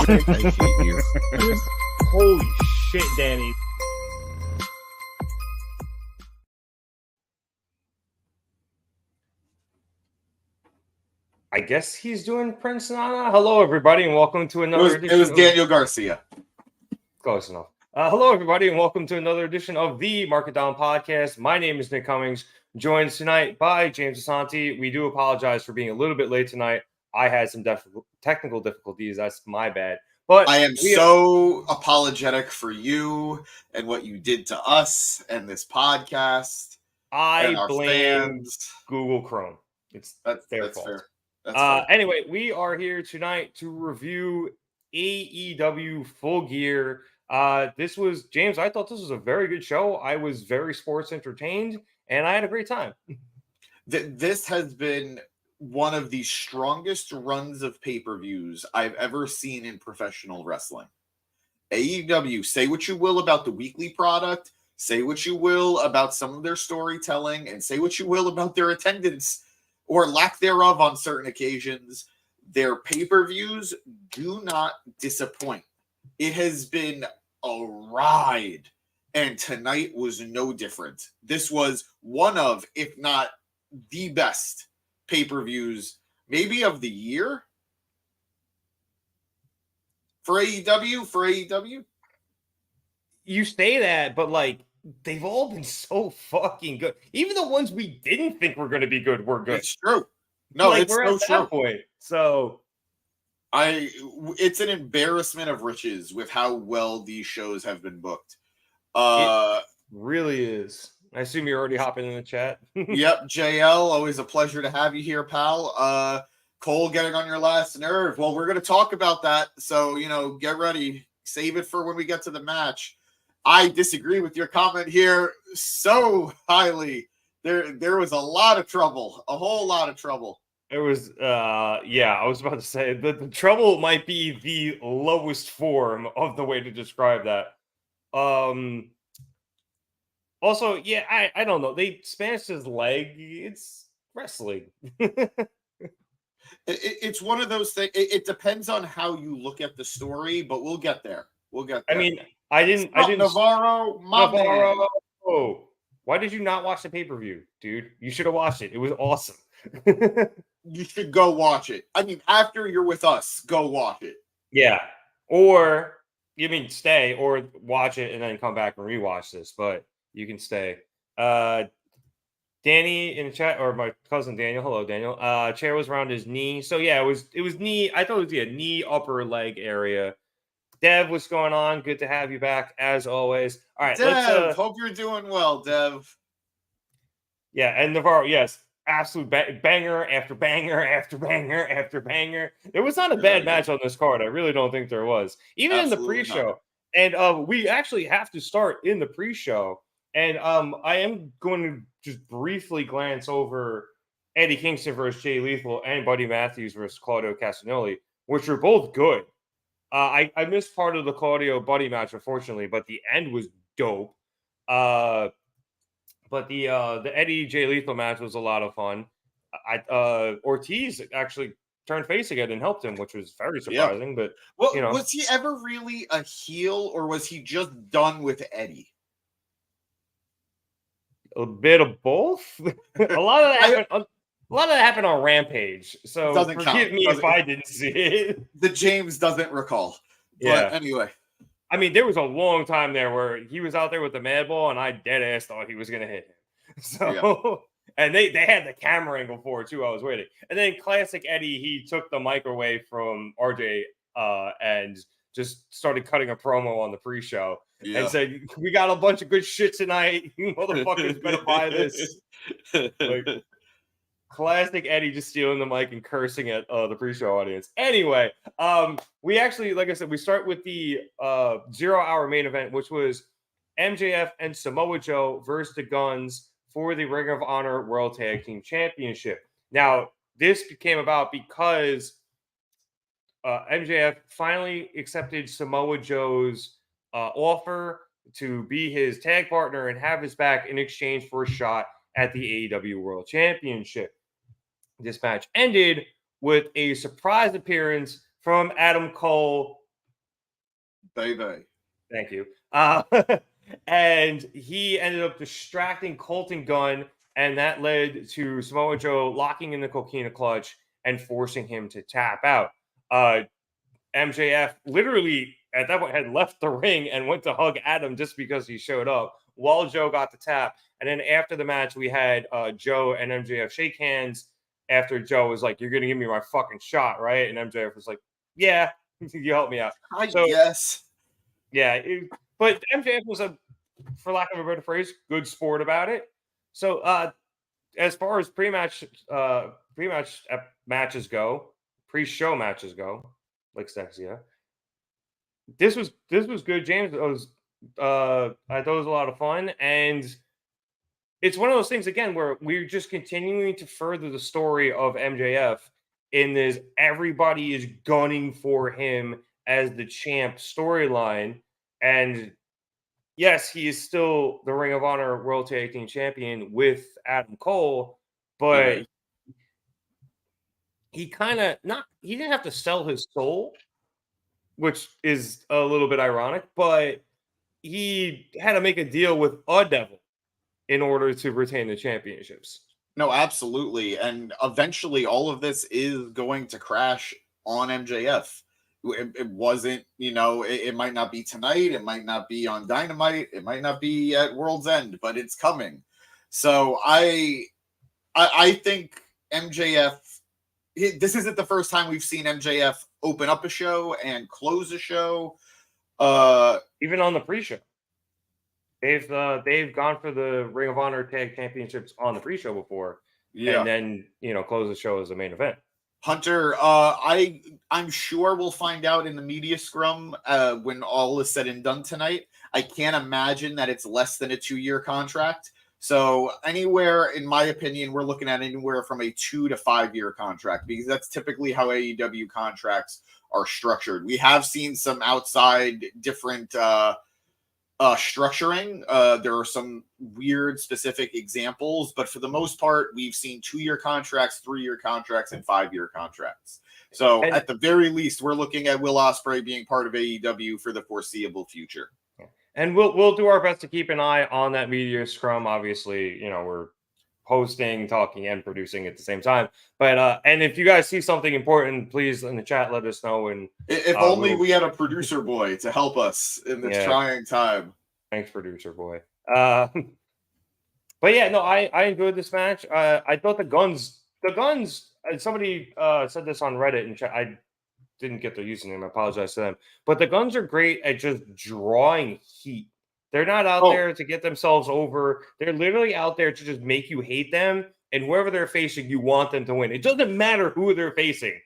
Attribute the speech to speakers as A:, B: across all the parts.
A: I hate you.
B: Holy shit, Danny. I guess he's doing Prince Nana. Hello, everybody, and welcome to another edition.
A: It was Daniel Garcia.
B: Close enough. Hello, everybody, and welcome to another edition of the Market Down Podcast. My name is Nick Cummings, joined tonight by James Asante. We do apologize for being a little bit late tonight. I had some technical difficulties. That's my bad. But
A: I am so apologetic for you and what you did to us and this podcast.
B: I blame Google Chrome. That's their fault.
A: Fair. That's fair.
B: Anyway, we are here tonight to review AEW Full Gear. This was, James, I thought this was a very good show. I was very sports entertained, and I had a great time.
A: This has been one of the strongest runs of pay-per-views I've ever seen in professional wrestling. AEW, say what you will about the weekly product, say what you will about some of their storytelling, and say what you will about their attendance or lack thereof on certain occasions. Their pay-per-views do not disappoint. It has been a ride, and tonight was no different. This was one of, if not the best pay-per-views, maybe of the year for AEW.
B: You say that, but like they've all been so fucking good. Even the ones we didn't think were going to be good were good.
A: It's true. No,
B: like,
A: it's
B: we're
A: so
B: at
A: true.
B: that point. So
A: it's an embarrassment of riches with how well these shows have been booked.
B: It really is. I assume you're already hopping in the chat.
A: Yep, JL, always a pleasure to have you here, pal. Cole getting on your last nerve. Well, we're going to talk about that. So, get ready. Save it for when we get to the match. I disagree with your comment here so highly. There was a lot of trouble, a whole lot of trouble.
B: It was, I was about to say the trouble might be the lowest form of the way to describe that. Also, yeah, I don't know. They smashed his leg. It's wrestling.
A: It's one of those things. It depends on how you look at the story, but we'll get there.
B: I mean, I didn't.
A: Navarro,
B: Navarro. Man. Oh, why did you not watch the pay-per-view, dude? You should have watched it. It was awesome.
A: You should go watch it. I mean, after you're with us, go watch it.
B: Yeah. Or, stay or watch it and then come back and rewatch this, but you can stay. Danny in the chat, or my cousin Daniel. Hello, Daniel. Chair was around his knee. So yeah, it was knee. I thought it was a knee, upper leg area. Dev, what's going on? Good to have you back as always. All right,
A: Dev, hope you're doing well, Dev.
B: Yeah, and Navarro, yes, absolute banger after banger after banger after banger. It was not a bad match on this card. I really don't think there was, even absolutely in the pre-show. Not. And we actually have to start in the pre-show. And I am going to just briefly glance over Eddie Kingston versus Jay Lethal and Buddy Matthews versus Claudio Castagnoli, which are both good. I missed part of the Claudio Buddy match, unfortunately, but the end was dope. But the Eddie Jay Lethal match was a lot of fun. Ortiz actually turned face again and helped him, which was very surprising. Yeah. But
A: was he ever really a heel, or was he just done with Eddie?
B: A bit of both. A lot of that happened on Rampage. So forgive me if I didn't see it.
A: The James doesn't recall. But anyway.
B: I mean, there was a long time there where he was out there with the mad ball, and I dead ass thought he was gonna hit him. So and they had the camera angle for it too. I was waiting. And then classic Eddie, he took the mic away from RJ and just started cutting a promo on the pre-show. Yeah. And said, "We got a bunch of good shit tonight. You motherfuckers better buy this." Like, classic Eddie just stealing the mic and cursing at the pre-show audience. Anyway, we actually, like I said, we start with the 0-hour main event, which was MJF and Samoa Joe versus the Guns for the Ring of Honor World Tag Team Championship. Now, this came about because MJF finally accepted Samoa Joe's offer to be his tag partner and have his back in exchange for a shot at the AEW World Championship. This match ended with a surprise appearance from Adam Cole
A: Baby.
B: Thank you. And he ended up distracting Colton Gunn, and that led to Samoa Joe locking in the coquina clutch and forcing him to tap out. MJF literally at that point had left the ring and went to hug Adam just because he showed up while Joe got the tap. And then after the match, we had Joe and MJF shake hands after Joe was like, "You're going to give me my fucking shot, right?" And MJF was like, "Yeah, you help me out."
A: I guess.
B: Yeah, but MJF was for lack of a better phrase, good sport about it. So as far as pre-match matches go, pre-show matches go, like Sexia, this was good, James. I thought it was a lot of fun, and it's one of those things again where we're just continuing to further the story of MJF in this everybody is gunning for him as the champ storyline. And yes, he is still the Ring of Honor World Tag Team Champion with Adam Cole, but he kind of he didn't have to sell his soul, which is a little bit ironic, but he had to make a deal with a devil in order to retain the championships.
A: No, absolutely. And eventually all of this is going to crash on MJF. It wasn't, it might not be tonight. It might not be on Dynamite. It might not be at World's End, but it's coming. So I think MJF, this isn't the first time we've seen MJF open up a show and close a show.
B: Even on the pre-show. They've gone for the Ring of Honor Tag Championships on the pre-show before, and then close the show as the main event.
A: Hunter, I'm sure we'll find out in the media scrum when all is said and done tonight. I can't imagine that it's less than a 2-year contract. So anywhere, in my opinion, we're looking at anywhere from a 2 to 5 year contract, because that's typically how AEW contracts are structured. We have seen some outside different structuring. There are some weird specific examples, but for the most part, we've seen 2-year contracts, 3-year contracts, and 5-year contracts. So at the very least, we're looking at Will Ospreay being part of AEW for the foreseeable future.
B: And we'll do our best to keep an eye on that media scrum. Obviously, we're hosting, talking, and producing at the same time. But and if you guys see something important, please in the chat let us know. And
A: if only we had a producer boy to help us in this trying time.
B: Thanks, producer boy. But yeah, no, I enjoyed this match. I thought the guns. Somebody said this on Reddit and chat. I didn't get their username. I apologize to them. But the guns are great at just drawing heat. They're not out there to get themselves over. They're literally out there to just make you hate them. And whoever they're facing, you want them to win. It doesn't matter who they're facing.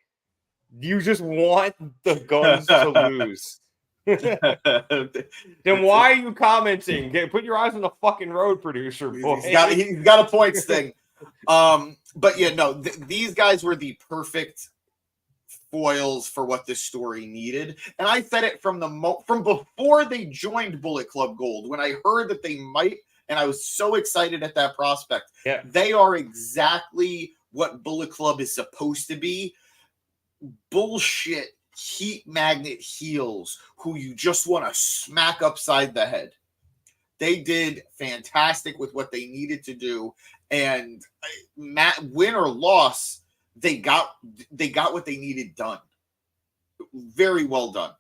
B: You just want the guns to lose. Then why are you commenting? Put your eyes on the fucking road, producer boy.
A: He's got a point, Sting. But yeah, no, these guys were the perfect foils for what this story needed, and I said it from before they joined Bullet Club Gold. When I heard that they might, and I was so excited at that prospect.
B: Yeah,
A: they are exactly what Bullet Club is supposed to be. Bullshit heat magnet heels who you just want to smack upside the head. They did fantastic with what they needed to do, and win or loss, they got what they needed done. Very well done.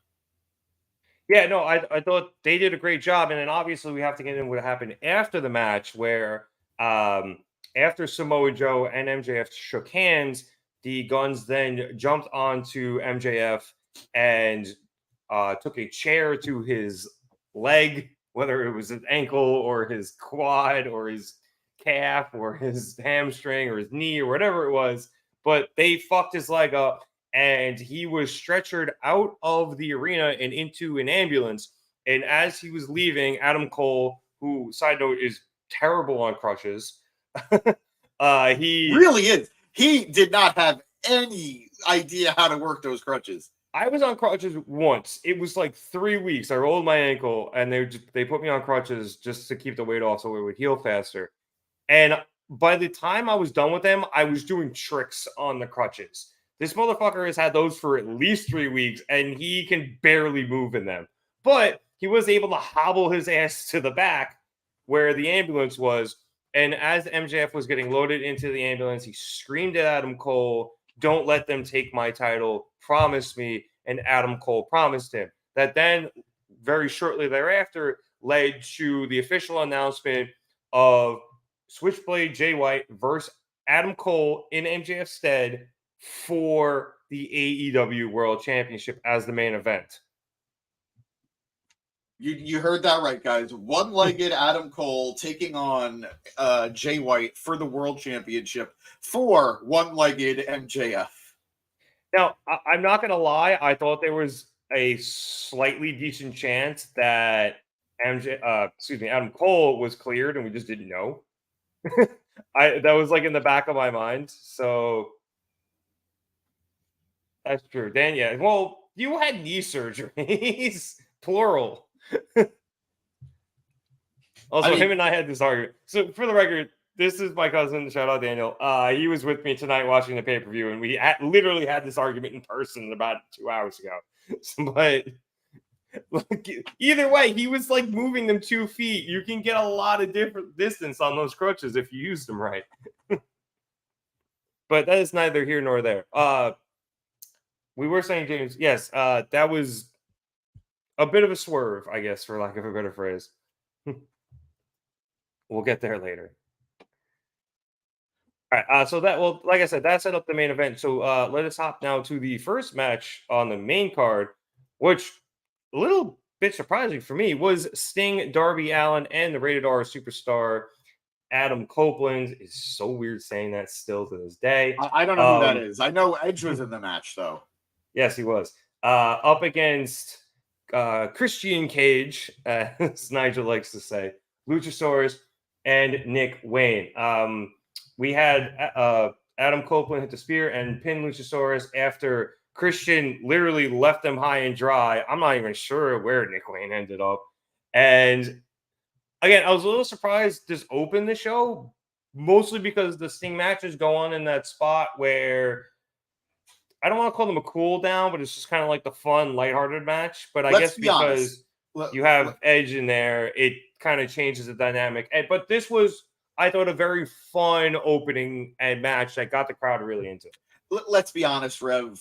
B: Yeah, no, I thought they did a great job, and then obviously we have to get into what happened after the match, where after Samoa Joe and MJF shook hands, the Guns then jumped onto MJF and took a chair to his leg, whether it was his ankle or his quad or his calf or his hamstring or his knee or whatever it was. But they fucked his leg up, and he was stretchered out of the arena and into an ambulance. And as he was leaving, Adam Cole, who, side note, is terrible on crutches, he
A: really is. He did not have any idea how to work those crutches.
B: I was on crutches once. It was like 3 weeks. I rolled my ankle, and they put me on crutches just to keep the weight off so it would heal faster. And by the time I was done with them, I was doing tricks on the crutches. This motherfucker has had those for at least 3 weeks, and he can barely move in them. but he was able to hobble his ass to the back where the ambulance was. And as MJF was getting loaded into the ambulance, he screamed at Adam Cole, "Don't let them take my title. Promise me." And Adam Cole promised him. That then, very shortly thereafter, led to the official announcement of Switchblade Jay White versus Adam Cole in MJF's stead for the AEW World Championship as the main event.
A: You heard that right, guys. One-legged Adam Cole taking on Jay White for the World Championship for one-legged MJF.
B: Now, I'm not going to lie. I thought there was a slightly decent chance that Adam Cole was cleared, and we just didn't know. That was like in the back of my mind. So that's true. Dan, yeah. Well, you had knee surgeries, plural. Also, him and I had this argument. So, for the record, this is my cousin. Shout out Daniel. He was with me tonight watching the pay-per-view, and we literally had this argument in person about 2 hours ago. But either way, he was like moving them 2 feet. You can get a lot of different distance on those crutches if you use them right. But that is neither here nor there. We were saying, James, yes, that was a bit of a swerve, I guess, for lack of a better phrase. We'll get there later. All right. So like I said, that set up the main event. So let us hop now to the first match on the main card, which a little bit surprising for me was Sting, Darby Allin, and the Rated R superstar Adam Copeland. Is so weird saying that still to this day.
A: I don't know who that is. I know Edge was in the match though.
B: Yes, he was. Up against Christian Cage, as Nigel likes to say, Luchasaurus, and Nick Wayne. We had Adam Copeland hit the spear and pin Luchasaurus after Christian literally left them high and dry. I'm not even sure where Nick Wayne ended up. And again, I was a little surprised this opened the show, mostly because the Sting matches go on in that spot where I don't want to call them a cool down, but it's just kind of like the fun, lighthearted match. But I guess because you have Edge in there, it kind of changes the dynamic. But this was, I thought, a very fun opening and match that got the crowd really into it.
A: Let's be honest, Rev.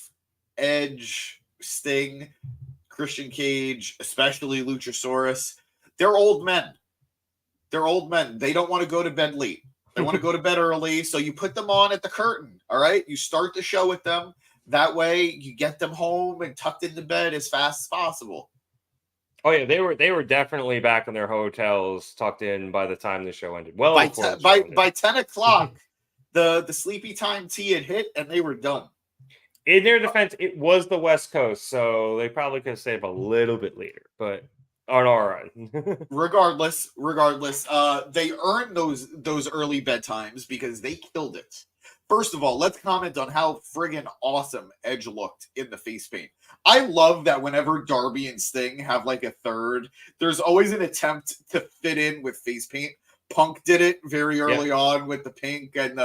A: Edge, Sting, Christian Cage, especially Luchasaurus, they're old men. They're old men. They don't want to go to bed late. They want to go to bed early. So you put them on at the curtain. All right. You start the show with them. That way you get them home and tucked into bed as fast as possible.
B: Oh yeah, they were definitely back in their hotels, tucked in by the time the show ended. Well,
A: by 10 o'clock, the sleepy time tea had hit, and they were done.
B: In their defense, it was the West Coast, so they probably could have stayed up a little bit later, but on our end.
A: regardless, they earned those early bedtimes because they killed it. First of all, let's comment on how friggin' awesome Edge looked in the face paint. I love that whenever Darby and Sting have like a third, there's always an attempt to fit in with face paint. Punk did it very early on with the pink and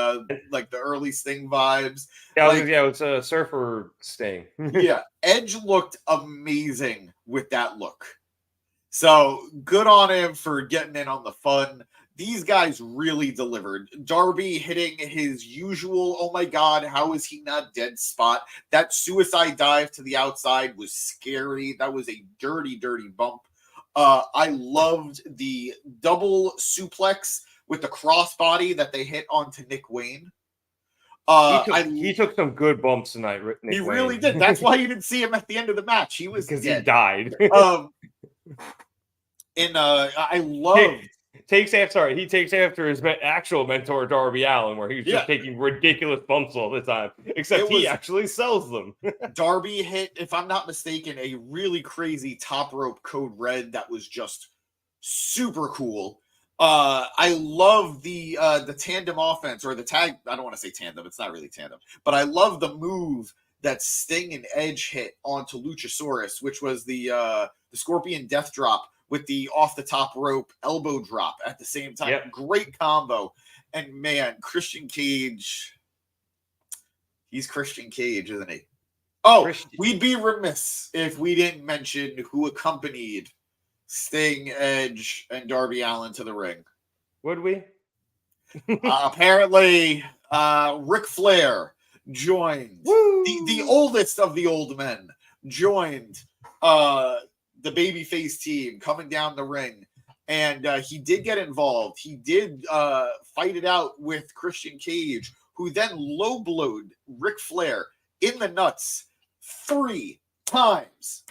A: like the early Sting vibes.
B: Yeah, it's a surfer Sting.
A: Yeah, Edge looked amazing with that look. So good on him for getting in on the fun. These guys really delivered. Darby hitting his usual, oh my God, how is he not dead spot? That suicide dive to the outside was scary. That was a dirty, dirty bump. I loved the double suplex with the crossbody that they hit onto Nick Wayne.
B: He took some good bumps tonight.
A: He really did. That's why you didn't see him at the end of the match. He was
B: because
A: dead.
B: He died.
A: I loved.
B: He takes after his actual mentor Darby Allin, where he's just taking ridiculous bumps all the time. Except he actually sells them.
A: Darby hit, if I'm not mistaken, a really crazy top rope code red that was just super cool. I love the tandem offense or the tag. I don't want to say tandem; it's not really tandem, but I love the move that Sting and Edge hit onto Luchasaurus, which was the Scorpion Death Drop with the off the top rope elbow drop at the same time.
B: Yep.
A: Great combo. And man, Christian Cage, he's Christian Cage, isn't he? Oh,
B: Christian.
A: we'd be remiss if we didn't mention who accompanied Sting, Edge, and Darby Allin to the ring.
B: Would we?
A: Apparently, Ric Flair joined the oldest of the old men. Joined the babyface team coming down the ring, and he did get involved. He did fight it out with Christian Cage, who then low blowed Ric Flair in the nuts 3 times.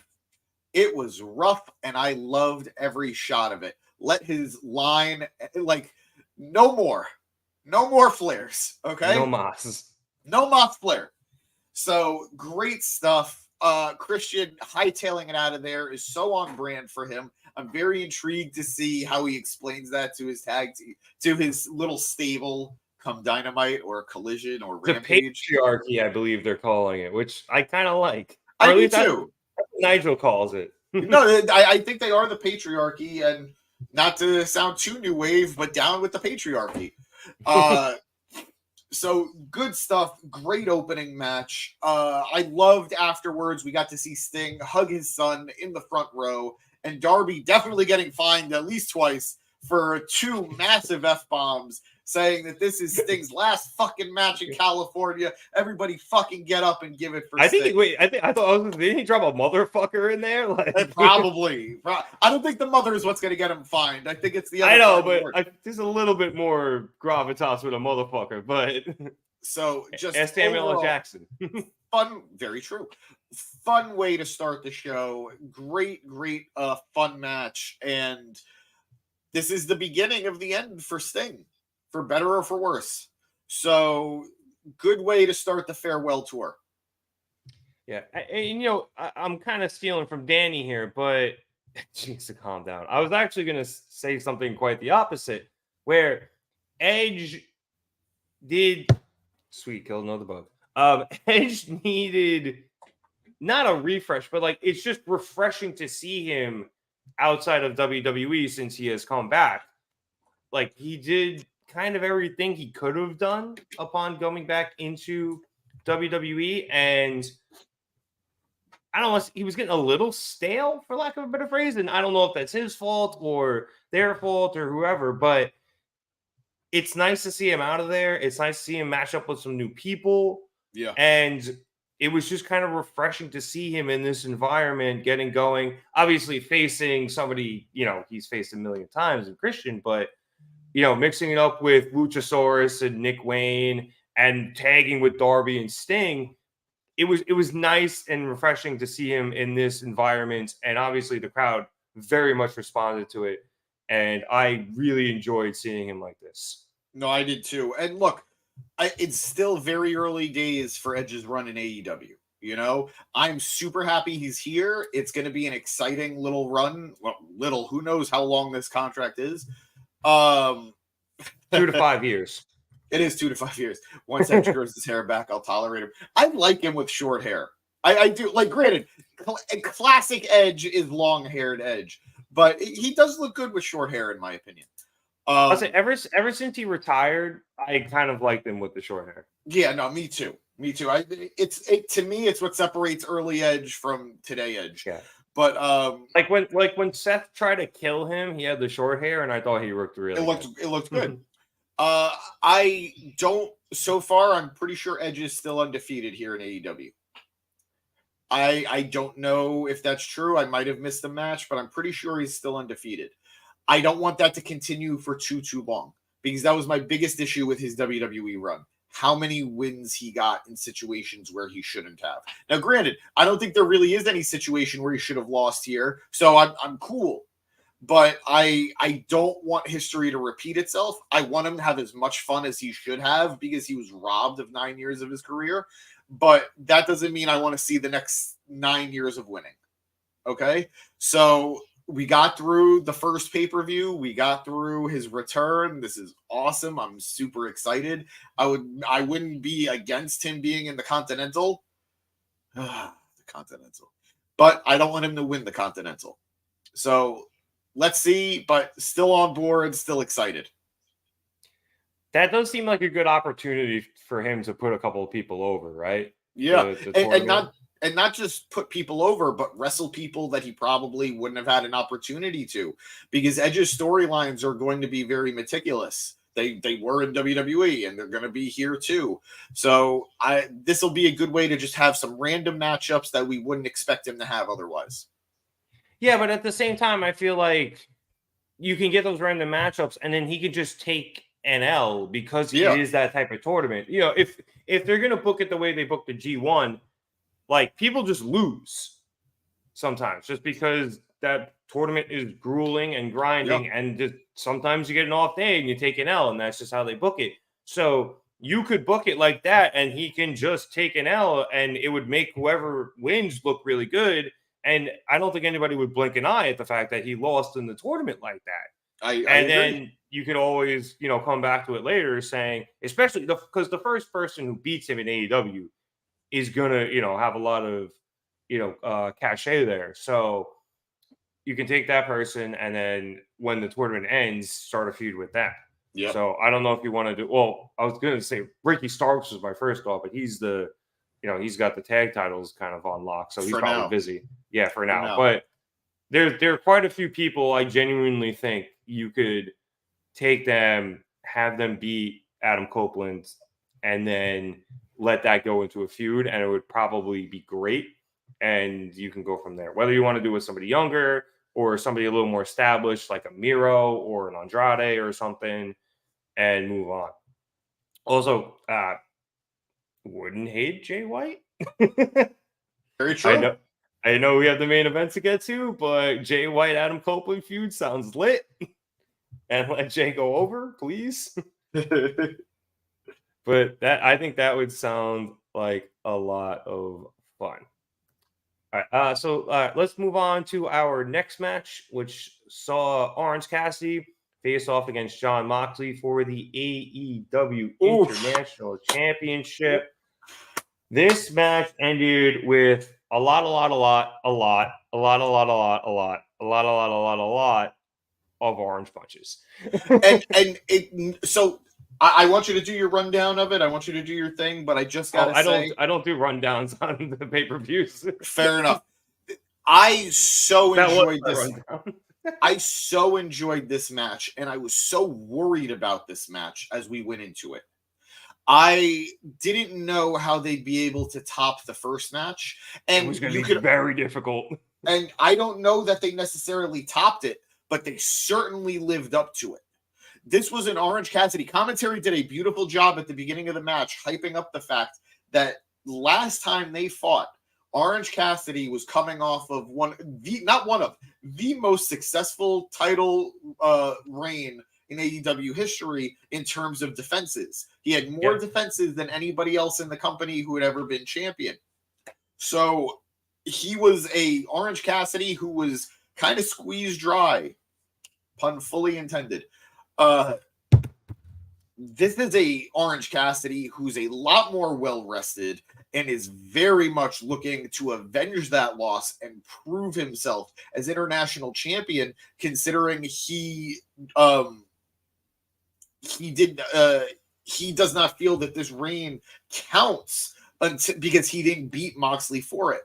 A: It was rough, and I loved every shot of it. Let his line, like, no more flares, okay?
B: No mas.
A: No mas flare. So, great stuff. Christian hightailing it out of there is so on brand for him. I'm very intrigued to see how he explains that to his tag team, to his little stable come Dynamite or Collision or Rampage.
B: The patriarchy, I believe they're calling it, which I kind of like.
A: I do too.
B: Nigel calls it.
A: No, I think they are the patriarchy, and not to sound too new wave, but down with the patriarchy. So good stuff. Great opening match. I loved afterwards. We got to see Sting hug his son in the front row, and Darby definitely getting fined at least twice for 2 massive F-bombs, saying that this is Sting's last fucking match in California. Everybody fucking get up and give it for Sting.
B: I thought didn't he drop a motherfucker in there? Like,
A: probably. I don't think the mother is what's going to get him fined. I think it's the other.
B: I know, but there's a little bit more gravitas with a motherfucker. But
A: so just
B: ask Samuel L. Jackson.
A: Fun, very true. Fun way to start the show. Great, fun match, and this is the beginning of the end for Sting, for better or for worse. So, good way to start the farewell tour.
B: Yeah, and I'm kind of stealing from Danny here, but she needs to calm down. I was actually going to say something quite the opposite, where Edge did sweet kill another bug. Edge needed not a refresh, but like it's just refreshing to see him outside of WWE since he has come back. Like he did kind of everything he could have done upon going back into WWE, and I don't know, he was getting a little stale, for lack of a better phrase, and I don't know if that's his fault or their fault or whoever, but it's nice to see him out of there. It's nice to see him match up with some new people.
A: Yeah.
B: And it was just kind of refreshing to see him in this environment getting going. Obviously facing somebody, he's faced a million times in Christian, but, mixing it up with Luchasaurus and Nick Wayne and tagging with Darby and Sting, it was nice and refreshing to see him in this environment. And obviously the crowd very much responded to it. And I really enjoyed seeing him like this.
A: No, I did too. And look, it's still very early days for Edge's run in AEW. I'm super happy he's here. It's going to be an exciting little run. Well, who knows how long this contract is?
B: 2 to 5 years.
A: It is 2 to 5 years. Once Edge grows his hair back, I'll tolerate him. I like him with short hair. I do. Like, granted, classic Edge is long-haired Edge, but he does look good with short hair, in my opinion.
B: I'll say ever since he retired, I kind of liked him with the short hair.
A: Yeah, no, me too. To me, it's what separates early Edge from today Edge.
B: Yeah.
A: But
B: when Seth tried to kill him, he had the short hair, and I thought he looked really good.
A: It looked good. I don't. So far, I'm pretty sure Edge is still undefeated here in AEW. I don't know if that's true. I might have missed a match, but I'm pretty sure he's still undefeated. I don't want that to continue for too long, because that was my biggest issue with his WWE run. How many wins he got in situations where he shouldn't have. Now, granted, I don't think there really is any situation where he should have lost here, so I'm cool. But I don't want history to repeat itself. I want him to have as much fun as he should have, because he was robbed of 9 years of his career. But that doesn't mean I want to see the next 9 years of winning. Okay? So we got through the first pay-per-view. We got through his return. This is awesome. I'm super excited. I wouldn't be against him being in the Continental. The Continental. But I don't want him to win the Continental. So let's see, but still on board, still excited.
B: That does seem like a good opportunity for him to put a couple of people over, right?
A: Yeah, and and not just put people over, but wrestle people that he probably wouldn't have had an opportunity to, because Edge's storylines are going to be very meticulous. They were in WWE and they're going to be here too. So this will be a good way to just have some random matchups that we wouldn't expect him to have otherwise.
B: Yeah, but at the same time, I feel like you can get those random matchups and then he could just take an L because it is that type of tournament. You know, if they're going to book it the way they booked the G1, like, people just lose sometimes just because that tournament is grueling and grinding, and just sometimes you get an off day and you take an L, and that's just how they book it. So you could book it like that, and he can just take an L, and it would make whoever wins look really good. And I don't think anybody would blink an eye at the fact that he lost in the tournament like that.
A: I
B: then you could always, come back to it later saying, especially because the first person who beats him in AEW is gonna, have a lot of, cachet there. So you can take that person, and then when the tournament ends, start a feud with that.
A: Yeah.
B: So I don't know if you want to do. Well, I was gonna say Ricky Starks was my first thought, but he's he's got the tag titles kind of on lock, so he's probably busy. Yeah, for now. But there are quite a few people I genuinely think you could take them, have them beat Adam Copeland, and then let that go into a feud, and it would probably be great. And you can go from there. Whether you want to do it with somebody younger or somebody a little more established, like a Miro or an Andrade or something, and move on. Also, wouldn't hate Jay White.
A: Very true.
B: I know we have the main event to get to, but Jay White Adam Copeland feud sounds lit. And let Jay go over, please. But I think that would sound like a lot of fun. All right, so let's move on to our next match, which saw Orange Cassidy face off against Jon Moxley for the AEW International Championship. This match ended with a lot of orange punches.
A: So I want you to do your rundown of it. I want you to do your thing, but I just gotta say,
B: I don't do rundowns on the pay-per-views.
A: Fair enough. I so enjoyed this. I so enjoyed this match, and I was so worried about this match as we went into it. I didn't know how they'd be able to top the first match, and
B: it was going to be very difficult.
A: And I don't know that they necessarily topped it, but they certainly lived up to it. This was an Orange Cassidy. Commentary did a beautiful job at the beginning of the match, hyping up the fact that last time they fought, Orange Cassidy was coming off of the most successful title reign in AEW history in terms of defenses. He had more defenses than anybody else in the company who had ever been champion. So he was a Orange Cassidy who was kind of squeezed dry, pun fully intended. This is a Orange Cassidy who's a lot more well-rested and is very much looking to avenge that loss and prove himself as international champion, considering he does not feel that this reign counts because he didn't beat Moxley for it.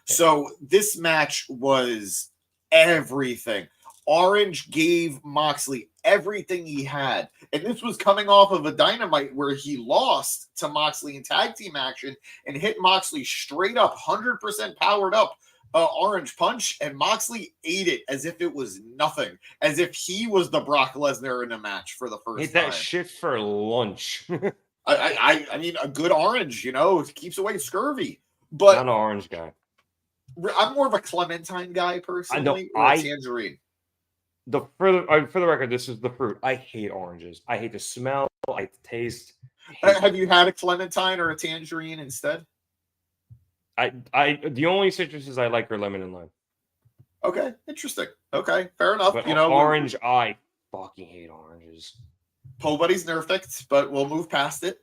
A: So this match was everything. Orange gave Moxley everything he had. And this was coming off of a Dynamite where he lost to Moxley in tag team action and hit Moxley straight up, 100% powered up Orange Punch. And Moxley ate it as if it was nothing, as if he was the Brock Lesnar in a match for the first time.
B: Ate that shit for lunch.
A: I mean, a good orange, keeps away scurvy. But
B: not an orange guy.
A: I'm more of a clementine guy personally, or a tangerine.
B: For the record, this is the fruit. I hate oranges. I hate the smell. I hate the taste.
A: Have you had a clementine or a tangerine instead?
B: The only citruses I like are lemon and lime.
A: Okay, interesting. Okay, fair enough.
B: But orange, I fucking hate oranges.
A: Po Buddy's perfect, but we'll move past it.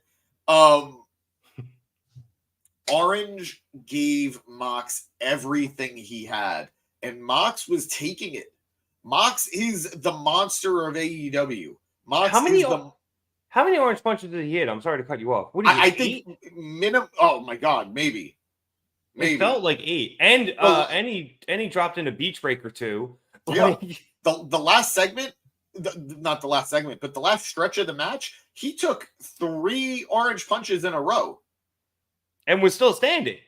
A: Orange gave Mox everything he had, and Mox was taking it. Mox is the monster of AEW. How many
B: orange punches did he hit? I'm sorry to cut you off. What
A: I think minimum. Oh my god, maybe Maybe.
B: It felt like 8. And he dropped in a beach break or 2.
A: Yeah. The last segment, not the last segment, but the last stretch of the match, he took 3 orange punches in a row.
B: And was still standing.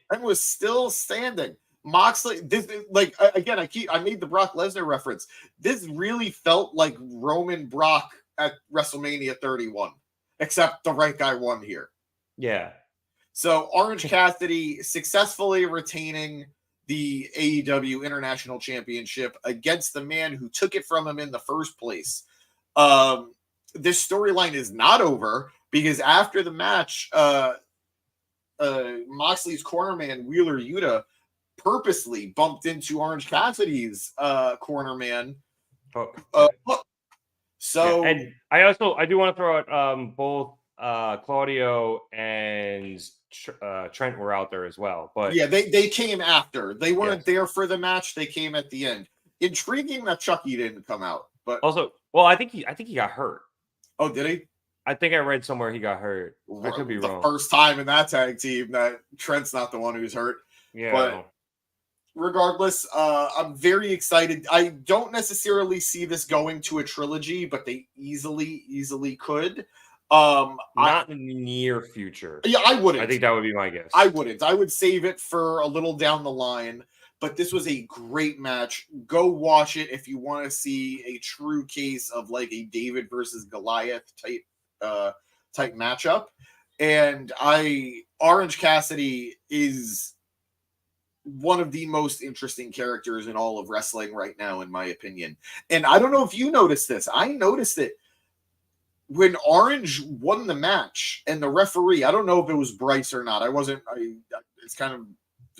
A: Moxley, this like again, I made the Brock Lesnar reference. This really felt like Roman Brock at WrestleMania 31, except the right guy won here.
B: Yeah.
A: So Orange Cassidy successfully retaining the AEW International Championship against the man who took it from him in the first place. This storyline is not over because after the match, Moxley's cornerman Wheeler Yuta purposely bumped into Orange Cassidy's cornerman. So,
B: yeah. And I do want to throw out both Claudio and Trent were out there as well. But
A: yeah, they came after. They weren't there for the match. They came at the end. Intriguing that Chucky didn't come out, but
B: also, well, I think he got hurt.
A: Oh, did he?
B: I think I read somewhere he got hurt. I could be wrong.
A: The first time in that tag team that Trent's not the one who's hurt.
B: Yeah.
A: But regardless, I'm very excited. I don't necessarily see this going to a trilogy, but they easily could.
B: Not in the near future.
A: Yeah, I wouldn't.
B: I think that would be my guess.
A: I wouldn't. I would save it for a little down the line. But this was a great match. Go watch it if you want to see a true case of like a David versus Goliath type matchup. And Orange Cassidy is one of the most interesting characters in all of wrestling right now, in my opinion. And I don't know if you noticed this. I noticed it when Orange won the match and the referee, I don't know if it was Bryce or not. It's kind of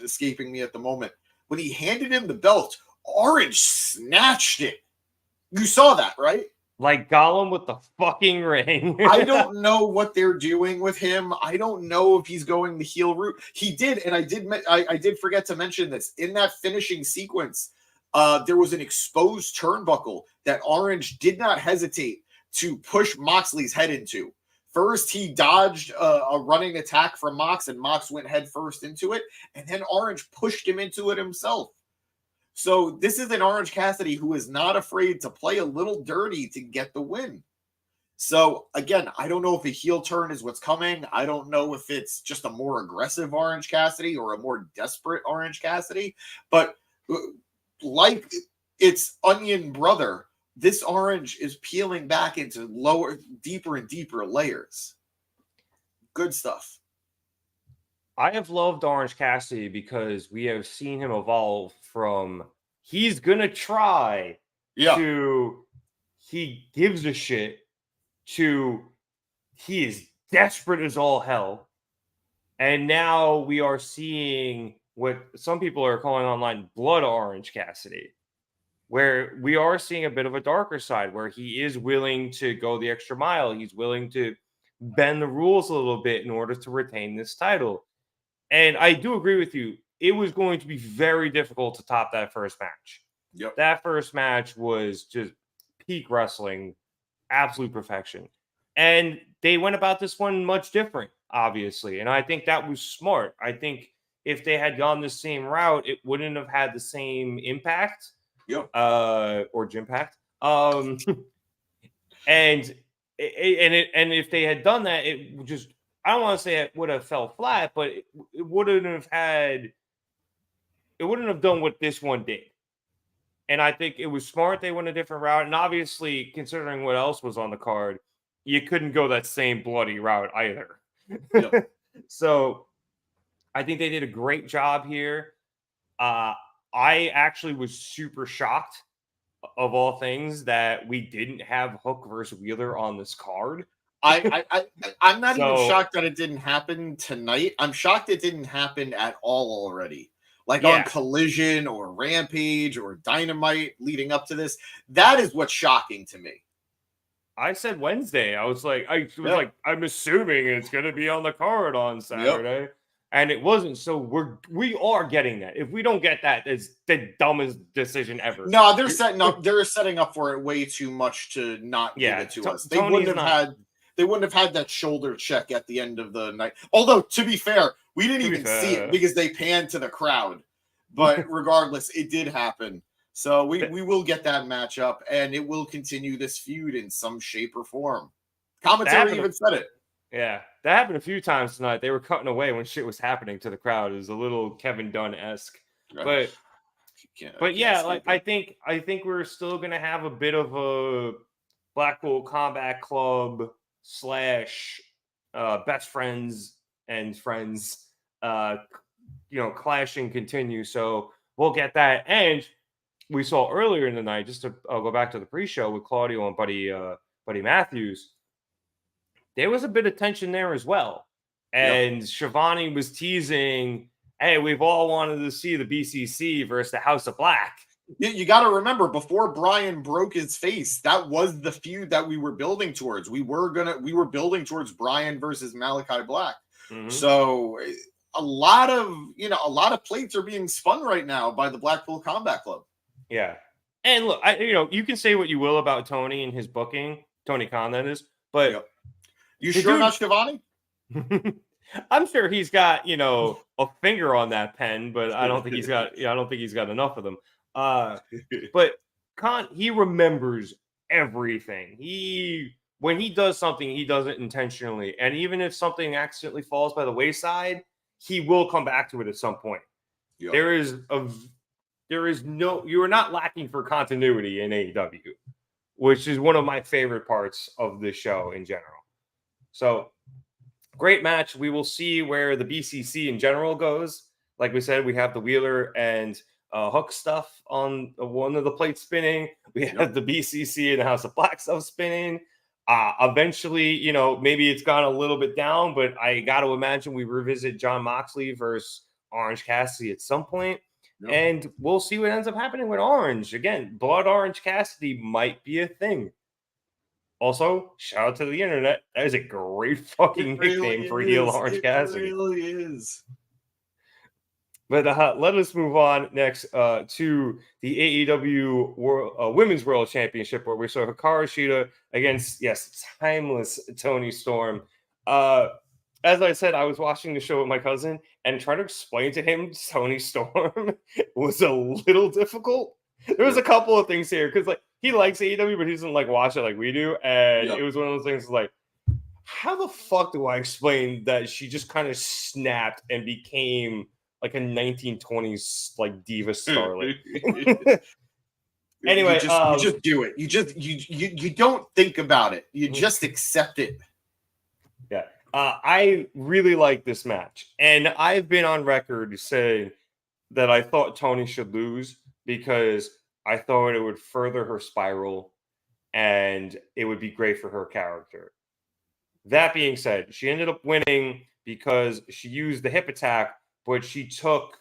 A: escaping me at the moment. When he handed him the belt, Orange snatched it. You saw that, right?
B: Like Gollum with the fucking ring.
A: I don't know what they're doing with him. I don't know if he's going the heel route. He did, and I did forget to mention this. In that finishing sequence, there was an exposed turnbuckle that Orange did not hesitate to push Moxley's head into. First, he dodged a running attack from Mox, and Mox went head first into it, and then Orange pushed him into it himself. So this is an Orange Cassidy who is not afraid to play a little dirty to get the win. So again, I don't know if a heel turn is what's coming. I don't know if it's just a more aggressive Orange Cassidy or a more desperate Orange Cassidy. But like its onion brother, this Orange is peeling back into deeper and deeper layers. Good stuff.
B: I have loved Orange Cassidy because we have seen him evolve from he's going to try to he gives a shit to he is desperate as all hell. And now we are seeing what some people are calling online Blood Orange Cassidy, where we are seeing a bit of a darker side where he is willing to go the extra mile. He's willing to bend the rules a little bit in order to retain this title. And I do agree with you. It was going to be very difficult to top that first match.
A: Yep.
B: That first match was just peak wrestling, absolute perfection. And they went about this one much different, obviously. And I think that was smart. I think if they had gone the same route, it wouldn't have had the same impact.
A: Yep.
B: Or Jimpact. And if they had done that, it just I don't want to say it would have fell flat, but it wouldn't have done what this one did. And I think it was smart they went a different route. And obviously, considering what else was on the card, you couldn't go that same bloody route either. Yep. So I think they did a great job here. I actually was super shocked, of all things, that we didn't have Hook versus Wheeler on this card.
A: I'm not even shocked that it didn't happen tonight. I'm shocked it didn't happen at all already. Like on Collision or Rampage or Dynamite leading up to this. That is what's shocking to me.
B: I said Wednesday. I was like, I'm assuming it's going to be on the card on Saturday. Yep. And it wasn't. So we are getting that. If we don't get that, it's the dumbest decision ever.
A: No, they're setting up for it way too much to not give it to us. They wouldn't have had that shoulder check at the end of the night. Although, to be fair, We didn't even see it because they panned to the crowd. But regardless, it did happen. So we will get that matchup, and it will continue this feud in some shape or form. Commentary even said it.
B: Yeah, that happened a few times tonight. They were cutting away when shit was happening to the crowd. It was a little Kevin Dunn-esque. But yeah, like I think we're still gonna have a bit of a Blackpool Combat Club / best friends and friends clashing continue. So we'll get that. And we saw earlier in the night, just to go back to the pre-show with Claudio and Buddy Matthews, there was a bit of tension there as well. And Shivani was teasing, hey, we've all wanted to see the BCC versus the House of Black.
A: You got to remember, before Brian broke his face, that was the feud that we were building towards. We were building towards Brian versus Malachi Black. Mm-hmm. So a lot of plates are being spun right now by the Blackpool Combat Club.
B: Yeah. And look, you can say what you will about Tony and his booking, Tony Khan, that is, but
A: you sure not Shivani?
B: I'm sure he's got, a finger on that pen, but I don't think he's got enough of them. But Khan, he remembers everything. When he does something, he does it intentionally. And even if something accidentally falls by the wayside, he will come back to it at some point. Yep. You are not lacking for continuity in AEW, which is one of my favorite parts of the show in general. So great match. We will see where the BCC in general goes. Like we said, we have the Wheeler and Hook stuff on one of the plates spinning. We have the BCC and the House of Black stuff spinning. Eventually, maybe it's gone a little bit down, but I got to imagine we revisit Jon Moxley versus Orange Cassidy at some point. Yep. And we'll see what ends up happening with Orange. Again, Blood Orange Cassidy might be a thing. Also, shout out to the internet. That is a great fucking nickname for heel Orange Cassidy.
A: It really is.
B: But let us move on next to the AEW Women's World Championship, where we saw Hikaru Shida against, timeless Toni Storm. As I said, I was watching the show with my cousin, and trying to explain to him Toni Storm was a little difficult. There was a couple of things here, because he likes AEW, but he doesn't watch it like we do. And it was one of those things how the fuck do I explain that she just kind of snapped and became a 1920s diva starlet? Anyway,
A: you just do it. You don't think about it. You just accept it.
B: Yeah. I really like this match, and I've been on record saying that I thought Toni should lose because I thought it would further her spiral and it would be great for her character. That being said, she ended up winning because she used the hip attack, but she took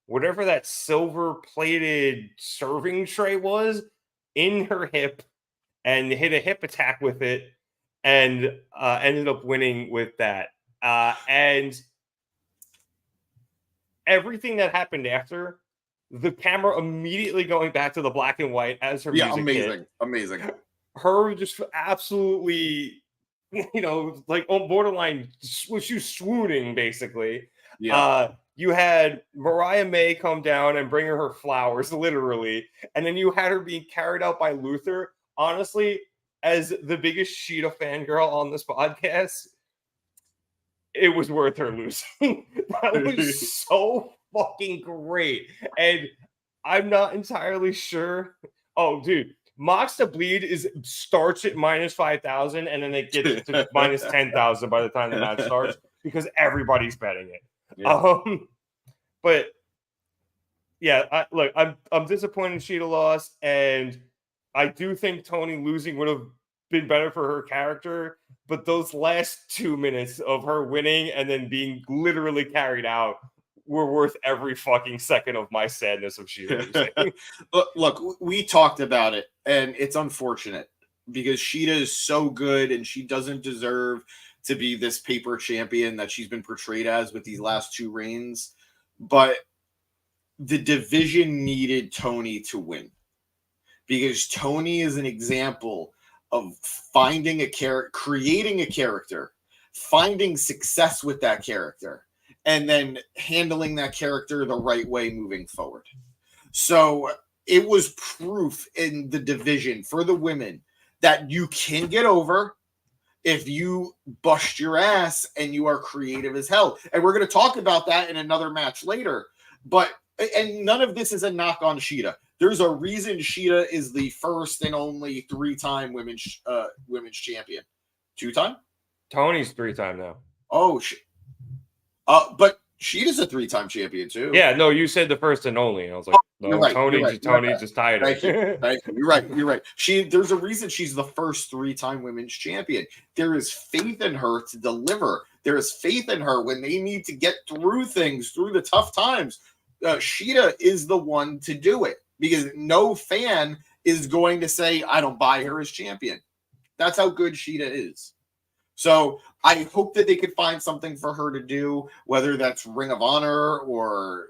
B: whatever that silver-plated serving tray was in her hip and hit a hip attack with it and ended up winning with that. And everything that happened after, the camera immediately going back to the black and white as her music hit.
A: Amazing.
B: Her just absolutely, on borderline, she was swooning, basically. Yeah. You had Mariah May come down and bring her flowers, literally. And then you had her being carried out by Luther. Honestly, as the biggest Shida fangirl on this podcast, it was worth her losing. That was so fucking great. And I'm not entirely sure. Oh, dude. Mox to Bleed starts at minus 5,000 and then it gets to minus 10,000 by the time the match starts because everybody's betting it. Yeah. But yeah, I'm disappointed Shida lost, and I do think Toni losing would have been better for her character. But those last 2 minutes of her winning and then being literally carried out were worth every fucking second of my sadness of Shida losing.
A: Look, we talked about it, and it's unfortunate because Shida is so good, and she doesn't deserve to be this paper champion that she's been portrayed as with these last two reigns. But the division needed Toni to win because Toni is an example of finding a character, creating a character, finding success with that character, and then handling that character the right way moving forward. So it was proof in the division for the women that you can get over if you bust your ass and you are creative as hell. And we're going to talk about that in another match later. And none of this is a knock on Shida. There's a reason Shida is the first and only 3-time women's champion. 2-time?
B: Tony's 3-time now.
A: Oh, but Shida's a 3-time champion too.
B: Yeah, no, you said the first and only. And I was like, no,
A: right,
B: Tony
A: right.
B: just tied her.
A: Thank you. You're right. There's a reason she's the first 3-time women's champion. There is faith in her to deliver. There is faith in her when they need to get through things, through the tough times. Shida is the one to do it because no fan is going to say, I don't buy her as champion. That's how good Shida is. So I hope that they could find something for her to do, whether that's Ring of Honor or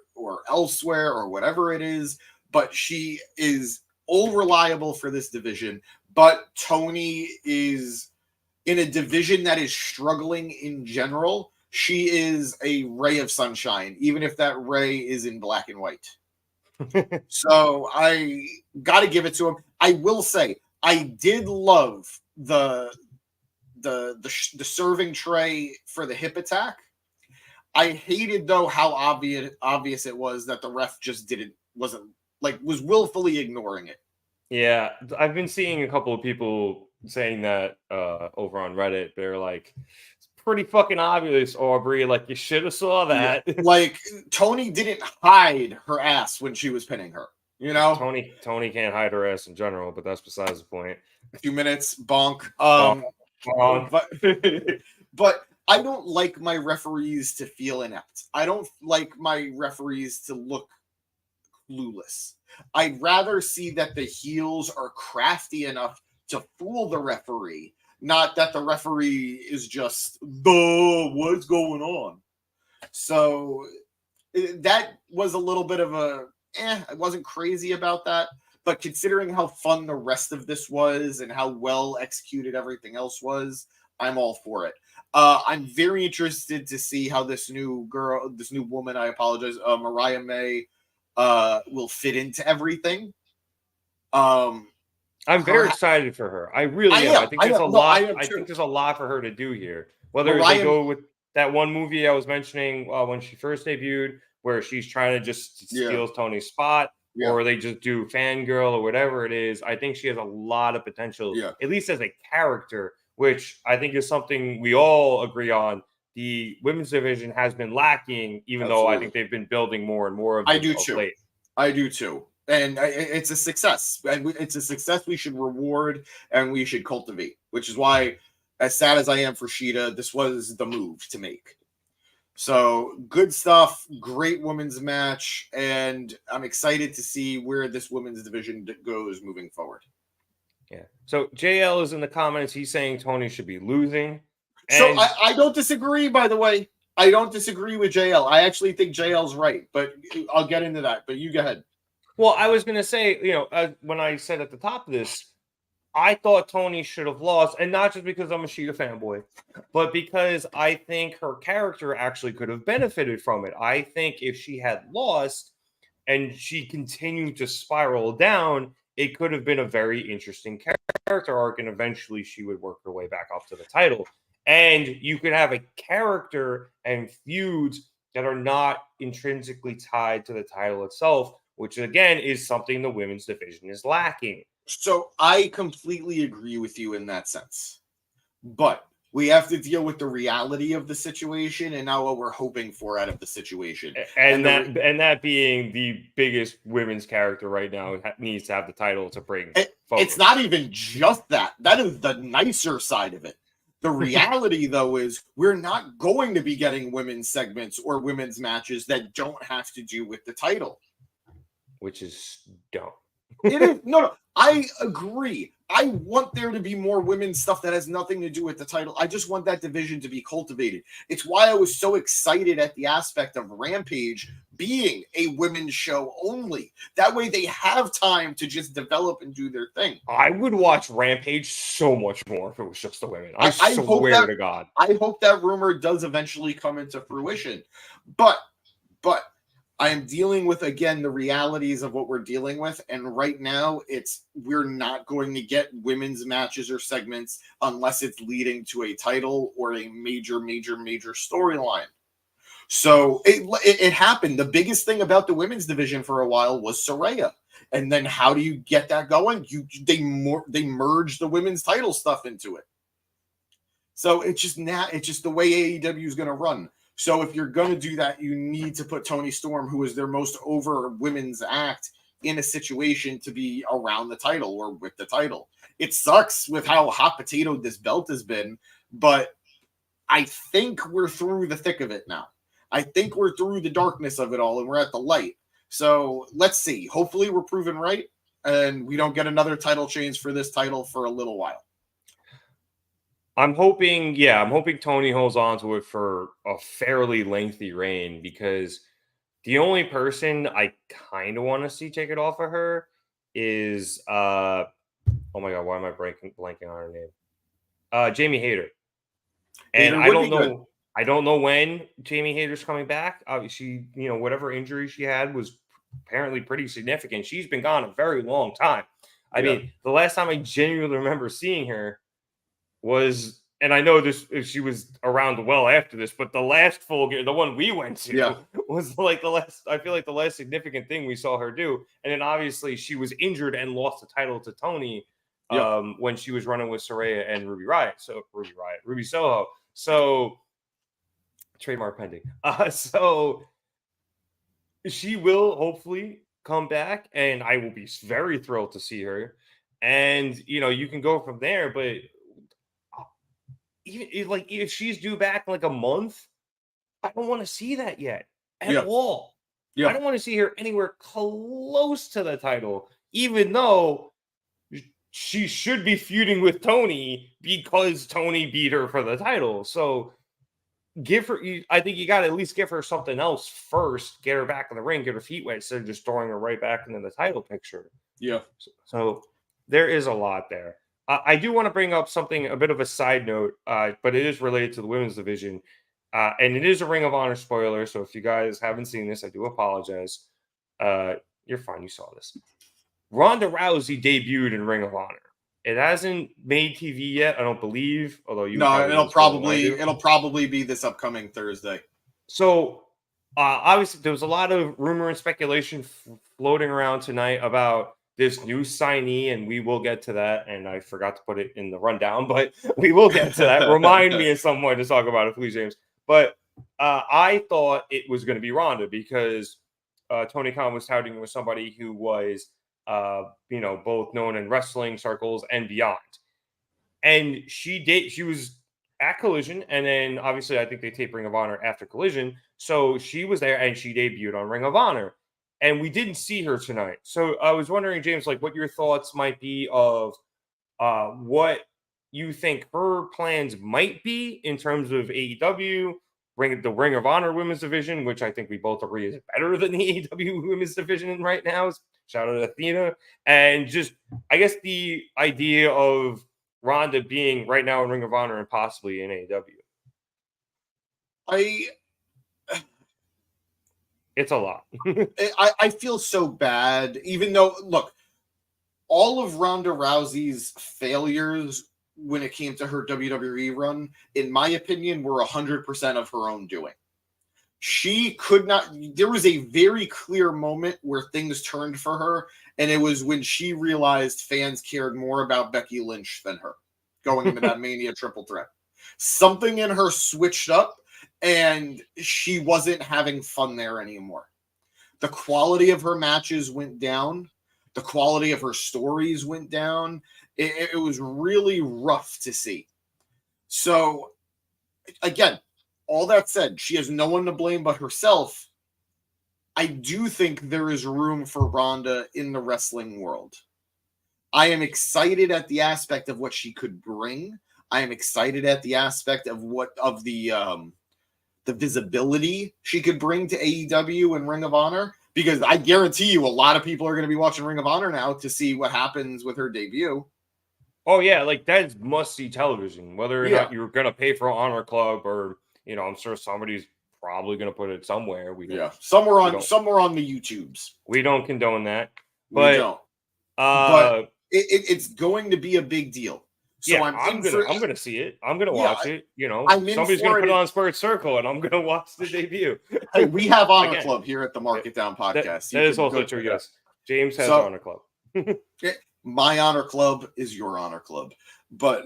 A: elsewhere or whatever it is. But she is all reliable for this division. But Tony is in a division that is struggling in general. She is a ray of sunshine, even if that ray is in black and white. So I got to give it to him. I will say I did love the serving tray for the hip attack. I hated though how obvious it was that the ref just was willfully ignoring it.
B: Yeah, I've been seeing a couple of people saying that over on Reddit. They're like, it's pretty fucking obvious, Aubrey. Like, you should have saw that.
A: Yeah. Like, Tony didn't hide her ass when she was pinning her. You know,
B: Tony can't hide her ass in general, but that's besides the point.
A: A few minutes, bonk. But I don't like my referees to feel inept. I don't like my referees to look clueless. I'd rather see that the heels are crafty enough to fool the referee, not that the referee is just, what's going on? So that was a little bit of I wasn't crazy about that. But considering how fun the rest of this was and how well executed everything else was, I'm all for it. I'm very interested to see how this new woman, I apologize, Mariah May, will fit into everything.
B: I'm very excited for her. I really am. I think there's a lot. I think there's a lot for her to do here. Whether they go with that one movie I was mentioning when she first debuted, where she's trying to just steal Tony's spot, or they just do Fangirl or whatever it is. I think she has a lot of potential, at least as a character, which I think is something we all agree on. The women's division has been lacking, even though I think they've been building more and more of them late.
A: I do too. And it's a success. And it's a success we should reward and we should cultivate, which is why, as sad as I am for Shida, this was the move to make. So good stuff, great women's match, and I'm excited to see where this women's division goes moving forward.
B: Yeah. So JL is in the comments. He's saying Tony should be losing.
A: So I don't disagree, by the way. I don't disagree with JL. I actually think JL's right, but I'll get into that. But you go ahead.
B: Well, I was going to say, when I said at the top of this, I thought Tony should have lost, and not just because I'm a Shida fanboy, but because I think her character actually could have benefited from it. I think if she had lost and she continued to spiral down, it could have been a very interesting character arc, and eventually she would work her way back up to the title. And you could have a character and feuds that are not intrinsically tied to the title itself, which again is something the women's division is lacking.
A: So I completely agree with you in that sense, but we have to deal with the reality of the situation and now what we're hoping for out of the situation.
B: And that being the biggest women's character right now needs to have the title to bring forward.
A: It's not even just that. That is the nicer side of it. The reality, though, is we're not going to be getting women's segments or women's matches that don't have to do with the title.
B: Which is dumb.
A: It is. No. I agree. I want there to be more women's stuff that has nothing to do with the title. I just want that division to be cultivated. It's why I was so excited at the aspect of Rampage being a women's show only. That way they have time to just develop and do their thing.
B: I would watch Rampage so much more if it was just the women. I swear to God.
A: I hope that rumor does eventually come into fruition. But I am dealing with, again, the realities of what we're dealing with. And right now, we're not going to get women's matches or segments unless it's leading to a title or a major storyline. So it happened. The biggest thing about the women's division for a while was Saraya. And then how do you get that going? They merge the women's title stuff into it. So it's just the way AEW is going to run. So if you're going to do that, you need to put Toni Storm, who is their most over women's act, in a situation to be around the title or with the title. It sucks with how hot potato this belt has been, but I think we're through the thick of it now. I think we're through the darkness of it all and we're at the light. So let's see. Hopefully we're proven right and we don't get another title change for this title for a little while.
B: I'm hoping Tony holds on to it for a fairly lengthy reign, because the only person I kind of want to see take it off of her is oh my God, why am I blanking on her name? Jamie Hayter. And I don't know when Jamie Hayter's coming back. She, whatever injury she had was apparently pretty significant. She's been gone a very long time. I mean, the last time I genuinely remember seeing her was, and I know she was around well after this, but the last Full Gear, the one we went to, was like I feel like the last significant thing we saw her do. And then obviously she was injured and lost the title to Toni when she was running with Saraya and Ruby Soho. So trademark pending. So she will hopefully come back, and I will be very thrilled to see her. And you can go from there, but even if she's due back in like a month, I don't want to see that yet at all. I don't want to see her anywhere close to the title, even though she should be feuding with Toni because Toni beat her for the title. So give her, I think you got to at least give her something else first, get her back in the ring, get her feet wet, instead of just throwing her right back into the title picture.
A: Yeah.
B: So there is a lot there. I do want to bring up something, a bit of a side note, but it is related to the women's division. And it is a Ring of Honor spoiler. So if you guys haven't seen this, I do apologize. You're fine. You saw this. Ronda Rousey debuted in Ring of Honor. It hasn't made TV yet, I don't believe. Although
A: it'll probably be this upcoming Thursday.
B: So obviously there was a lot of rumor and speculation floating around tonight about this new signee, and we will get to that. And I forgot to put it in the rundown, but we will get to that. Remind me at some point to talk about it, please, James. But I thought it was going to be Ronda because Tony Khan was touting with somebody who was, both known in wrestling circles and beyond. And she was at Collision, and then obviously I think they taped Ring of Honor after Collision. So she was there and she debuted on Ring of Honor. And we didn't see her tonight. So I was wondering, James, what your thoughts might be of what you think her plans might be in terms of AEW, the Ring of Honor women's division, which I think we both agree is better than the AEW women's division right now. Shout out to Athena. And just, I guess, the idea of Ronda being right now in Ring of Honor and possibly in AEW. It's a lot.
A: I feel so bad, even though, look, all of Ronda Rousey's failures when it came to her WWE run, in my opinion, were 100% of her own doing. She could not, there was a very clear moment where things turned for her, and it was when she realized fans cared more about Becky Lynch than her going into that Mania triple threat. Something in her switched up, and she wasn't having fun there anymore. The quality of her matches went down. The quality of her stories went down. It was really rough to see. So, again, all that said, she has no one to blame but herself. I do think there is room for Ronda in the wrestling world. I am excited at the aspect of what she could bring. I am excited at the aspect of the visibility she could bring to AEW and Ring of Honor, because I guarantee you a lot of people are going to be watching Ring of Honor now to see what happens with her debut.
B: Oh yeah, like that's must-see television. Whether or not you're going to pay for Honor Club, or I'm sure somebody's probably going to put it somewhere.
A: Somewhere on the YouTubes.
B: We don't condone that.
A: We don't. But it's going to be a big deal. So
B: yeah, I'm gonna see it. I'm gonna watch it. Somebody's gonna put it on Spirit Circle, and I'm gonna watch the debut.
A: Hey, we have Honor Club here at the Market Down Podcast.
B: That is also true. Yes, James has Honor Club.
A: My Honor Club is your Honor Club, but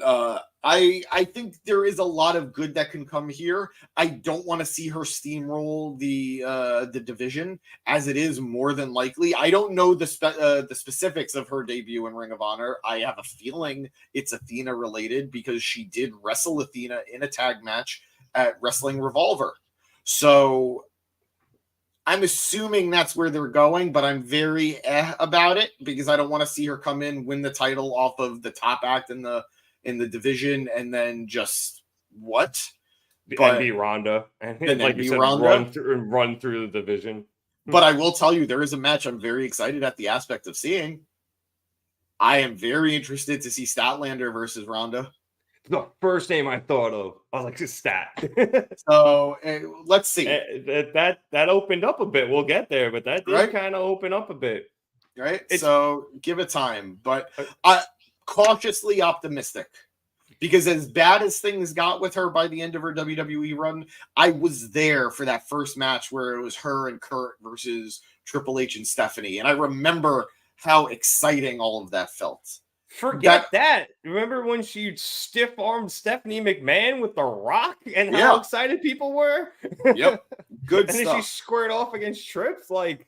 A: I think there is a lot of good that can come here. I don't want to see her steamroll the division, as it is more than likely. I don't know the specifics of her debut in Ring of Honor. I have a feeling it's Athena related, because she did wrestle Athena in a tag match at Wrestling Revolver. So I'm assuming that's where they're going, but I'm very about it, because I don't want to see her come in, win the title off of the top act in the division, and then just
B: and be Ronda, and like you said, run through the division.
A: But I will tell you, there is a match I'm very excited at the aspect of seeing. I am very interested to see Statlander versus Ronda.
B: The first name I thought of, I was like, Stat.
A: So let's see.
B: That opened up a bit. We'll get there, but that did kind of open up a bit.
A: Right. So give it time, but I cautiously optimistic, because as bad as things got with her by the end of her WWE run, I was there for that first match where it was her and Kurt versus Triple H and Stephanie, and I remember how exciting all of that felt.
B: Forget that. Remember when she stiff-armed Stephanie McMahon with The Rock, and how excited people were?
A: Yep. Good
B: and
A: stuff.
B: And then she squared off against Trips. Like,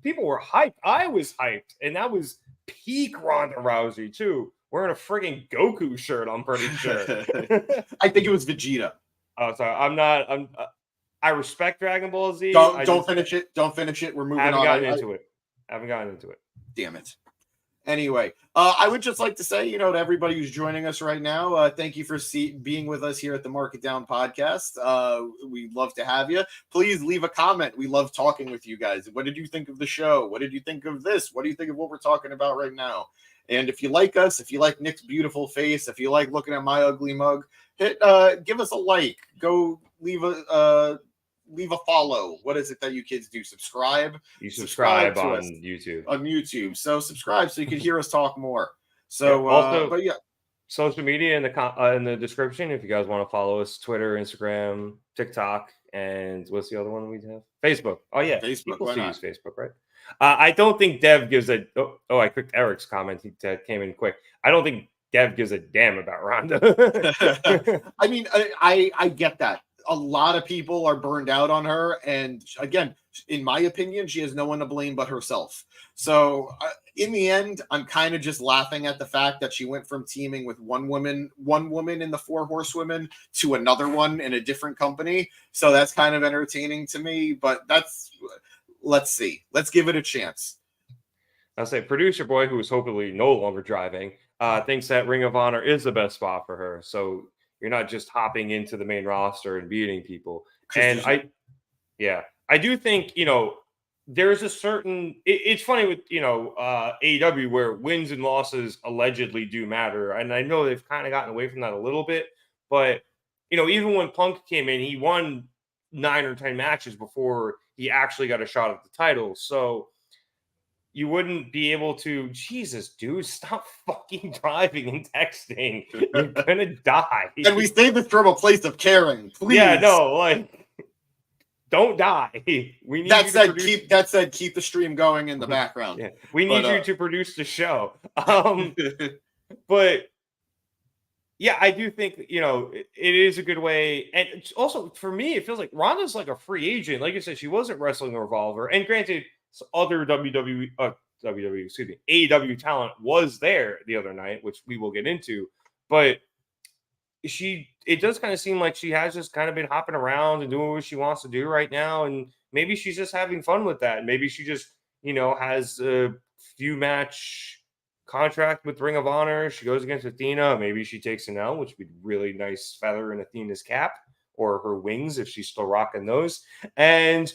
B: people were hyped. I was hyped. And that was peak Ronda Rousey, too. Wearing a friggin' Goku shirt, I'm pretty sure.
A: I think it was Vegeta.
B: Oh, sorry. I respect Dragon Ball Z.
A: Don't finish it. Don't finish it. We're moving on.
B: I haven't gotten into it.
A: Damn it. Anyway, I would just like to say, to everybody who's joining us right now, thank you for being with us here at the Market Down Podcast. We'd love to have you. Please leave a comment. We love talking with you guys. What did you think of the show? What did you think of this? What do you think of what we're talking about right now? And if you like us, if you like Nick's beautiful face, if you like looking at my ugly mug, give us a like. Go leave a follow. What is it that you kids do? Subscribe.
B: You subscribe on YouTube.
A: On YouTube. So subscribe so you can hear us talk more. So
B: also, social media in the description if you guys want to follow us: Twitter, Instagram, TikTok, and what's the other one we have? Facebook. Oh yeah,
A: Facebook.
B: People still use Facebook, right? I don't think Dev gives a. Oh, I clicked Eric's comment. He came in quick. I don't think Dev gives a damn about Ronda.
A: I mean, I get that. A lot of people are burned out on her, and again, in my opinion, she has no one to blame but herself. So in the end, I'm kind of just laughing at the fact that she went from teaming with one woman in the Four Horsewomen to another one in a different company. So that's kind of entertaining to me, but let's see. Let's give it a chance.
B: I'll say producer boy, who is hopefully no longer driving, thinks that Ring of Honor is the best spot for her. So you're not just hopping into the main roster and beating people. And I do think, there's a certain, it's funny with, AEW where wins and losses allegedly do matter. And I know they've kind of gotten away from that a little bit, but, even when Punk came in, he won 9 or 10 matches before he actually got a shot at the title. So you wouldn't be able to, Jesus, dude, stop fucking driving and texting. You're gonna die.
A: And we say this from a place of caring, please.
B: Yeah, no, don't die. We need
A: keep the stream going in the background.
B: Yeah, we need you to produce the show. But yeah, I do think it is a good way, and also for me, it feels like Ronda's like a free agent. Like I said, she wasn't wrestling Revolver, and granted, other AEW talent was there the other night, which we will get into, but it does kind of seem like she has just kind of been hopping around and doing what she wants to do right now, and maybe she's just having fun with that. Maybe she just has a few match contract with Ring of Honor. She goes against Athena. Maybe she takes an L, which would be really nice feather in Athena's cap or her wings if she's still rocking those. And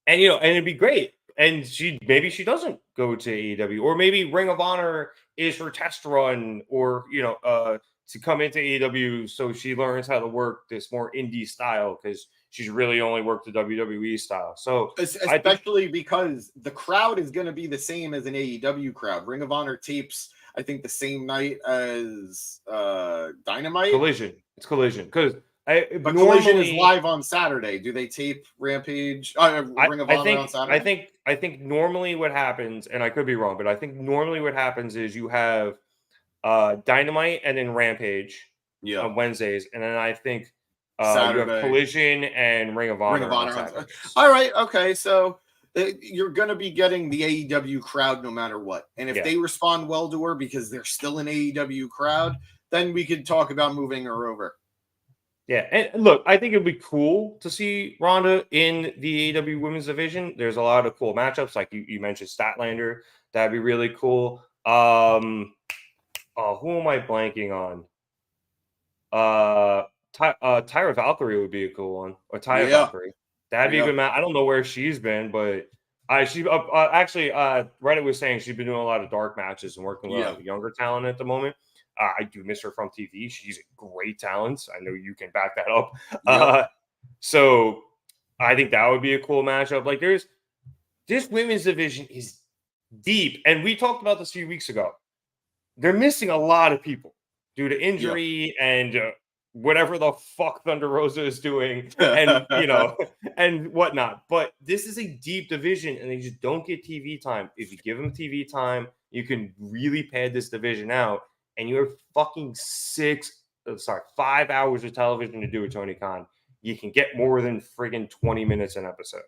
B: and it'd be great. And maybe she doesn't go to AEW, or maybe Ring of Honor is her test run, or to come into AEW so she learns how to work this more indie style, because she's really only worked the WWE style. So
A: especially because the crowd is going to be the same as an AEW crowd. Ring of Honor tapes, I think, the same night as Dynamite.
B: It's Collision because
A: Collision is live on Saturday. Do they tape Rampage? Ring of Honor on Saturday?
B: I think normally what happens, and I could be wrong, but I think normally what happens is you have Dynamite and then Rampage on Wednesdays, and then I think you have Collision and Ring of Honor.
A: All right, okay, so you're going to be getting the AEW crowd no matter what, and if they respond well to her because they're still an AEW crowd, then we could talk about moving her over.
B: Yeah, and look, I think it'd be cool to see Ronda in the AEW Women's Division. There's a lot of cool matchups, like you mentioned Statlander. That'd be really cool. Who am I blanking on? Tyra Valkyrie would be a cool one, or Tyra Valkyrie. That'd be a good match. I don't know where she's been, but Reddit was saying she's been doing a lot of dark matches and working with a lot of younger talent at the moment. I do miss her from TV. She's a great talent. I know you can back that up. So I think that would be a cool matchup. Like, this women's division is deep, and we talked about this a few weeks ago. They're missing a lot of people due to injury and whatever the fuck Thunder Rosa is doing, and and whatnot. But this is a deep division, and they just don't get TV time. If you give them TV time, you can really pad this division out. And you have fucking 5 hours of television to do with Tony Khan. You can get more than friggin' 20 minutes an episode.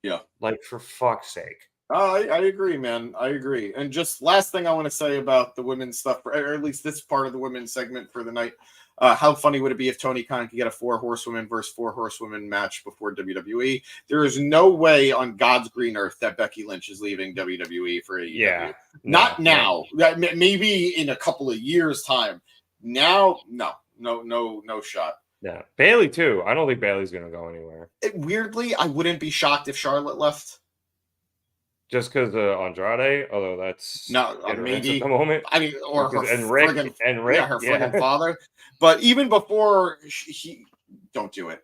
A: Yeah.
B: Like, for fuck's sake.
A: I agree, man. I agree. And just last thing I want to say about the women's stuff, or at least this part of the women's segment for the night. How funny would it be if Tony Khan could get a 4 horsewomen versus 4 horsewomen match before WWE? There is no way on God's green earth that Becky Lynch is leaving WWE for AEW.
B: Yeah,
A: not now. Maybe in a couple of years' time. Now, no shot.
B: Yeah, Bayley too. I don't think Bayley's going to go anywhere.
A: Weirdly, I wouldn't be shocked if Charlotte left.
B: Just because of Andrade, although that's
A: maybe
B: at the moment.
A: I mean, or her
B: Rick,
A: her friggin' father. But even before he, don't do it.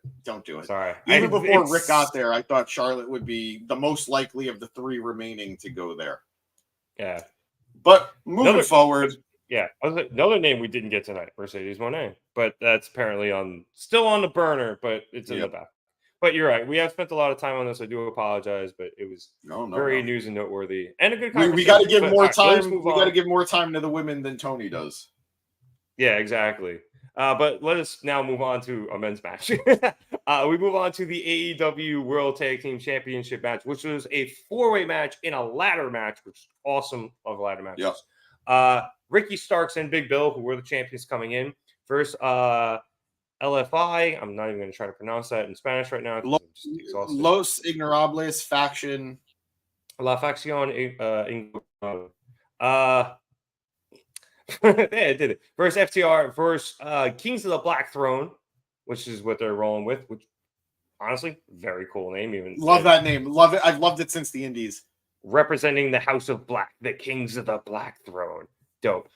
B: Sorry.
A: Even before Rick got there, I thought Charlotte would be the most likely of the 3 remaining to go there.
B: Yeah.
A: But moving forward.
B: Yeah. Another name we didn't get tonight, Mercedes Moné. But that's apparently still on the burner, but it's in the back. But you're right. We have spent a lot of time on this. I do apologize, but it was very news and noteworthy and a good conversation.
A: We got to give more time. We got to give more time to the women than Tony does.
B: Yeah, exactly. But let us now move on to a men's match. We move on to the AEW World Tag Team Championship match, which was a 4-way match in a ladder match, which is awesome of ladder matches. Ricky Starks and Big Bill, who were the champions coming in. First, LFI. I'm not even going to try to pronounce that in Spanish right now.
A: Los Ignorables faction.
B: La Facción. Yeah, it did it. Versus FTR. Versus Kings of the Black Throne, which is what they're rolling with. Which, honestly, very cool name. Even
A: love that name. Love it. I've loved it since the Indies.
B: Representing the House of Black, the Kings of the Black Throne. Dope.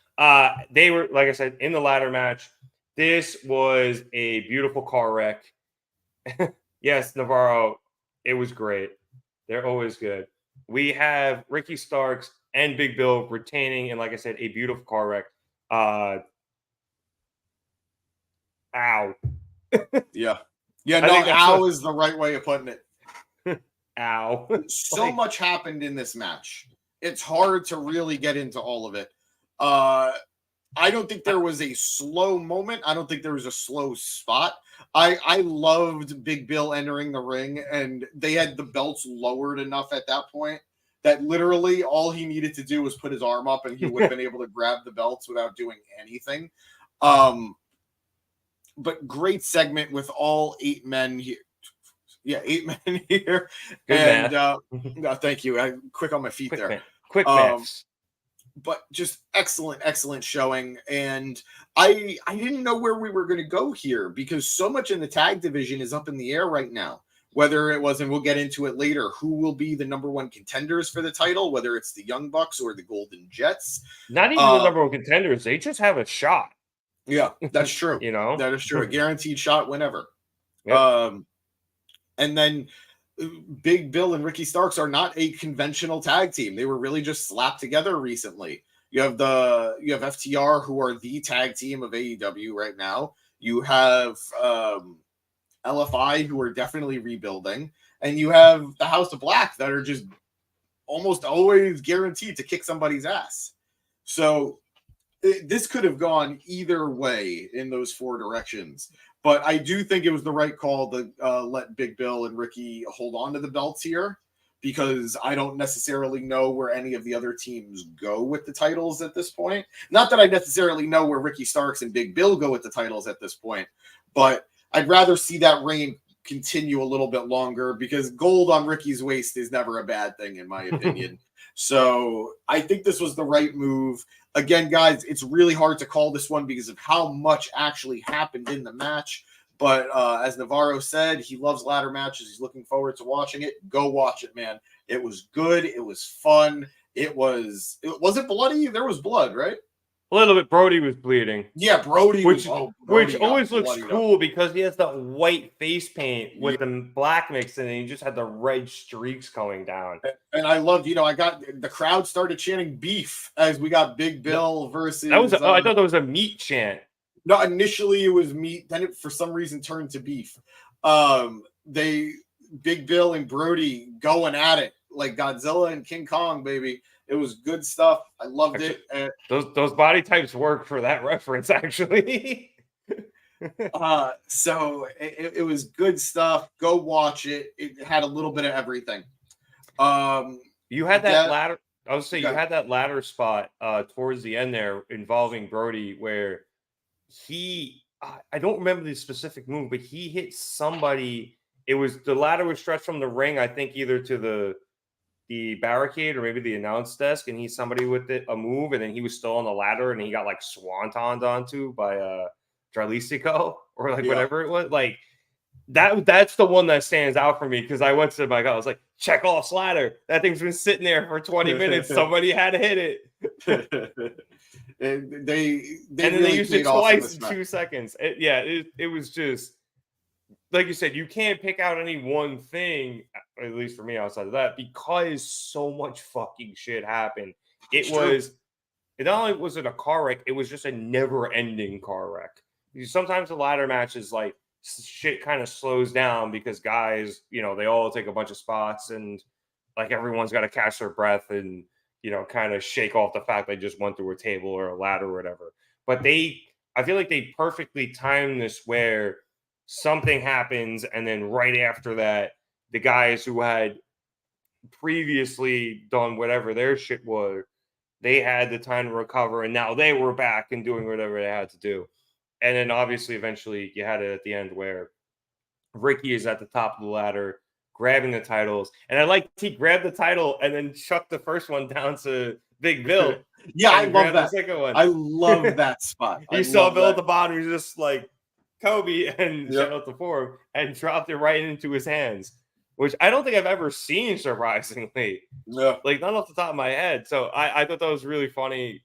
B: They were, like I said, in the ladder match. This was a beautiful car wreck. Yes, Navarro, it was great. They're always good. We have Ricky Starks and Big Bill retaining, and like I said, a beautiful car wreck. Ow.
A: Yeah. Ow is the right way of putting it.
B: Ow.
A: So much happened in this match. It's hard to really get into all of it. I don't think there was a slow moment. I don't think there was a slow spot. I loved Big Bill entering the ring, and they had the belts lowered enough at that point that literally all he needed to do was put his arm up, and he would have been able to grab the belts without doing anything. But great segment with all 8 men here. Yeah, 8 men here.
B: Good
A: and no, thank you. Quick on my feet there.
B: Quick maths.
A: but just excellent showing. And I didn't know where we were going to go here because so much in the tag division is up in the air right now. Whether it was, and we'll get into it later, who will be the number one contenders for the title, whether it's the Young Bucks or the Golden Jets.
B: Not even the number one contenders. They just have a shot.
A: Yeah, that's true. That is true. A guaranteed shot whenever. Yep. And then Big Bill and Ricky Starks are not a conventional tag team. They were really just slapped together recently. You have FTR, who are the tag team of AEW right now. You have LFI, who are definitely rebuilding, and you have the House of Black that are just almost always guaranteed to kick somebody's ass. So this could have gone either way in those four directions. But I do think it was the right call to let Big Bill and Ricky hold on to the belts here, because I don't necessarily know where any of the other teams go with the titles at this point. Not that I necessarily know where Ricky Starks and Big Bill go with the titles at this point, but I'd rather see that reign continue a little bit longer, because gold on Ricky's waist is never a bad thing, in my opinion. So I think this was the right move. Again, guys, it's really hard to call this one because of how much actually happened in the match. But as Navarro said, he loves ladder matches. He's looking forward to watching it. Go watch it, man. It was good. It was fun. Was it bloody? There was blood, right?
B: A little bit. Brody was bleeding.
A: Yeah, Brody
B: which always looks cool because he has the white face paint with the black mix in it. He just had the red streaks going down.
A: And I loved, I got the crowd started chanting beef as we got Big Bill versus.
B: That was I thought that was a meat chant.
A: No, initially it was meat. Then it for some reason turned to beef. Big Bill and Brody going at it like Godzilla and King Kong, baby. It was good stuff. I loved it.
B: Those body types work for that reference, actually.
A: So it was good stuff. Go watch it. It had a little bit of everything.
B: You had that ladder. I was saying you had that ladder spot towards the end there involving Brody, where I don't remember the specific move, but he hit somebody. It was the ladder was stretched from the ring, I think, either to the barricade or maybe the announce desk, and he's somebody with a move, and then he was still on the ladder, and he got like swantoned onto by Jarlisico or whatever it was. Like that's the one that stands out for me, because I went to my guy, I was like, Chekhov's ladder. That thing's been sitting there for 20 minutes. Somebody had to hit it.
A: And they
B: really used it twice in 2 seconds. It was just like you said, you can't pick out any one thing, at least for me, outside of that, because so much fucking shit happened. Not only was it a car wreck, it was just a never-ending car wreck. Sometimes the ladder matches, like, shit kind of slows down because guys, they all take a bunch of spots, and like everyone's got to catch their breath and kind of shake off the fact they just went through a table or a ladder or whatever. But I feel like they perfectly timed this where something happens, and then right after that, the guys who had previously done whatever their shit was, they had the time to recover, and now they were back and doing whatever they had to do. And then obviously eventually you had it at the end where Ricky is at the top of the ladder grabbing the titles, and I like he grabbed the title and then chucked the first one down to Big Bill.
A: Yeah, I love that. The second one. I love that spot.
B: You saw Bill at the bottom, he's just like Kobe, and shout out to Forbes, and dropped it right into his hands, which I don't think I've ever seen, surprisingly.
A: Yeah.
B: Like, not off the top of my head. So I thought that was really funny.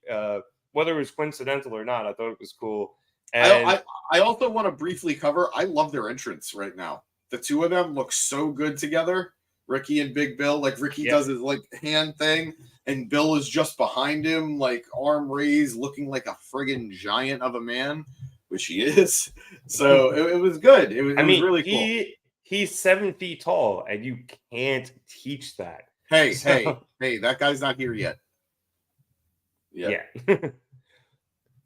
B: Whether it was coincidental or not, I thought it was cool. And
A: I also want to briefly cover, I love their entrance right now. The two of them look so good together. Ricky and Big Bill. Like, Ricky does his like hand thing, and Bill is just behind him, like arm raised, looking like a friggin' giant of a man, which he is. So it was good. It was really cool.
B: He's 7 feet tall, and you can't teach that.
A: Hey, that guy's not here yet.
B: Yeah.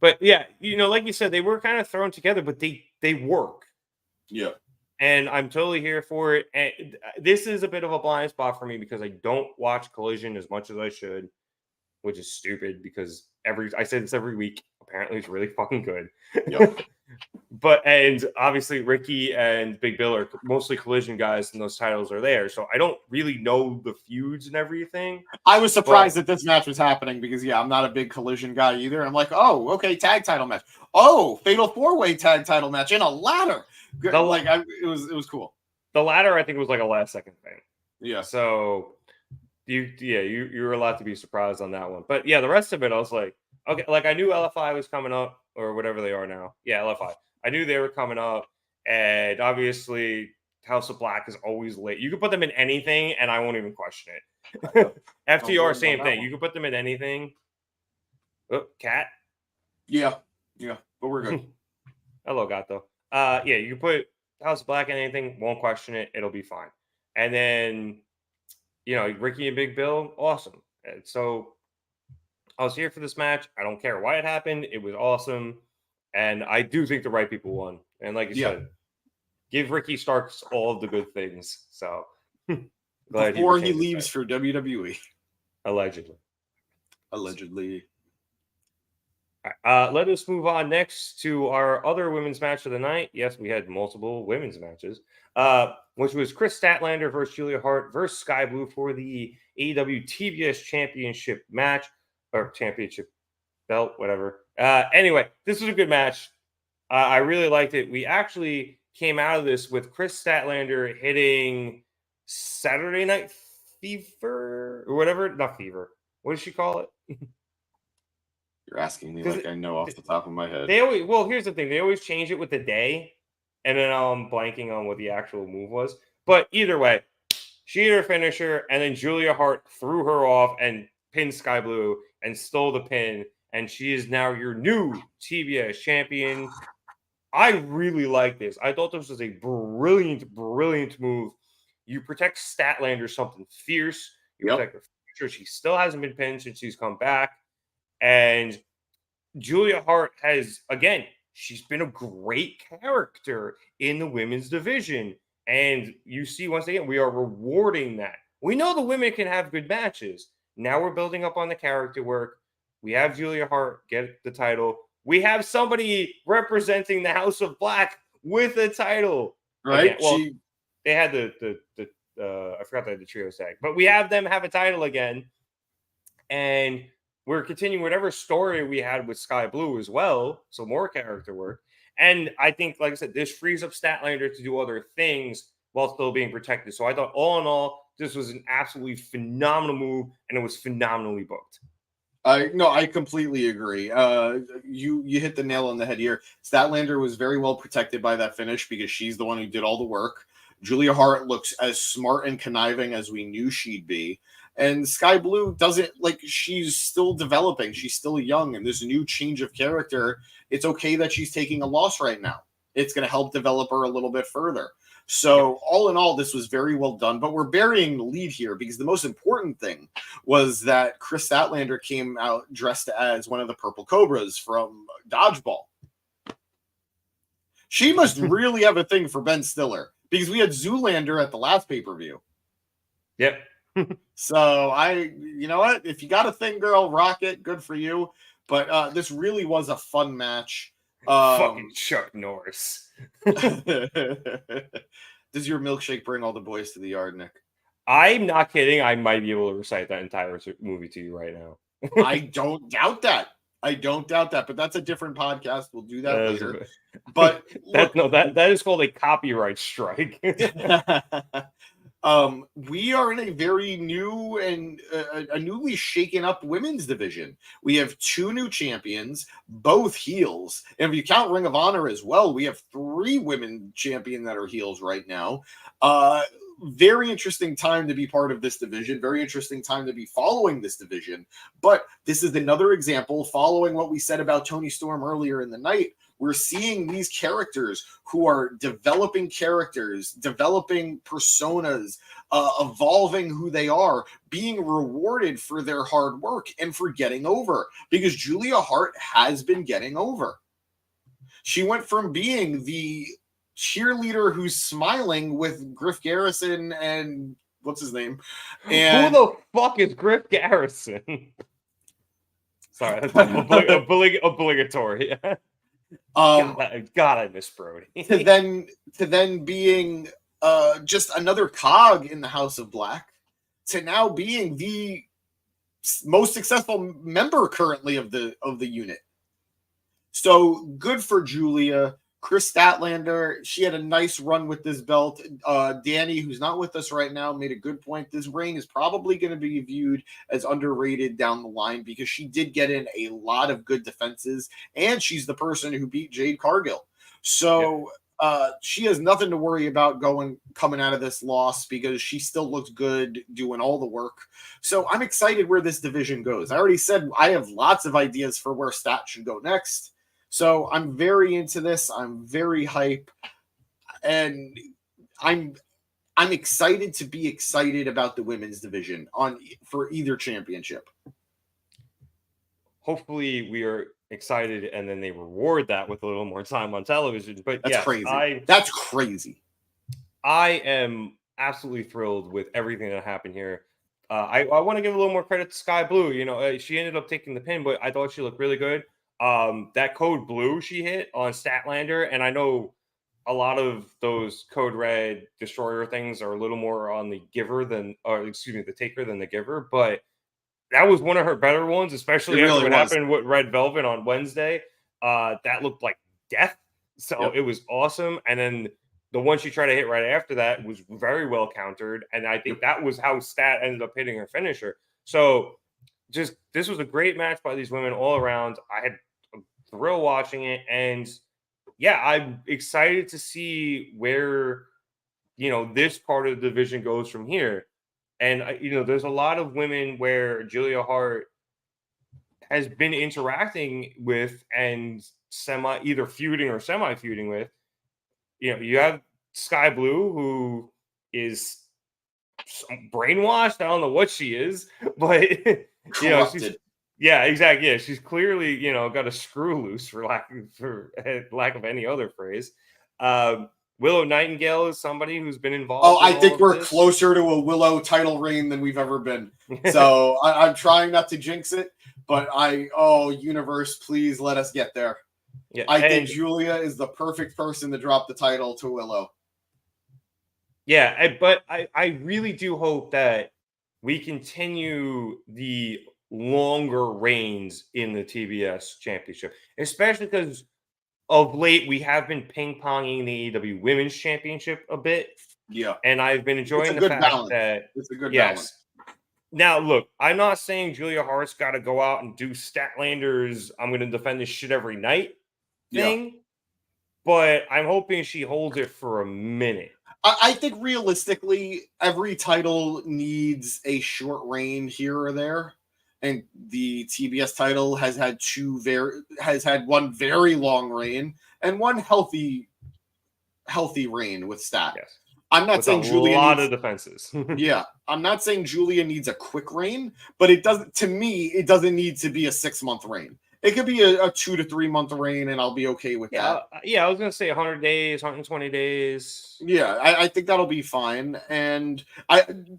B: But yeah, like you said, they were kind of thrown together, but they work.
A: Yeah.
B: And I'm totally here for it. And this is a bit of a blind spot for me because I don't watch Collision as much as I should, which is stupid because I say this every week. Apparently, it's really fucking good.
A: Yep.
B: And obviously Ricky and Big Bill are mostly Collision guys, and those titles are there. So I don't really know the feuds and everything.
A: I was surprised that this match was happening because I'm not a big Collision guy either. I'm like, oh, okay, tag title match. Oh, fatal 4-way tag title match in a ladder. It was cool.
B: The ladder, I think, was like a last second thing.
A: Yeah.
B: So you were allowed to be surprised on that one. But yeah, the rest of it, I was like, okay, like I knew LFI was coming up or whatever they are now. Yeah, LFI. I knew they were coming up, and obviously House of Black is always late. You can put them in anything, and I won't even question it. FTR, same thing. You can put them in anything. Oh, cat.
A: Yeah, but we're good.
B: Hello, Gato. Yeah, you can put House of Black in anything. Won't question it. It'll be fine. And then, Ricky and Big Bill, awesome. And so I was here for this match. I don't care why it happened. It was awesome. And I do think the right people won. And like you said, give Ricky Starks all of the good things. So
A: before he leaves for WWE.
B: Allegedly.
A: All
B: right, let us move on next to our other women's match of the night. Yes, we had multiple women's matches, which was Chris Statlander versus Julia Hart versus Sky Blue for the AEW TBS Championship match, or championship belt, whatever. Anyway, this was a good match. I really liked it. We actually came out of this with Chris Statlander hitting Saturday Night Fever or whatever. Not Fever. What does she call it?
A: You're asking me like I know off the top of my head.
B: Here's the thing. They always change it with the day, and then I'm blanking on what the actual move was. But either way, she hit her finisher, and then Julia Hart threw her off and pinned Sky Blue and stole the pin, and she is now your new TBS champion. I really like this. I thought this was a brilliant, brilliant move. You protect Statlander something fierce. You protect her future. She still hasn't been pinned since she's come back. And Julia Hart has, again, she's been a great character in the women's division. And you see, once again, we are rewarding that. We know the women can have good matches. Now we're building up on the character work. We have Julia Hart get the title. We have somebody representing the House of Black with a title.
A: Right.
B: Again, well, they had I forgot they had the trio tag, but we have them have a title again. And we're continuing whatever story we had with Sky Blue as well. So more character work. And I think, like I said, this frees up Statlander to do other things while still being protected. So I thought all in all, this was an absolutely phenomenal move, and it was phenomenally booked.
A: I completely agree. You hit the nail on the head here. Statlander was very well protected by that finish because she's the one who did all the work. Julia Hart looks as smart and conniving as we knew she'd be. And Sky Blue she's still developing. She's still young, and this new change of character, it's okay that she's taking a loss right now. It's going to help develop her a little bit further. So all in all, this was very well done, but we're burying the lead here because the most important thing was that Chris Statlander came out dressed as one of the Purple Cobras from Dodgeball. She must really have a thing for Ben Stiller because we had Zoolander at the last pay-per-view.
B: Yep.
A: So you know what? If you got a thing, girl, rock it. Good for you. But this really was a fun match.
B: Fucking Chuck Norris.
A: Does your milkshake bring all the boys to the yard, Nick?
B: I'm not kidding. I might be able to recite that entire movie to you right now.
A: I don't doubt that. But that's a different podcast. We'll do that later. But
B: that is called a copyright strike.
A: We are in a very new and a newly shaken up women's division. We have 2 new champions, both heels. And if you count Ring of Honor as well, we have 3 women champion that are heels right now. Very interesting time to be part of this division. Very interesting time to be following this division. But this is another example, following what we said about Toni Storm earlier in the night. We're seeing these characters who are developing characters, developing personas, evolving who they are, being rewarded for their hard work and for getting over. Because Julia Hart has been getting over. She went from being the cheerleader who's smiling with Griff Garrison and what's his name? And
B: who the fuck is Griff Garrison? Sorry, that's obligatory. God, I miss Brody.
A: to then being just another cog in the House of Black, to now being the most successful member currently of the unit. So good for Julia. Chris Statlander, she had a nice run with this belt. Danny, who's not with us right now, made a good point. This reign is probably going to be viewed as underrated down the line because she did get in a lot of good defenses, and she's the person who beat Jade Cargill. So she has nothing to worry about coming out of this loss because she still looks good doing all the work. So I'm excited where this division goes. I already said I have lots of ideas for where Stat should go next. So I'm very into this. I'm very hype, and I'm excited to be excited about the women's division for either championship.
B: Hopefully, we are excited, and then they reward that with a little more time on television. But
A: that's crazy.
B: That's
A: crazy.
B: I am absolutely thrilled with everything that happened here. I want to give a little more credit to Sky Blue. You know, she ended up taking the pin, but I thought she looked really good. That code blue she hit on Statlander, and I know a lot of those code red destroyer things are a little more on the giver the taker than the giver, but that was one of her better ones, especially after what happened with Red Velvet on Wednesday. That looked like death, so it was awesome. And then the one she tried to hit right after that was very well countered, and I think that was how Stat ended up hitting her finisher. So this was a great match by these women all around. I had a thrill watching it, and I'm excited to see where this part of the division goes from here. And there's a lot of women where Julia Hart has been interacting with and either feuding or semi feuding with. You have Sky Blue, who is brainwashed. I don't know what she is, but
A: corrupted.
B: Exactly. Yeah, she's clearly got a screw loose for lack of any other phrase. Willow Nightingale is somebody who's been involved.
A: Oh, I think we're closer to a Willow title reign than we've ever been. So I'm trying not to jinx it, but universe, please let us get there. Yeah, I think Julia is the perfect person to drop the title to Willow.
B: Yeah, but I really do hope that we continue the longer reigns in the TBS championship, especially because of late we have been ping-ponging the AEW Women's Championship a bit.
A: Yeah.
B: And I've been enjoying the fact that
A: it's a good balance.
B: Now, look, I'm not saying Julia Hart's got to go out and do Statlander's I'm going to defend this shit every night thing, but I'm hoping she holds it for a minute.
A: I think realistically, every title needs a short reign here or there. And the TBS title has had one very long reign and one healthy reign with Stat.
B: Yes.
A: I'm not saying Julia
B: needs a lot of defenses.
A: I'm not saying Julia needs a quick reign, but it doesn't. To me, it doesn't need to be a 6-month reign. It could be a 2 to 3 month reign, and I'll be okay with that.
B: Yeah, I was gonna say 100 days, 120 days.
A: Yeah, I think that'll be fine. And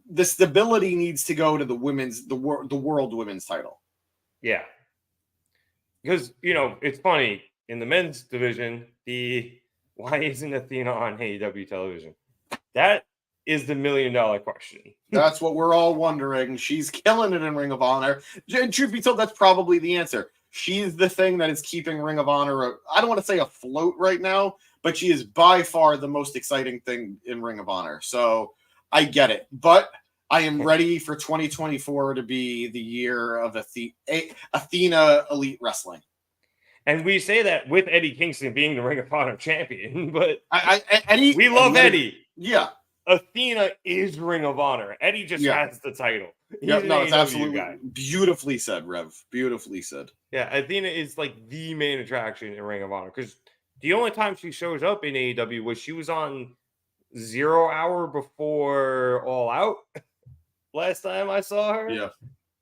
A: the stability needs to go to the world women's title.
B: Yeah, because it's funny in the men's division. Why isn't Athena on AEW television? That is the $1 million question.
A: That's what we're all wondering. She's killing it in Ring of Honor. And truth be told, that's probably the answer. She's the thing that is keeping Ring of Honor, I don't want to say afloat right now, but she is by far the most exciting thing in Ring of Honor. So I get it. But I am ready for 2024 to be the year of Athena Elite Wrestling.
B: And we say that with Eddie Kingston being the Ring of Honor champion, but
A: Eddie,
B: we love Eddie.
A: Yeah.
B: Athena is Ring of Honor. Eddie just has the title.
A: It's absolutely beautifully said, Rev. Beautifully said.
B: Yeah, Athena is like the main attraction in Ring of Honor because the only time she shows up in AEW was she was on 0 Hour before All Out last time I saw her.
A: Yeah.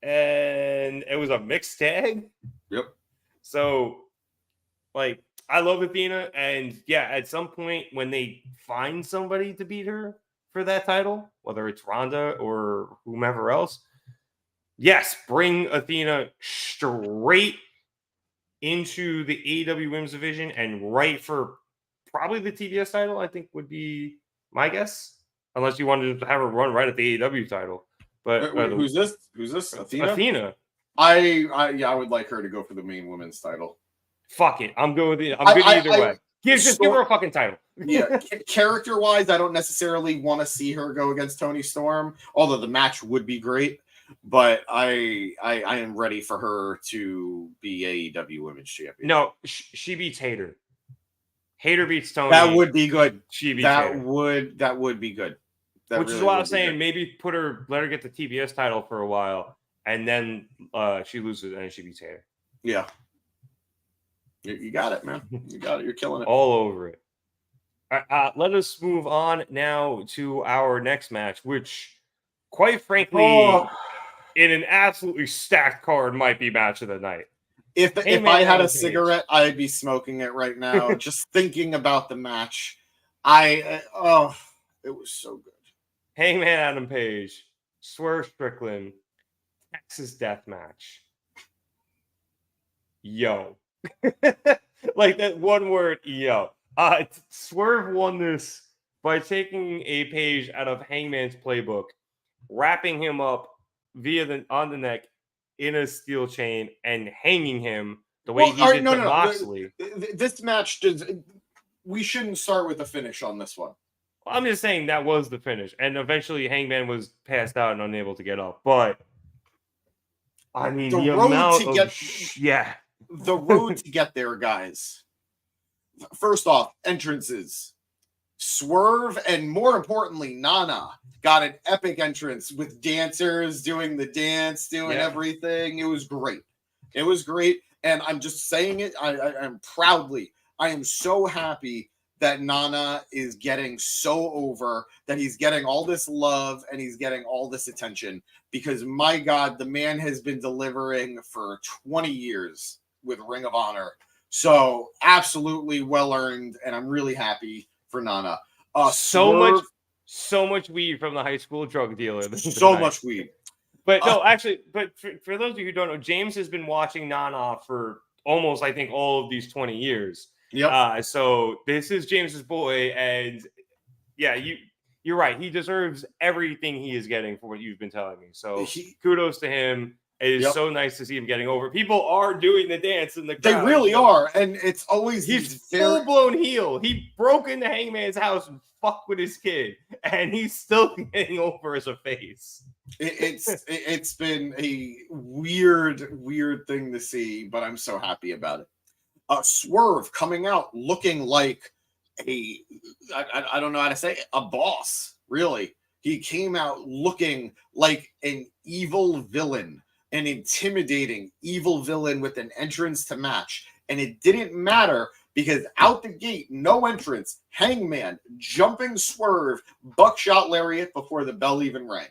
B: And it was a mixed tag.
A: Yep.
B: So, I love Athena. And at some point when they find somebody to beat her for that title, whether it's Ronda or whomever else, yes, bring Athena straight into the AEW Women's Division and right for probably the TBS title, I think would be my guess. Unless you wanted to have her run right at the AEW title. But
A: Wait, who's this? Who's this?
B: Athena.
A: I would like her to go for the main women's title.
B: Fuck it. I'm good with it. I'm good either way. Just give her a fucking title.
A: Yeah. Character-wise, I don't necessarily want to see her go against Toni Storm, although the match would be great. But I am ready for her to be AEW Women's Champion.
B: No, she beats Hayter. Hayter beats Toni.
A: That would be good.
B: She beats Hayter.
A: That would be good.
B: Which is why I was saying maybe let her get the TBS title for a while, and then she loses and she beats Hayter.
A: Yeah. You got it, man. You got it. You're killing it.
B: All over it. Let us move on now to our next match, which, quite frankly, in an absolutely stacked card, might be match of the night.
A: If I had a cigarette, I'd be smoking it right now. Just thinking about the match, it was so good.
B: Hangman Adam Page, Swerve Strickland, Texas Death Match. Yo. Like that one word, yo. Swerve won this by taking a page out of Hangman's playbook, wrapping him up on the neck in a steel chain, and hanging him the way he did to Moxley.
A: This match we shouldn't start with the finish on this one.
B: I'm just saying that was the finish, and eventually Hangman was passed out and unable to get up. But I mean, the
A: road to get there, guys. First off, entrances. Swerve and more importantly, Nana got an epic entrance with dancers doing the dance, everything. It was great. It was great. And I'm just saying it. I'm proudly. I am so happy that Nana is getting so over, that he's getting all this love and he's getting all this attention, because my God, the man has been delivering for 20 years with Ring of Honor. So absolutely well earned. And I'm really happy for Nana.
B: So much weed from the high school drug dealer.
A: So much weed.
B: But no, actually, for those of you who don't know, James has been watching Nana for almost, I think, all of these 20 years.
A: Yep.
B: So this is James's boy, and yeah, you're right. He deserves everything he is getting for what you've been telling me. So kudos to him. It is so nice to see him getting over. People are doing the dance in the crowd.
A: They really are, and it's always
B: he's full blown heel. He broke into Hangman's house and fucked with his kid, and he's still getting over as a face.
A: It's been a weird thing to see, but I'm so happy about it. Swerve coming out looking like I don't know how to say it, a boss. Really, he came out looking like an evil villain. An intimidating evil villain with an entrance to match. And it didn't matter because out the gate, no entrance, Hangman, jumping Swerve, buckshot lariat before the bell even rang.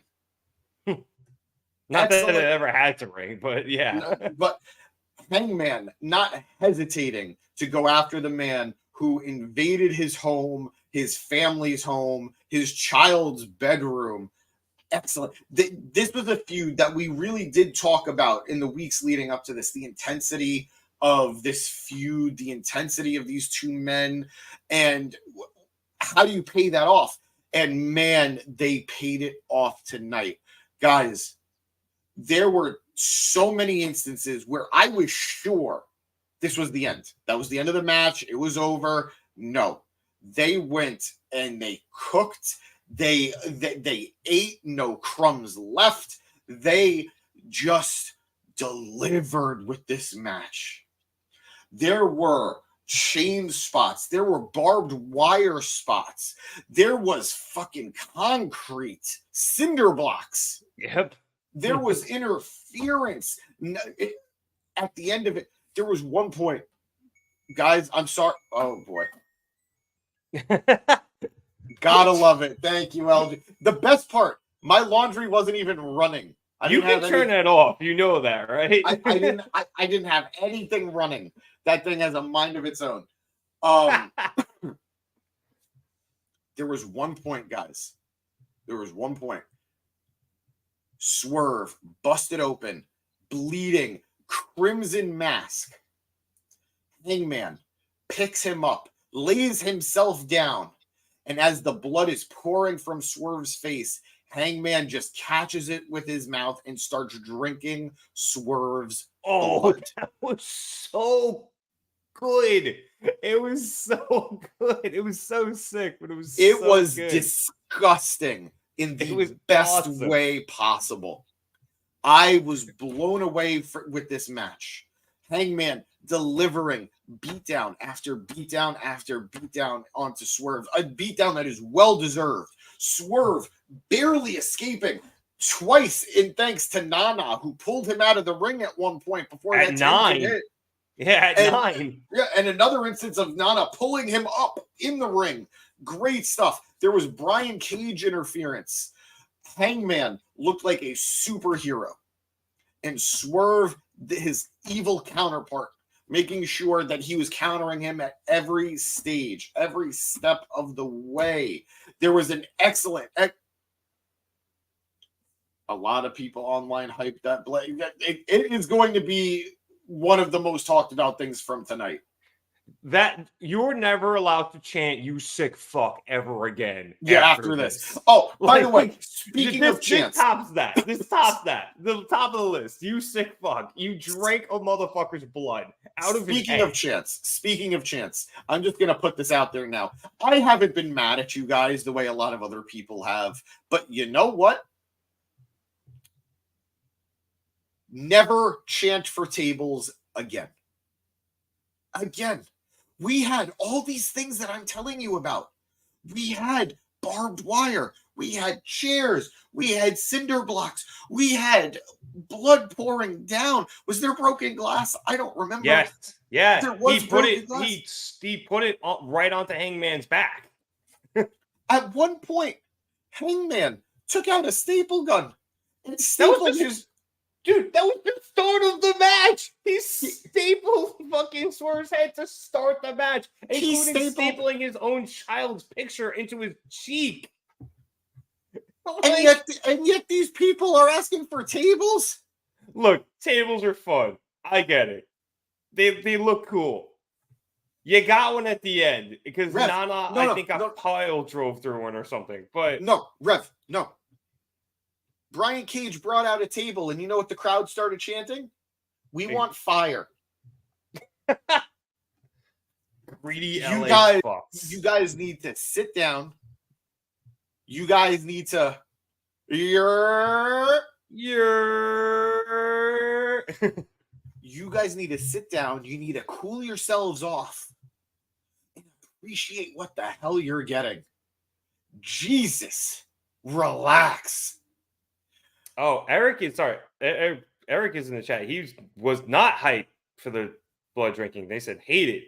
B: Not that it ever had to ring, but yeah.
A: But Hangman not hesitating to go after the man who invaded his home, his family's home, his child's bedroom. Excellent. This was a feud that we really did talk about in the weeks leading up to this. The intensity of this feud, the intensity of these two men, and how do you pay that off? And man, they paid it off tonight. Guys, there were so many instances where I was sure this was the end. That was the end of the match. It was over. No, they went and they cooked. They ate, no crumbs left. They just delivered with this match. There were chain spots. There were barbed wire spots. There was fucking concrete, cinder blocks.
B: Yep.
A: There was interference. At the end of it, there was one point. Guys, I'm sorry. Oh, boy. Gotta love it. Thank you, LG. The best part, my laundry wasn't even running.
B: You can turn that off. You know that, right?
A: I didn't have anything running. That thing has a mind of its own. There was one point, guys. There was one point. Swerve busted open, bleeding, crimson mask. Hangman picks him up, lays himself down, and as the blood is pouring from Swerve's face, Hangman just catches it with his mouth and starts drinking Swerve's blood.
B: That was so good. It was so good. It was so sick, but it was good.
A: Disgusting in the best way possible. I was blown away with this match. Hangman delivering beatdown after beatdown after beatdown onto Swerve. A beatdown that is well-deserved. Swerve barely escaping twice in thanks to Nana, who pulled him out of the ring at one point before that 10 hit.
B: Yeah, at 9.
A: Yeah, and another instance of Nana pulling him up in the ring. Great stuff. There was Brian Cage interference. Hangman looked like a superhero. And Swerve, his evil counterpart, making sure that he was countering him at every stage, every step of the way. There was an excellent... A lot of people online hyped that. It is going to be one of the most talked about things from tonight.
B: That you're never allowed to chant "you sick fuck" ever again.
A: Yeah, after this. Oh, by the way, speaking of chants,
B: this tops that. This tops that. The top of the list. You sick fuck. You drank a motherfucker's blood out of his head.
A: Speaking of chants, I'm just gonna put this out there now. I haven't been mad at you guys the way a lot of other people have, but you know what? Never chant for tables again. Again. We had all these things that I'm telling you about. We had barbed wire. We had chairs. We had cinder blocks. We had blood pouring down. Was there broken glass? I don't remember.
B: Yes. Yeah.
A: There was broken
B: glass. He put it right onto Hangman's back.
A: At one point, Hangman took out a staple gun and
B: stapled his... Dude, that was the start of the match. He stapled fucking Swerve's head to start the match, including stapling his own child's picture into his cheek.
A: And yet these people are asking for tables?
B: Look, tables are fun. I get it. They look cool. You got one at the end because Nana, I think a pile drove through one or something. But
A: no. Brian Cage brought out a table, and you know what the crowd started chanting? We want fire.
B: Greedy
A: you guys need to sit down. You guys need to... You guys need to sit down. You need to cool yourselves off and appreciate what the hell you're getting. Jesus. Relax.
B: Oh, Eric is in the chat. He was not hyped for the blood drinking. They said hate it.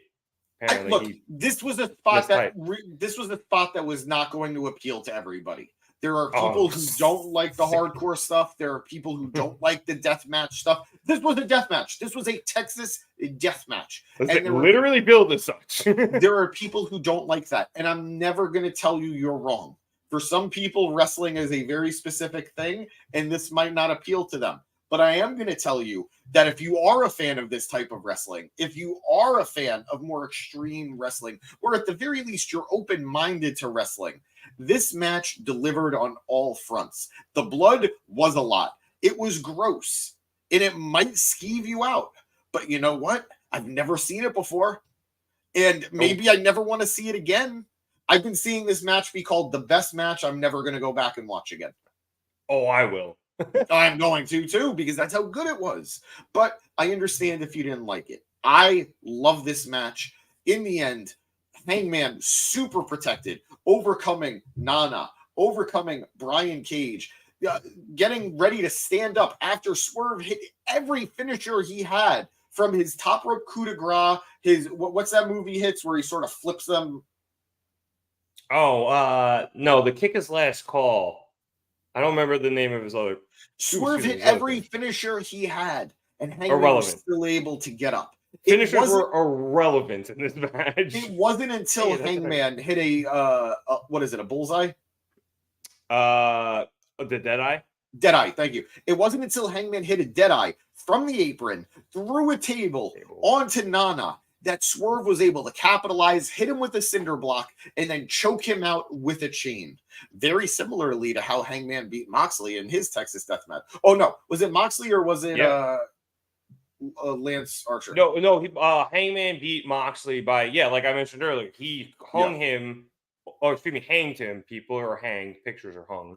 B: Apparently,
A: this was a spot that was not going to appeal to everybody. There are people who don't like the hardcore stuff. There are people who don't like the death match stuff. This was a death match. This was a Texas death match.
B: Literally billed as such.
A: There are people who don't like that, and I'm never going to tell you you're wrong. For some people, wrestling is a very specific thing, and this might not appeal to them. But I am going to tell you that if you are a fan of this type of wrestling, if you are a fan of more extreme wrestling, or at the very least you're open-minded to wrestling, this match delivered on all fronts. The blood was a lot. It was gross, and it might skeeve you out. But you know what? I've never seen it before, and maybe I never want to see it again. I've been seeing this match be called the best match I'm never going to go back and watch again.
B: Oh, I will.
A: I'm going to too, because that's how good it was. But I understand if you didn't like it. I love this match. In the end, Hangman super protected, overcoming Nana, overcoming Brian Cage, getting ready to stand up after Swerve hit every finisher he had, from his top rope coup de grace, his what's that movie hits where he sort of flips them.
B: No, the kick is last call. I don't remember the name of his other.
A: Swerve hit every finisher he had, and Hangman was still able to get up.
B: Finishers were irrelevant in this match.
A: It wasn't until Hangman hit a bullseye?
B: The Deadeye?
A: Deadeye, thank you. It wasn't until Hangman hit a Deadeye from the apron, through a table, onto Nana, that Swerve was able to capitalize, hit him with a cinder block, and then choke him out with a chain. Very similarly to how Hangman beat Moxley in his Texas Death Match. Oh no, was it Moxley or was it Lance Archer?
B: No, Hangman beat Moxley by like I mentioned earlier. He hung him, or excuse me, hanged him. People are hanged. Pictures are hung.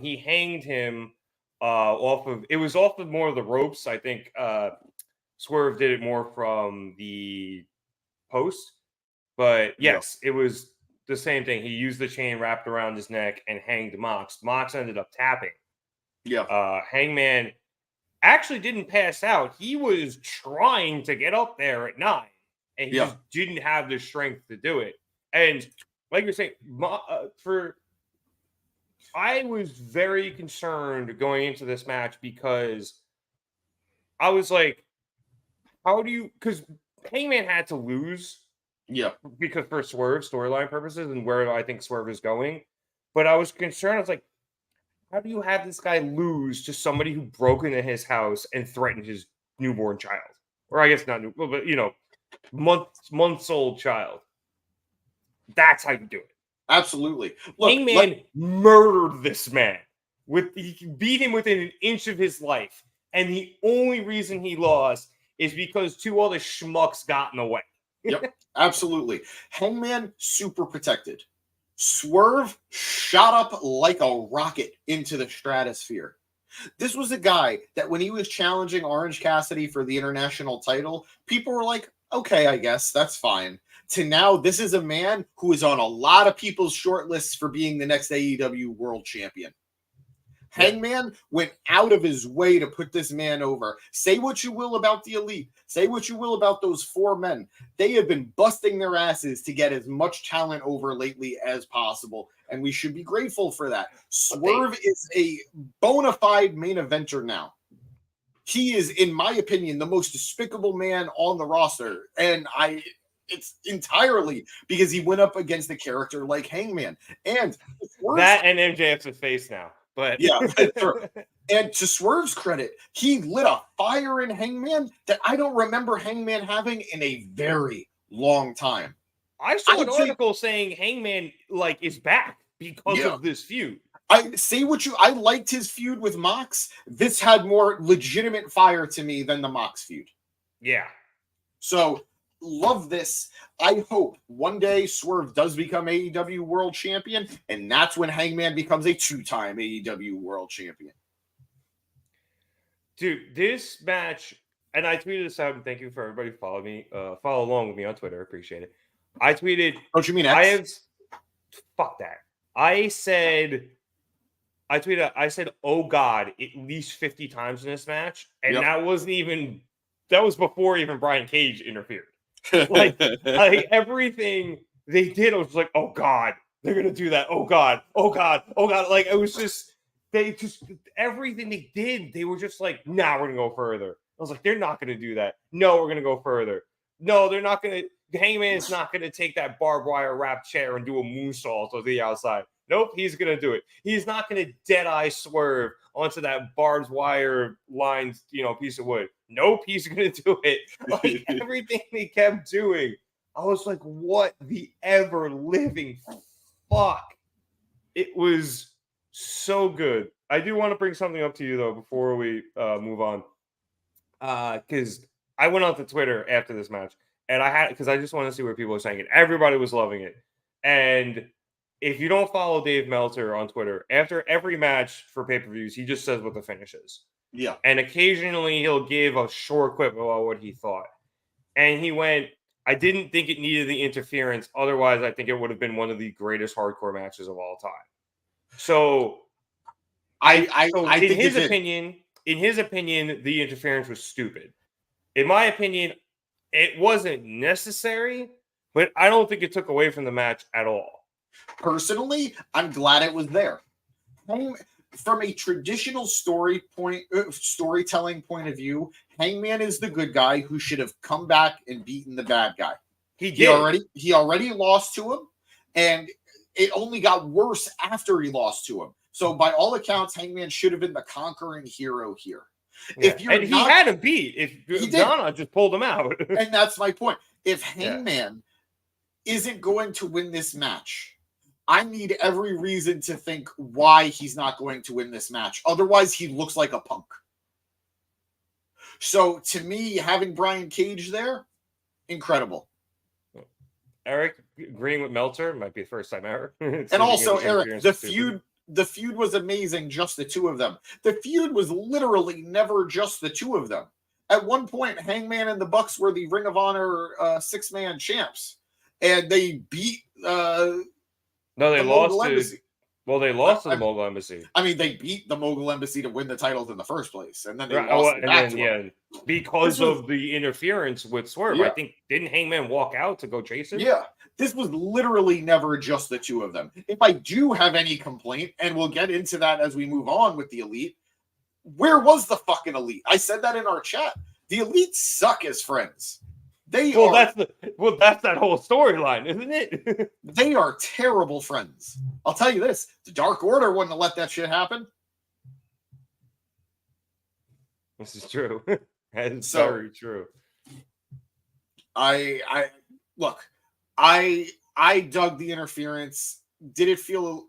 B: He hanged him off of more of the ropes. I think Swerve did it more from the post, but yes, it was the same thing. He used the chain wrapped around his neck and hanged Mox. Mox ended up tapping. Hangman actually didn't pass out. He was trying to get up there at 9, and he just didn't have the strength to do it. And like you're saying, I was very concerned going into this match because I was like, because Hangman had to lose. Because for Swerve storyline purposes and where I think Swerve is going. But I was concerned. I was like, how do you have this guy lose to somebody who broke into his house and threatened his newborn child? Or I guess not new, but months old child. That's how you do it.
A: Absolutely.
B: Look, Hangman murdered this man. He beat him within an inch of his life. And the only reason he lost is because 2 other schmucks got in the way.
A: Absolutely. Hangman, super protected. Swerve shot up like a rocket into the stratosphere. This was a guy that when he was challenging Orange Cassidy for the international title, people were like, okay, I guess that's fine. To now, this is a man who is on a lot of people's short lists for being the next AEW world champion. Hangman went out of his way to put this man over. Say what you will about the Elite. Say what you will about those 4 men. They have been busting their asses to get as much talent over lately as possible, and we should be grateful for that. Swerve is a bona fide main eventer now. He is, in my opinion, the most despicable man on the roster, and it's entirely because he went up against a character like Hangman. And
B: that and MJF's face now. But
A: and to Swerve's credit, he lit a fire in Hangman that I don't remember Hangman having in a very long time.
B: I saw an article saying Hangman is back because of this feud.
A: I liked his feud with Mox. This had more legitimate fire to me than the Mox feud.
B: Yeah.
A: So love this. I hope one day Swerve does become AEW World Champion, and that's when Hangman becomes a 2-time AEW World Champion.
B: Dude, this match, and I tweeted this out, and thank you for everybody who follow along with me on Twitter. I appreciate it. I tweeted.
A: Don't you mean X?
B: Fuck that. I tweeted, I said, oh God, at least 50 times in this match. And that was before even Brian Cage interfered. like everything they did, I was like, oh God, they're gonna do that. Oh God. Like it was just everything they did, they were just like, nah, we're gonna go further. I was like, they're not gonna do that. No, we're gonna go further. No, they're not gonna. Hangman's not gonna take that barbed wire wrapped chair and do a moonsault to the outside. Nope, he's gonna do it. He's not gonna dead eye Swerve onto that barbed wire lined, piece of wood. Nope, he's gonna do it. Like everything they kept doing, I was like, what the ever living fuck? It was so good. I do want to bring something up to you though before we move on, because I went on to Twitter after this match, and because I just want to see where people are saying it. Everybody was loving it, and if you don't follow Dave Meltzer on Twitter, after every match for pay-per-views, he just says what the finish is.
A: Yeah.
B: And occasionally he'll give a short quip about what he thought. And he went, I didn't think it needed the interference. Otherwise, I think it would have been one of the greatest hardcore matches of all time. So in his opinion, the interference was stupid. In my opinion, it wasn't necessary, but I don't think it took away from the match at all.
A: Personally, I'm glad it was there. From a traditional storytelling point of view, Hangman is the good guy who should have come back and beaten the bad guy.
B: He did.
A: He already lost to him, and it only got worse after he lost to him. So by all accounts, Hangman should have been the conquering hero here.
B: Yeah. He had him beat. If Donna just pulled him out.
A: And that's my point. If Hangman isn't going to win this match, I need every reason to think why he's not going to win this match. Otherwise, he looks like a punk. So to me, having Brian Cage there, incredible.
B: Eric agreeing with Meltzer might be the first time ever.
A: And also, Eric, the feud was amazing, just the two of them. The feud was literally never just the two of them. At one point, Hangman and the Bucks were the Ring of Honor six-man champs, and they beat
B: they lost to the Mogul Embassy.
A: I mean, they beat the Mogul Embassy to win the titles in the first place, and then they lost back to them.
B: Because of the interference with Swerve. I think, didn't Hangman walk out to go chase him?
A: Yeah. This was literally never just the two of them. If I do have any complaint, and we'll get into that as we move on with the Elite, where was the fucking Elite? I said that in our chat. The Elite suck as friends.
B: That's that whole storyline, isn't it?
A: They are terrible friends. I'll tell you this: the Dark Order wouldn't have let that shit happen.
B: This is true. That is very true.
A: I dug the interference. Did it feel?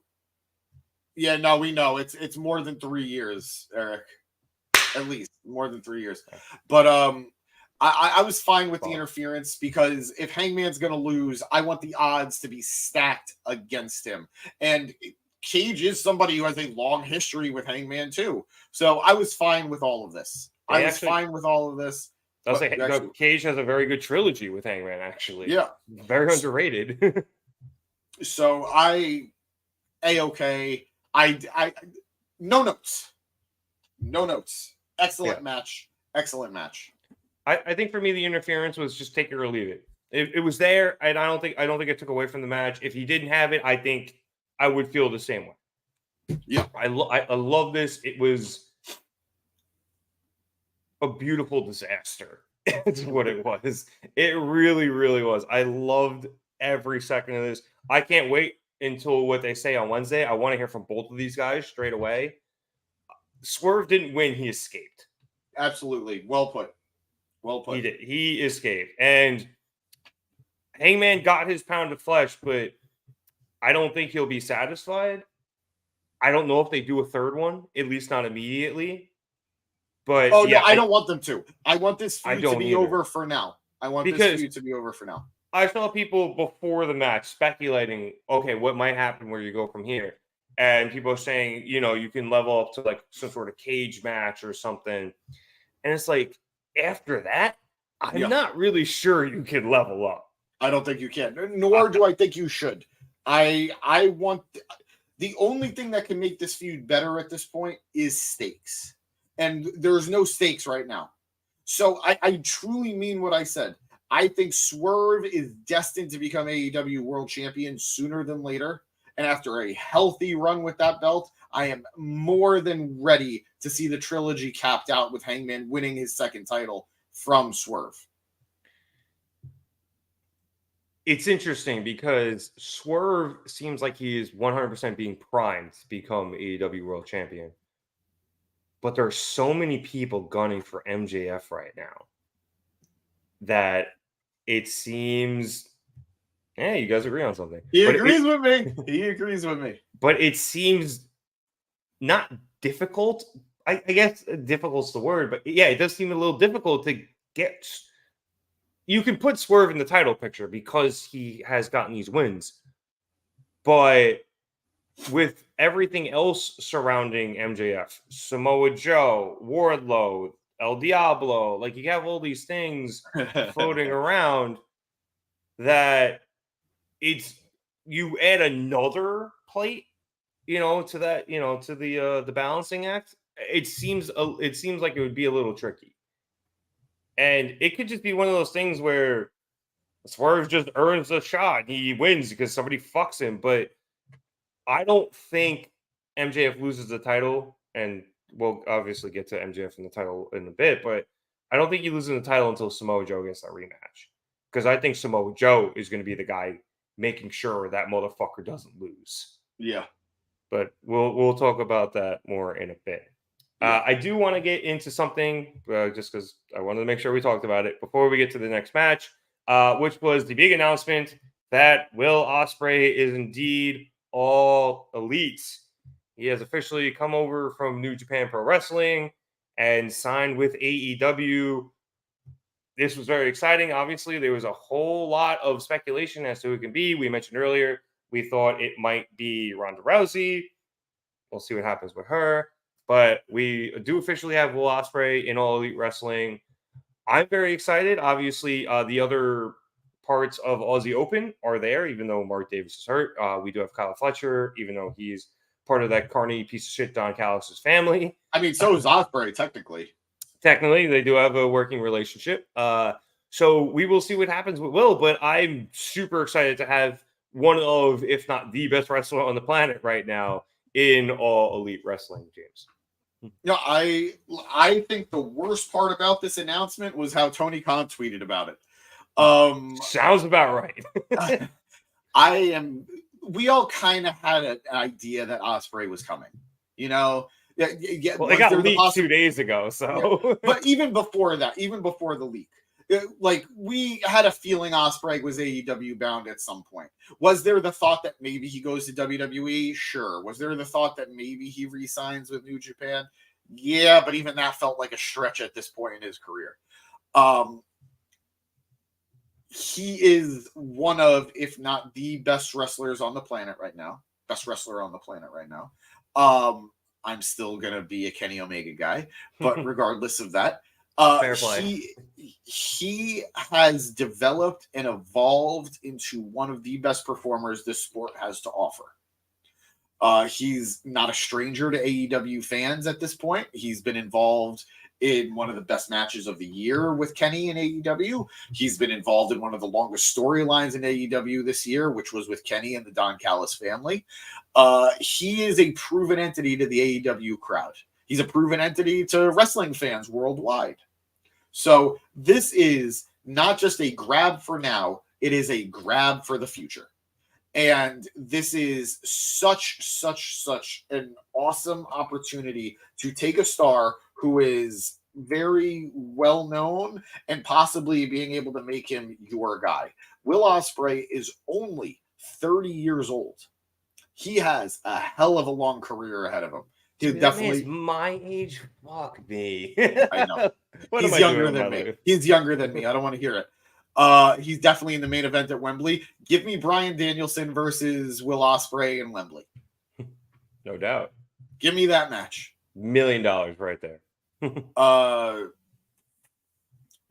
A: Yeah, no, we know it's more than 3 years, Eric. At least more than 3 years. But I was fine with the interference because if Hangman's going to lose, I want the odds to be stacked against him. And Cage is somebody who has a long history with Hangman too. So I was fine with all of this.
B: Cage has a very good trilogy with Hangman, actually.
A: Yeah.
B: Very underrated.
A: So A-okay. No notes. Excellent match.
B: I think for me, the interference was just take it or leave it. It was there, and I don't think it took away from the match. If he didn't have it, I think I would feel the same way.
A: Yeah.
B: I love this. It was a beautiful disaster. It's what it was. It really, really was. I loved every second of this. I can't wait until what they say on Wednesday. I want to hear from both of these guys straight away. Swerve didn't win. He escaped.
A: Absolutely. Well put.
B: He did. He escaped. And Hangman got his pound of flesh, but I don't think he'll be satisfied. I don't know if they do a third one, at least not immediately. But
A: no, I don't want them to. I want this feud to be over for now.
B: I saw people before the match speculating, okay, what might happen where you go from here. And people are saying, you can level up to like some sort of cage match or something. And it's like, after that, I'm not really sure you can level up.
A: I don't think you can, nor do I think you should. I want the only thing that can make this feud better at this point is stakes. And there's no stakes right now. So I truly mean what I said. I think Swerve is destined to become AEW World Champion sooner than later. And after a healthy run with that belt, I am more than ready to see the trilogy capped out with Hangman winning his second title from Swerve.
B: It's interesting because Swerve seems like he is 100% being primed to become AEW World Champion. But there are so many people gunning for MJF right now that it seems... Yeah, you guys agree on something.
A: He agrees with me.
B: But it seems not difficult. I guess difficult's the word, but yeah, it does seem a little difficult to get. You can put Swerve in the title picture because he has gotten these wins. But with everything else surrounding MJF, Samoa Joe, Wardlow, El Diablo, like you have all these things floating around that you add another plate, to that, to the balancing act. It seems like it would be a little tricky, and it could just be one of those things where Swerve just earns a shot. He wins because somebody fucks him, but I don't think MJF loses the title, and we'll obviously get to MJF in the title in a bit, but I don't think he loses the title until Samoa Joe gets that rematch, because I think Samoa Joe is going to be the guy making sure that motherfucker doesn't lose.
A: Yeah.
B: But we'll talk about that more in a bit. Yeah. I do want to get into something just because I wanted to make sure we talked about it before we get to the next match. which was the big announcement that Will Ospreay is indeed all elite. He has officially come over from New Japan Pro Wrestling and signed with AEW. This was very exciting. Obviously, there was a whole lot of speculation as to who it can be. We mentioned earlier, we thought it might be Ronda Rousey. We'll see what happens with her. But we do officially have Will Ospreay in All Elite Wrestling. I'm very excited. Obviously, the other parts of Aussie Open are there, even though Mark Davis is hurt. We do have Kyle Fletcher, even though he's part of that carny piece of shit Don Callis' family.
A: I mean, so is Ospreay, technically.
B: Technically, they do have a working relationship. So we will see what happens with Will, but I'm super excited to have one of, if not the best wrestler on the planet right now in All Elite Wrestling, James.
A: Yeah, I think the worst part about this announcement was how Tony Khan tweeted about it.
B: Sounds about right.
A: We all kind of had an idea that Ospreay was coming, you know. Yeah,
B: well, it got leaked 2 days ago, so.
A: Yeah. But even before that, even before the leak, like we had a feeling Ospreay was AEW bound at some point. Was there the thought that maybe he goes to WWE? Sure. Was there the thought that maybe he re-signs with New Japan? Yeah, but even that felt like a stretch at this point in his career. He is one of, if not the best wrestlers on the planet right now. Best wrestler on the planet right now. I'm still gonna be a Kenny Omega guy, but regardless of that,
B: Fair play.
A: He has developed and evolved into one of the best performers this sport has to offer. He's not a stranger to AEW fans at this point. He's been involved in one of the best matches of the year with Kenny in AEW. He's been involved in one of the longest storylines in AEW this year, which was with Kenny and the Don Callis family. He is a proven entity to the AEW crowd. He's a proven entity to wrestling fans worldwide. So this is not just a grab for now, it is a grab for the future. And this is such an awesome opportunity to take a star who is very well known and possibly being able to make him your guy. Will Ospreay is only 30 years old. He has a hell of a long career ahead of him.
B: Dude, definitely is my age. Fuck me.
A: I know. He's younger than me. He's younger than me. I don't want to hear it. He's definitely in the main event at Wembley. Give me Bryan Danielson versus Will Ospreay in Wembley.
B: No doubt.
A: Give me that match.
B: $1 million right there.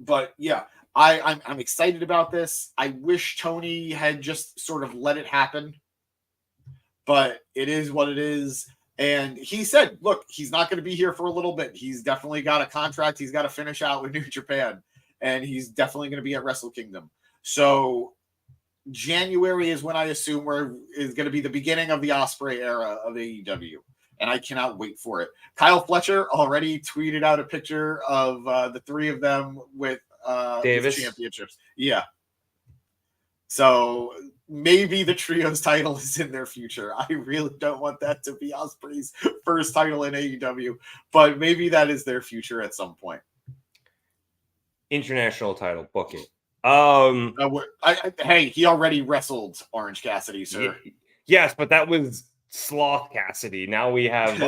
A: But yeah, I'm excited about this. I wish Tony had just sort of let it happen, but it is what it is. And he said, look, he's not going to be here for a little bit. He's definitely got a contract. He's got to finish out with New Japan. And he's definitely going to be at Wrestle Kingdom. So January is when I assume is going to be the beginning of the Ospreay era of AEW. And I cannot wait for it. Kyle Fletcher already tweeted out a picture of the three of them with
B: Davis
A: championships. Yeah. So maybe the trios title is in their future. I really don't want that to be Ospreay's first title in AEW, but maybe that is their future at some point.
B: International title, book it.
A: Hey, he already wrestled Orange Cassidy, sir.
B: Yes, but that was Sloth Cassidy. Now we have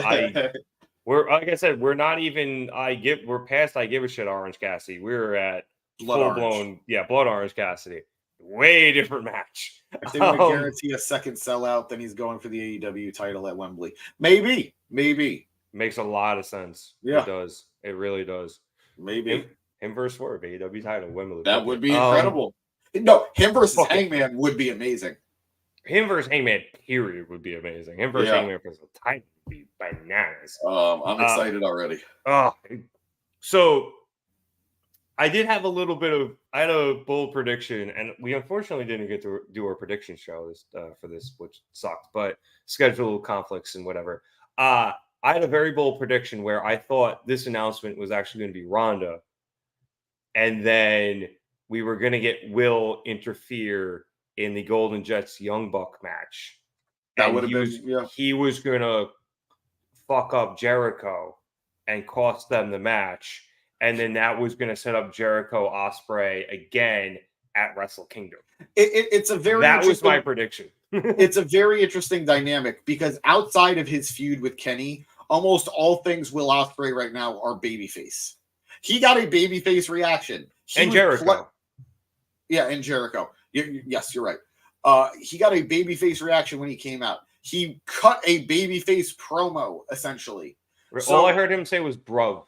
B: we're like I said, we're not even we're past I give a shit Orange Cassidy. We're at full blown, Blood Orange Cassidy. Way different match.
A: If they would guarantee a second sellout, then he's going for the AEW title at Wembley. Maybe.
B: Makes a lot of sense.
A: Yeah.
B: It does. It really does.
A: Maybe.
B: Him versus Swerve, AEW title, Wembley.
A: That would be incredible. No, him versus Hangman would be amazing.
B: Him versus Hangman, period, would be amazing. Him versus Hangman versus the title would be bananas.
A: I'm excited already.
B: So I did have I had a bold prediction, and we unfortunately didn't get to do our prediction show for this, which sucked, but schedule conflicts and whatever. I had a very bold prediction where I thought this announcement was actually going to be Ronda, and then we were going to get Will interfere in the Golden Jets Young Buck match.
A: That would have been,
B: he was going to fuck up Jericho and cost them the match. And then that was going to set up Jericho Ospreay again at Wrestle Kingdom.
A: It's a very
B: that was my prediction.
A: It's a very interesting dynamic because outside of his feud with Kenny, almost all things Will Ospreay right now are babyface. He got a babyface reaction.
B: And Jericho.
A: And Jericho. Yes, you're right. He got a babyface reaction when he came out. He cut a babyface promo, essentially.
B: All I heard him say was bruv.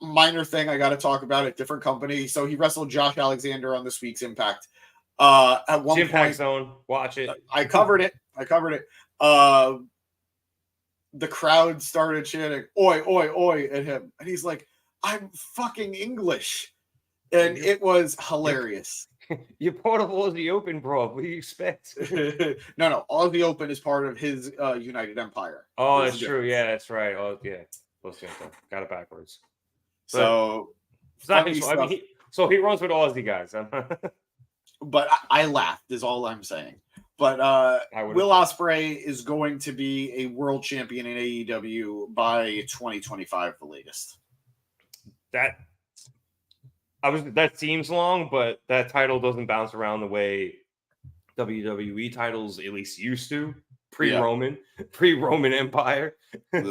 A: Minor thing I got to talk about at different company. So he wrestled Josh Alexander on this week's Impact. At one
B: Impact
A: point,
B: Zone. Watch it.
A: I covered it. The crowd started chanting "Oi, oi, oi" at him, and he's like, "I'm fucking English," and it was hilarious.
B: You're part of Aussie Open, bro. What do you expect?
A: No. Aussie Open is part of his United Empire.
B: Oh, that's true. Yeah, that's right. Oh, yeah. Got it backwards.
A: So,
B: so he runs with Aussie guys.
A: But I laughed is all I'm saying. But Will Ospreay is going to be a world champion in AEW by 2025, the latest.
B: That seems long, but that title doesn't bounce around the way WWE titles at least used to. Pre-Roman Empire.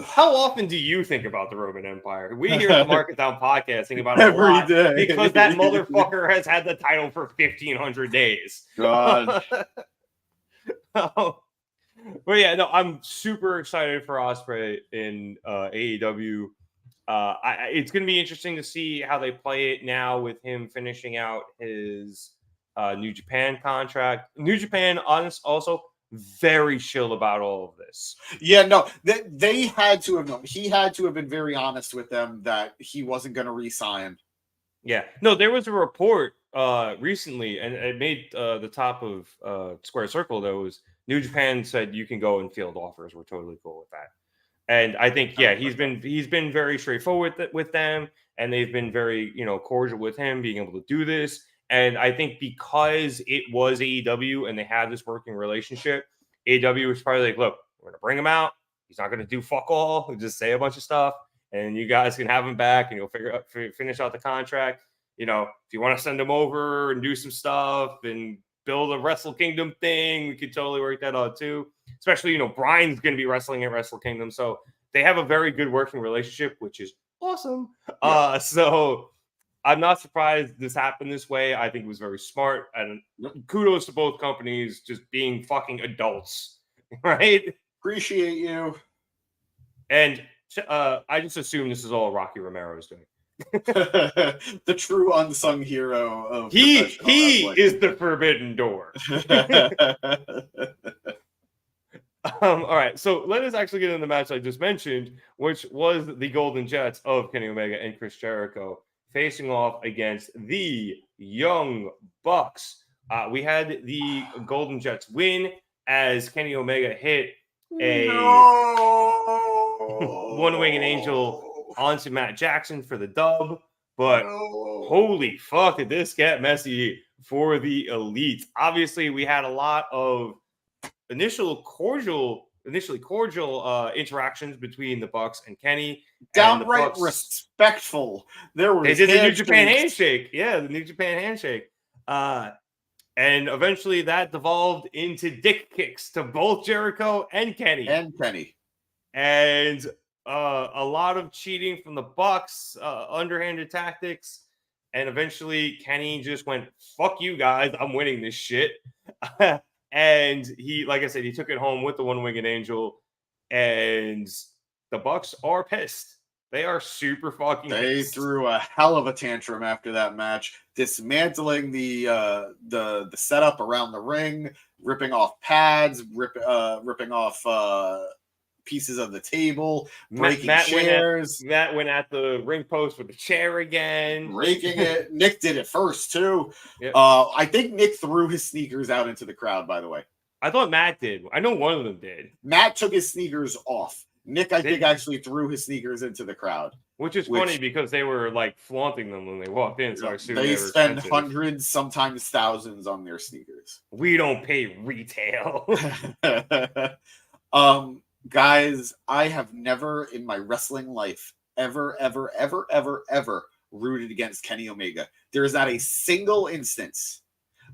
B: How often do you think about the Roman Empire? We here at the Market Down podcast think about it every day because that motherfucker has had the title for 1,500 days.
A: God.
B: But yeah, no, I'm super excited for Ospreay in AEW. It's going to be interesting to see how they play it now with him finishing out his New Japan contract. New Japan, also very chill about all of this.
A: Yeah, no, they had to have known. He had to have been very honest with them that he wasn't going to re-sign.
B: Yeah, no, there was a report recently, and it made the top of Square Circle. That was New Japan said you can go and field offers. We're totally cool with that. And I think he's been very straightforward with them, and they've been very cordial with him being able to do this. And I think because it was AEW and they had this working relationship, AEW was probably like, look, we're going to bring him out. He's not going to do fuck all. He'll just say a bunch of stuff, and you guys can have him back, and you'll finish out the contract. If you want to send him over and do some stuff and build a Wrestle Kingdom thing, we could totally work that out too. Especially, Brian's going to be wrestling at Wrestle Kingdom. So they have a very good working relationship, which is awesome. Yeah. So I'm not surprised this happened this way. I think it was very smart. And kudos to both companies just being fucking adults, right?
A: Appreciate you.
B: And I just assume this is all Rocky Romero is doing.
A: The true unsung hero of
B: he is the forbidden door. All right, so let us actually get into the match I just mentioned, which was the Golden Jets of Kenny Omega and Chris Jericho facing off against the Young Bucks. We had the Golden Jets win as Kenny Omega hit a one-winged angel onto Matt Jackson for the dub, but holy fuck, did this get messy for the Elite. Obviously, we had a lot of initially cordial interactions betwing the Bucks and Kenny.
A: Downright respectful.
B: They did the New Japan handshake. Yeah, the New Japan handshake. And eventually that devolved into dick kicks to both Jericho and Kenny. And a lot of cheating from the Bucks, underhanded tactics. And eventually Kenny just went, fuck you guys, I'm winning this shit. And he, like I said, he took it home with the one-winged angel. And the Bucks are pissed. They are super fucking pissed.
A: They threw a hell of a tantrum after that match, dismantling the setup around the ring, ripping off pads, ripping off pieces of the table, breaking chairs.
B: Matt went at the ring post with the chair again,
A: breaking it. Nick did it first too. Yep. I think Nick threw his sneakers out into the crowd. By the way,
B: I thought Matt did. I know one of them did.
A: Matt took his sneakers off. Nick, I think, actually threw his sneakers into the crowd.
B: Which is funny because they were like flaunting them when they walked in. So I assume
A: they spend hundreds, sometimes thousands on their sneakers.
B: We don't pay retail.
A: Guys, I have never in my wrestling life ever rooted against Kenny Omega. There is not a single instance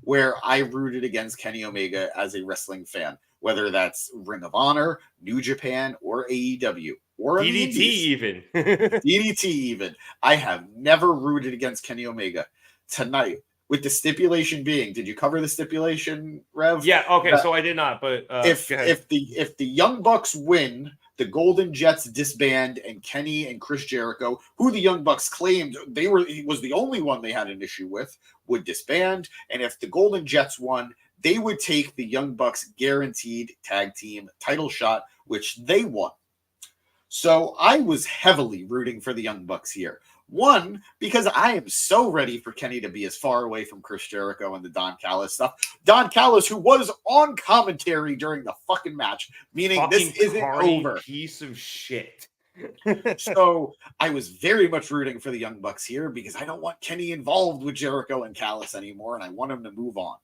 A: where I rooted against Kenny Omega as a wrestling fan, whether that's Ring of Honor, New Japan, or AEW, or
B: DDT even.
A: DDT even. I have never rooted against Kenny Omega. Tonight, with the stipulation being, did you cover the stipulation, Rev?
B: Yeah, okay, so I did not, but
A: if the Young Bucks win, the Golden Jets disband, and Kenny and Chris Jericho, who the Young Bucks claimed was the only one they had an issue with, would disband. And if the Golden Jets won, they would take the Young Bucks guaranteed tag team title shot, which they won. So I was heavily rooting for the Young Bucks here. One, because I am so ready for Kenny to be as far away from Chris Jericho and the Don Callis stuff. Don Callis, who was on commentary during the fucking match, meaning
B: fucking
A: this isn't over.
B: Piece of shit.
A: So I was very much rooting for the Young Bucks here because I don't want Kenny involved with Jericho and Callis anymore, and I want him to move on.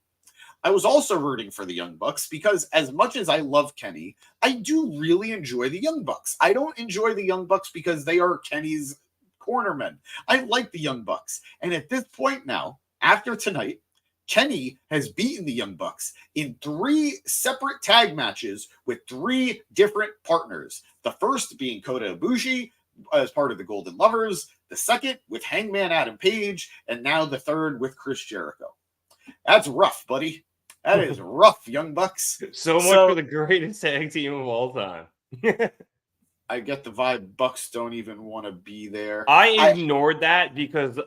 A: I was also rooting for the Young Bucks because as much as I love Kenny, I do really enjoy the Young Bucks. I don't enjoy the Young Bucks because they are Kenny's cornermen. I like the Young Bucks. And at this point now, after tonight, Kenny has beaten the Young Bucks in 3 separate tag matches with 3 different partners. The first being Kota Ibushi as part of the Golden Lovers, the second with Hangman Adam Page, and now the third with Chris Jericho. That's rough, buddy. That is rough, Young Bucks.
B: So much for the greatest tag team of all time.
A: I get the vibe Bucks don't even want to be there.
B: I ignored that because,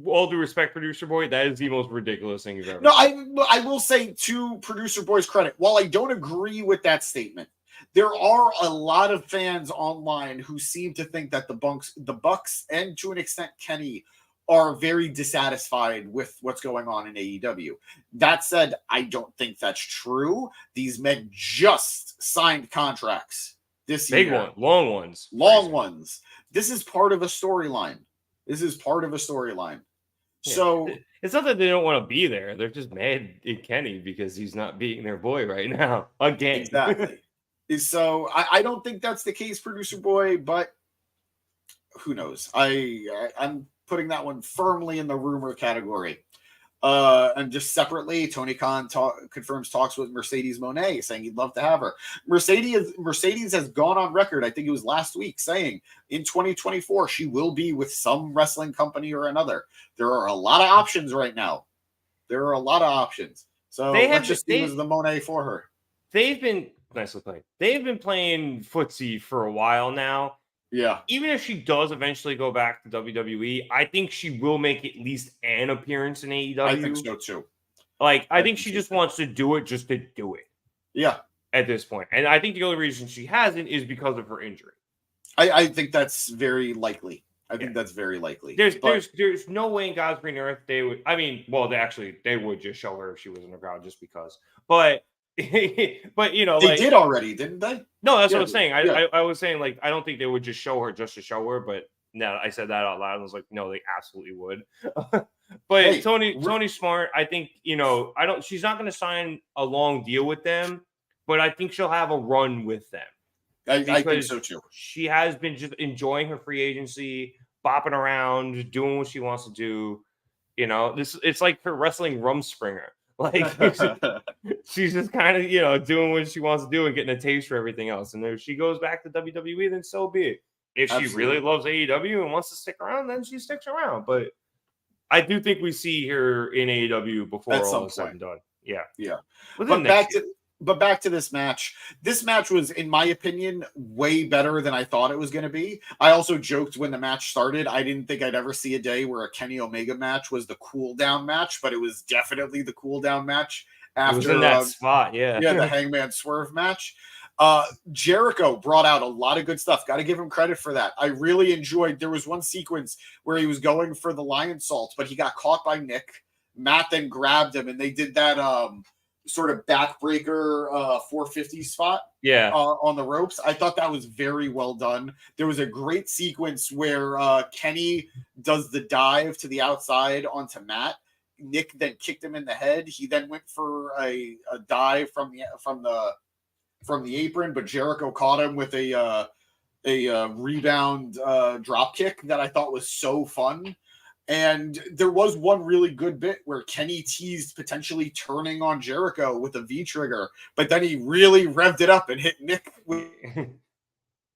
B: all due respect, Producer Boy, that is the most ridiculous thing you've ever
A: seen. No, I will say, to Producer Boy's credit, while I don't agree with that statement, there are a lot of fans online who seem to think that the Bucks, and to an extent Kenny, are very dissatisfied with what's going on in AEW. That said, I don't think that's true. These men just signed contracts this year.
B: Big one, long ones.
A: Long ones. This is part of a storyline. Yeah. So
B: it's not that they don't want to be there. They're just mad at Kenny because he's not beating their boy right now. Again.
A: Exactly. So I don't think that's the case, Producer Boy, but who knows? I'm putting that one firmly in the rumor category. And just separately, Tony Khan confirms talks with Mercedes Moné, saying he'd love to have her. Mercedes has gone on record, I think it was last week, saying in 2024 she will be with some wrestling company or another. There are a lot of options right now. So let's just see what's the Moné for her.
B: They've been nicely played. They've been playing footsie for a while now.
A: Yeah.
B: Even if she does eventually go back to WWE, I think she will make at least an appearance in AEW.
A: I think so too.
B: I think she just wants to do it just to do it.
A: Yeah.
B: At this point. And I think the only reason she hasn't is because of her injury.
A: I think that's very likely. That's very likely.
B: There's no way in God's green earth they would. I mean, well, they would just show her if she was in the crowd just because. But you know,
A: they did already, didn't they?
B: No, that's what I'm saying. I was saying, like, I don't think they would just show her just to show her, but no, I said that out loud. I was like, no, they absolutely would. But hey, Tony's smart. I think, you know, she's not going to sign a long deal with them, but I think she'll have a run with them.
A: I think so too.
B: She has been just enjoying her free agency, bopping around, doing what she wants to do. You know, it's like her wrestling Rumspringer. Like, she's just kind of, you know, doing what she wants to do and getting a taste for everything else. And if she goes back to WWE, then so be it. If she really loves AEW and wants to stick around, then she sticks around. But I do think we see her in AEW before all is said and done. Yeah.
A: Yeah. But back to this match. This match was, in my opinion, way better than I thought it was going to be. I also joked when the match started, I didn't think I'd ever see a day where a Kenny Omega match was the cool down match, but it was definitely the cool down match after
B: it was in that spot. Yeah.
A: Yeah. The Hangman Swerve match. Jericho brought out a lot of good stuff. Got to give him credit for that. I really enjoyed. There was one sequence where he was going for the lion salt, but he got caught by Nick. Matt then grabbed him, and they did that sort of backbreaker 450 spot on the ropes. I thought that was very well done. There was a great sequence where Kenny does the dive to the outside onto Matt. Nick then kicked him in the head. He then went for a dive from the apron, but Jericho caught him with a rebound drop kick that I thought was so fun. And there was one really good bit where Kenny teased potentially turning on Jericho with a V trigger, but then he really revved it up and hit Nick with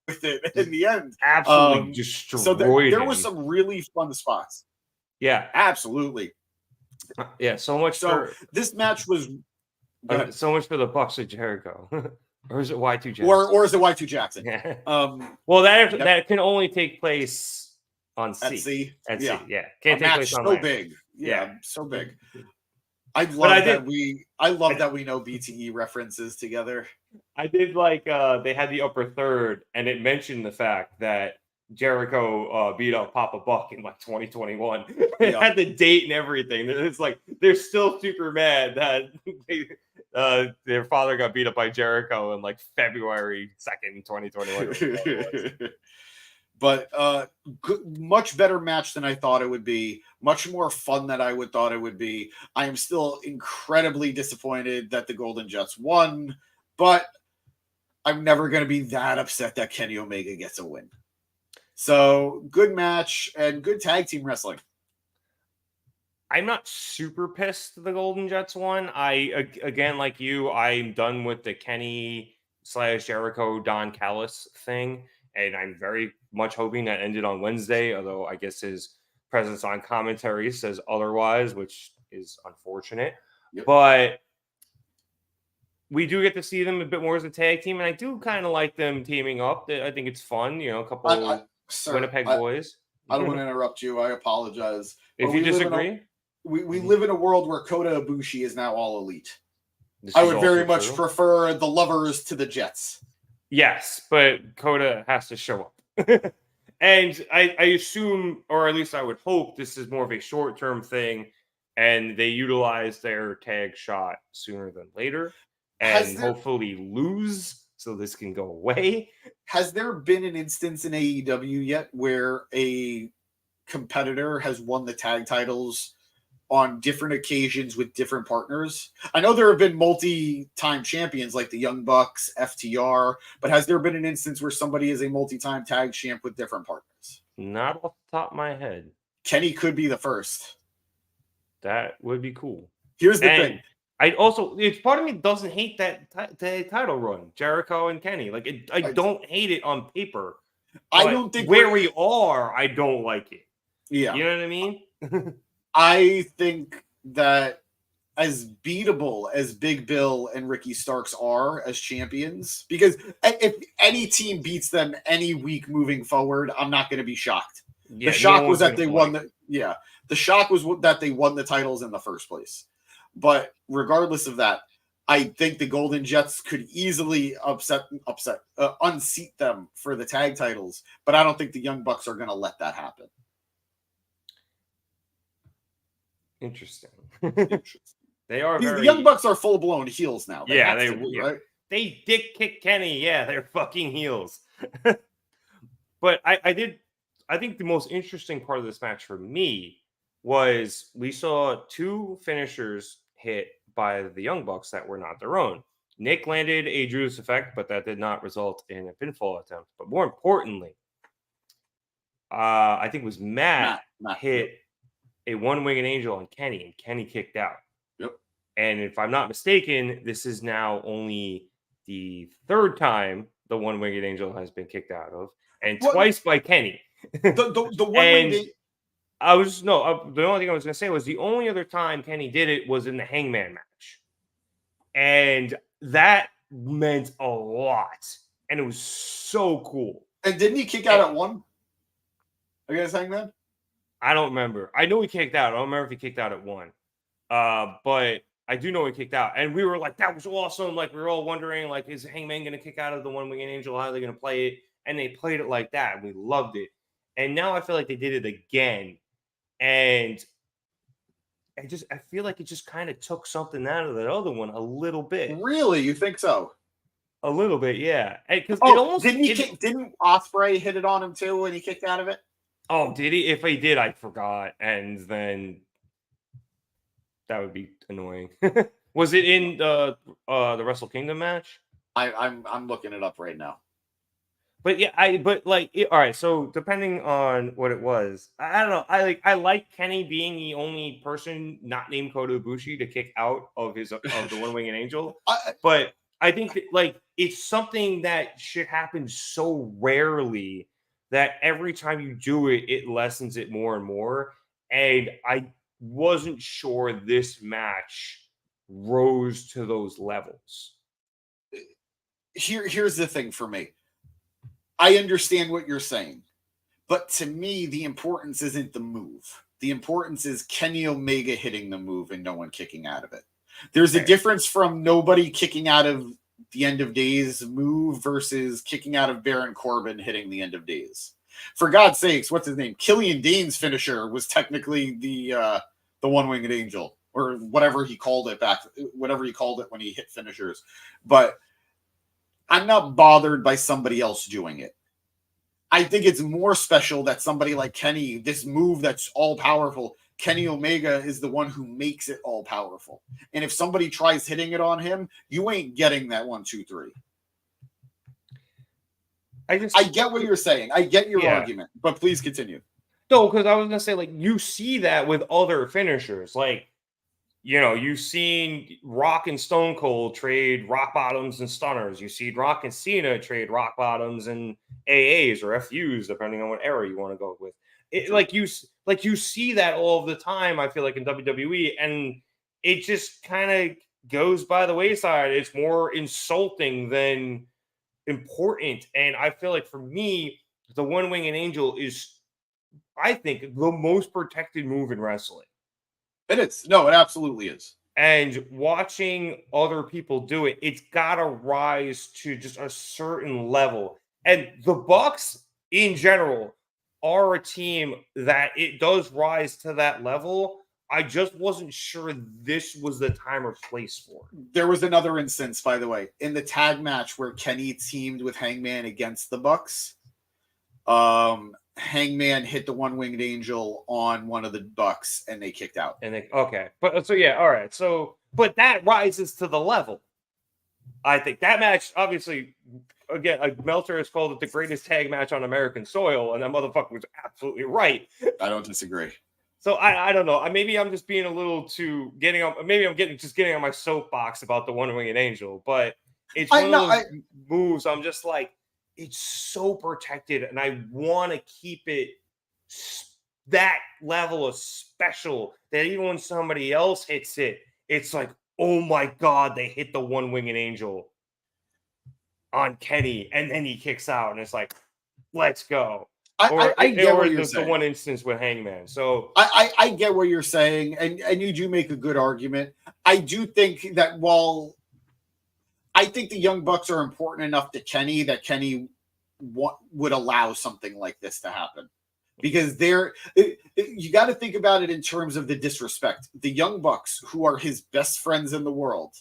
A: it in the end.
B: Absolutely destroyed
A: so there
B: him.
A: was some really fun spots.
B: Yeah,
A: absolutely.
B: Yeah, so much for
A: this match was
B: so much for the Bucks of Jericho. Or is it Y2 Jackson?
A: Or is it Y2 Jackson?
B: Well, that can only take place on C.
A: At C.
B: At
A: yeah.
B: C. Yeah. Can't take place on
A: so
B: land.
A: big.
B: Yeah,
A: so big. I love that we know BTE references together.
B: I did like they had the upper third, and it mentioned the fact that Jericho beat up Papa Buck in like 2021. It had the date and everything. It's like they're still super mad that their father got beat up by Jericho in like February 2nd, 2021.
A: But much better match than I thought it would be. Much more fun than I thought it would be. I am still incredibly disappointed that the Golden Jets won, but I'm never going to be that upset that Kenny Omega gets a win. So good match and good tag team wrestling.
B: I'm not super pissed the Golden Jets won. Again, like you, I'm done with the Kenny / Jericho Don Callis thing. And I'm very much hoping that ended on Wednesday, although I guess his presence on commentary says otherwise, which is unfortunate. Yep. But we do get to see them a bit more as a tag team, and I do kind of like them teaming up. I think it's fun, a couple Winnipeg boys.
A: I don't want to interrupt you. I apologize.
B: If you disagree.
A: We live in a world where Kota Ibushi is now all elite. I would very much prefer the Lovers to the Jets.
B: Yes, but Kota has to show up. And I assume, or at least I would hope, this is more of a short-term thing, and they utilize their tag shot sooner than later, and hopefully lose so this can go away.
A: Has there been an instance in AEW yet where a competitor has won the tag titles on different occasions with different partners? I know there have been multi-time champions like the Young Bucks, FTR, but has there been an instance where somebody is a multi-time tag champ with different partners?
B: Not off the top of my head.
A: Kenny could be the first.
B: That would be cool.
A: Here's the thing.
B: It's part of me doesn't hate that title run, Jericho and Kenny. Like, I don't hate it on paper.
A: I don't think
B: where we are, I don't like it.
A: Yeah.
B: You know what I mean?
A: I think that as beatable as Big Bill and Ricky Starks are as champions, because if any team beats them any week moving forward, I'm not going to be shocked. Yeah, the shock was that they won the shock was that they won the titles in the first place. But regardless of that, I think the Golden Jets could easily unseat them for the tag titles, but I don't think the Young Bucks are going to let that happen.
B: Interesting. They are
A: the Young Bucks are full blown heels now.
B: Right? They dick kick Kenny. Yeah, they're fucking heels. But I think the most interesting part of this match for me was we saw two finishers hit by the Young Bucks that were not their own. Nick landed a Judas effect, but that did not result in a pinfall attempt. But more importantly, I think it was Matt hit a one-winged angel on Kenny, and Kenny kicked out.
A: Yep.
B: And if I'm not mistaken, this is now only the third time the one-winged angel has been kicked out of, and twice by Kenny.
A: The one-winged
B: the only thing I was going to say was the only other time Kenny did it was in the Hangman match. And that meant a lot. And it was so cool.
A: And didn't he kick out at one against Hangman?
B: I don't remember. I know he kicked out. I don't remember if he kicked out at one. But I do know he kicked out. And we were like, that was awesome. Like, we were all wondering, like, is Hangman going to kick out of the one-winged angel? How are they going to play it? And they played it like that. And we loved it. And now I feel like they did it again. And I feel like it just kind of took something out of that other one a little bit.
A: Really? You think so?
B: A little bit, yeah. Because
A: didn't Ospreay hit it on him too when he kicked out of it?
B: Oh, did he? If he did, I forgot. And then that would be annoying. Was it in the Wrestle Kingdom match?
A: I'm looking it up right now.
B: But yeah, all right. So depending on what it was, I don't know. I like Kenny being the only person not named Kota Ibushi to kick out of the One Winged Angel. But I think that like it's something that should happen so rarely that every time you do it, it lessens it more and more. And I wasn't sure this match rose to those levels.
A: Here's the thing for me. I understand what you're saying, but to me, the importance isn't the move. The importance is Kenny Omega hitting the move and no one kicking out of it. There's a difference from nobody kicking out of the End of Days move versus kicking out of Baron Corbin hitting the End of Days. For God's sakes, what's his name? Killian Dane's finisher was technically the One Winged Angel, or whatever he called it when he hit finishers. But I'm not bothered by somebody else doing it. I think it's more special that somebody like Kenny, this move that's all powerful, Kenny Omega is the one who makes it all powerful. And if somebody tries hitting it on him, you ain't getting that 1, 2, 3. I get what you're saying. I get your argument, but please continue.
B: No, because I was gonna say, like, you see that with other finishers, like, you know, you've seen Rock and Stone Cold trade rock bottoms and stunners. You see Rock and Cena trade rock bottoms and AAs or FUs, depending on what era you want to go with. Like you see that all the time. I feel like in WWE, and it just kind of goes by the wayside. It's more insulting than important, and I feel like for me, the One Winged Angel is, I think, the most protected move in wrestling.
A: It is. No, it absolutely is.
B: And watching other people do it, it's got to rise to just a certain level. And the Bucks in general are a team that it does rise to that level. I just wasn't sure this was the time or place for it.
A: There was another instance, by the way, in the tag match where Kenny teamed with Hangman against the Bucks. Hangman hit the One Winged Angel on one of the Bucks and they kicked out.
B: But so yeah, all right. So, but that rises to the level. I think that match, obviously, again, Meltzer has called it the greatest tag match on American soil, and that motherfucker was absolutely right.
A: I don't disagree.
B: So I don't know. Maybe I'm just being a little too getting on. Maybe I'm getting on my soapbox about the One Winged Angel, but it's one of those moves. I'm just like, it's so protected, and I want to keep it that level of special that even when somebody else hits it, it's like, oh my God, they hit the One Winged Angel on Kenny, and then he kicks out, and it's like, let's go.
A: I get what you're saying.
B: The one instance with Hangman. So
A: I get what you're saying, and you do make a good argument. I do think that while I think the Young Bucks are important enough to Kenny that Kenny would allow something like this to happen. Because you got to think about it in terms of the disrespect. The Young Bucks, who are his best friends in the world,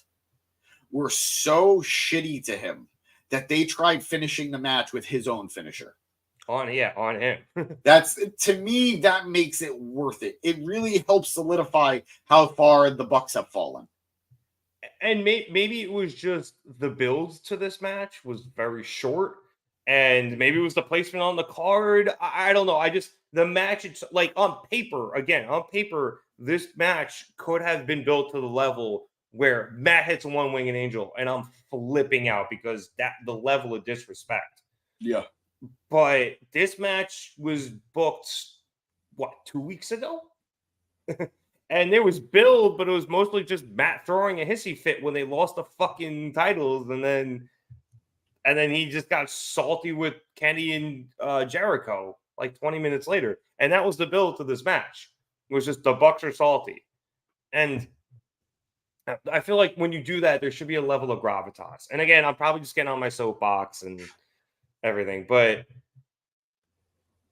A: were so shitty to him that they tried finishing the match with his own finisher.
B: On him.
A: That's, to me, that makes it worth it. It really helps solidify how far the Bucks have fallen.
B: And maybe it was just the build to this match was very short, and maybe it was the placement on the card. I don't know. The match, it's like on paper, this match could have been built to the level where Matt hits a One Winged Angel, and I'm flipping out because the level of disrespect.
A: Yeah.
B: But this match was booked, 2 weeks ago? And there was build, but it was mostly just Matt throwing a hissy fit when they lost the fucking titles. And then he just got salty with Kenny and Jericho like 20 minutes later. And that was the build to this match. It was just the Bucks are salty. And I feel like when you do that, there should be a level of gravitas. And again, I'm probably just getting on my soapbox and everything, but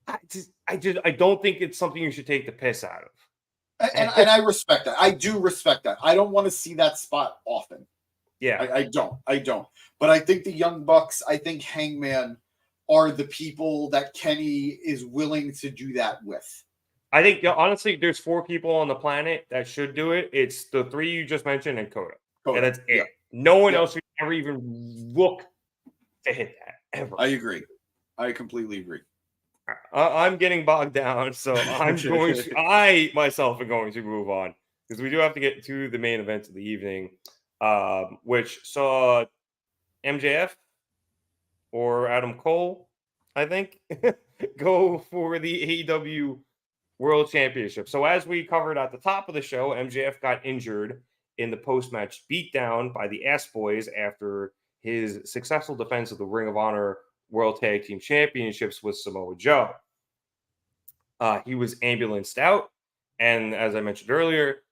B: I don't think it's something you should take the piss out of.
A: And I respect that. I do respect that. I don't want to see that spot often.
B: Yeah.
A: I don't. But I think the Young Bucks, I think Hangman are the people that Kenny is willing to do that with.
B: I think, honestly, there's 4 people on the planet that should do it. It's the 3 you just mentioned and Kota. And that's it. No one else should ever even look to hit that, ever.
A: I agree. I completely agree.
B: I'm getting bogged down, so I myself am going to move on because we do have to get to the main event of the evening, which saw MJF or Adam Cole, I think, go for the AEW World Championship. So as we covered at the top of the show, MJF got injured in the post-match beatdown by the Ass Boys after his successful defense of the Ring of Honor World Tag Team Championships with Samoa Joe. He was ambulanced out, and as I mentioned earlier,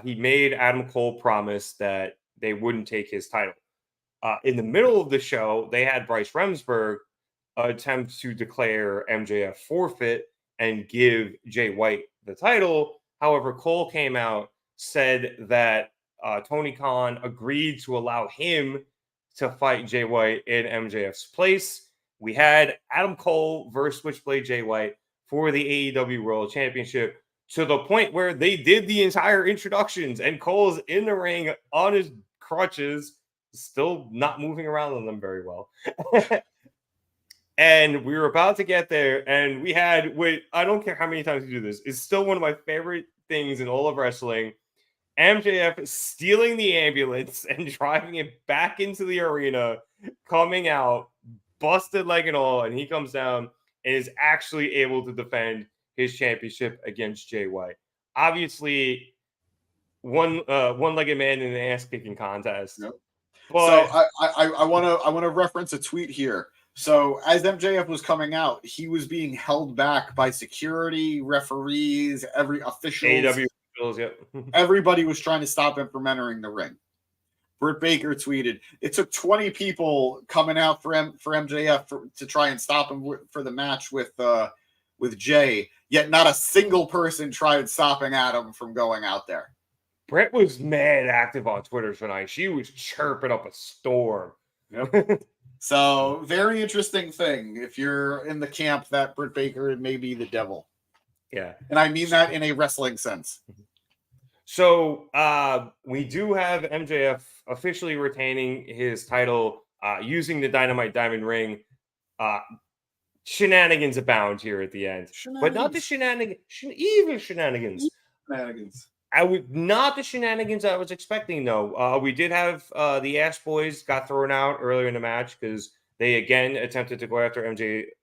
B: he made Adam Cole promise that they wouldn't take his title. In the middle of the show, they had Bryce Remsburg attempt to declare MJF forfeit and give Jay White the title. However, Cole came out, said that Tony Khan agreed to allow him to fight Jay White in MJF's place. We had Adam Cole versus Switchblade Jay White for the AEW World Championship to the point where they did the entire introductions and Cole's in the ring on his crutches, still not moving around on them very well. And we were about to get there, and we had, I don't care how many times we do this, it's still one of my favorite things in all of wrestling. MJF stealing the ambulance and driving it back into the arena, coming out, busted leg and all, and he comes down and is actually able to defend his championship against Jay White. Obviously, one-legged man in an ass-kicking contest.
A: Yep.
B: But
A: so I want to reference a tweet here. So as MJF was coming out, he was being held back by security, referees, every officials.
B: AEW officials, yep.
A: Everybody was trying to stop him from entering the ring. Britt Baker tweeted, "It took 20 people coming out for MJF to try and stop him for the match with Jay, yet not a single person tried stopping Adam from going out there."
B: Britt was mad active on Twitter tonight. She was chirping up a storm.
A: Yep. So, very interesting thing if you're in the camp that Britt Baker may be the devil.
B: Yeah.
A: And I mean that in a wrestling sense.
B: So, we do have MJF officially retaining his title using the Dynamite Diamond Ring. Shenanigans abound here at the end. But not the evil shenanigans. Not the shenanigans I was expecting, though. We did have the Ass Boys got thrown out earlier in the match because they again attempted to go after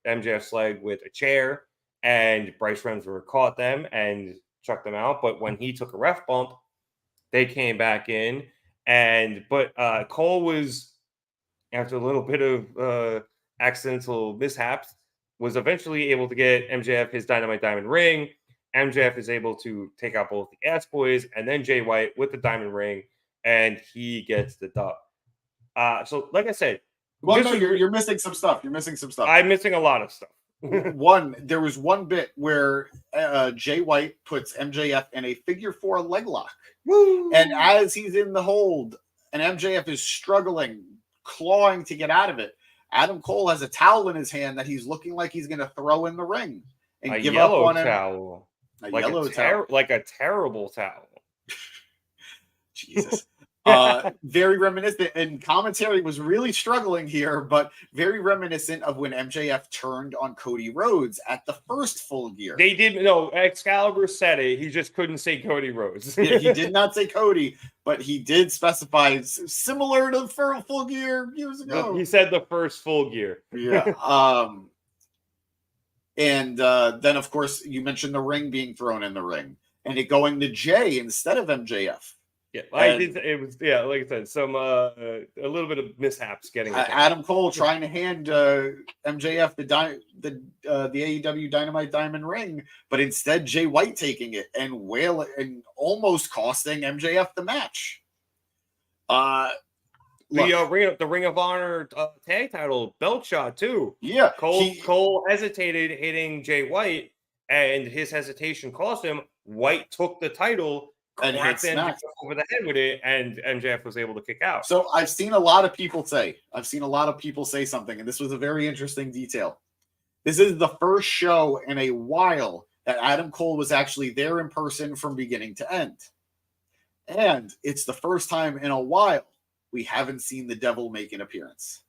B: MJF's leg with a chair, and Bryce Remsburg caught them and chucked them out. But when he took a ref bump, they came back in, but Cole was, after a little bit of accidental mishaps, was eventually able to get MJF his Dynamite Diamond Ring. MJF is able to take out both the Ass Boys and then Jay White with the Diamond Ring, and he gets the dub. So, like I said,
A: you're missing some stuff. You're missing some stuff.
B: I'm missing a lot of stuff.
A: There was one bit where Jay White puts MJF in a figure 4 leg lock.
B: Woo!
A: And as he's in the hold and MJF is struggling, clawing to get out of it, Adam Cole has a towel in his hand that he's looking like he's going to throw in the ring and give up on him.
B: Towel.
A: Like
B: a terrible towel.
A: Jesus. Very reminiscent, and commentary was really struggling here, but very reminiscent of when MJF turned on Cody Rhodes at the first Full Gear.
B: They didn't know. Excalibur said it. He just couldn't say Cody Rhodes.
A: Yeah, he did not say Cody, but he did specify similar to Full Gear years ago.
B: He said the first Full Gear.
A: Yeah. And then, of course, you mentioned the ring being thrown in the ring and it going to Jay instead of MJF.
B: Yeah, I did. It was like I said, some a little bit of mishaps getting it.
A: Adam Cole trying to hand MJF the AEW Dynamite Diamond Ring, but instead Jay White taking it and almost costing MJF the match.
B: The Ring of Honor tag title belt shot too.
A: Yeah,
B: Cole hesitated hitting Jay White, and his hesitation cost him. White took the title and hit MJF over the head with it, and MJF was able to kick out.
A: So I've seen a lot of people say something, and this was a very interesting detail. This is the first show in a while that Adam Cole was actually there in person from beginning to end. And it's the first time in a while we haven't seen the Devil make an appearance.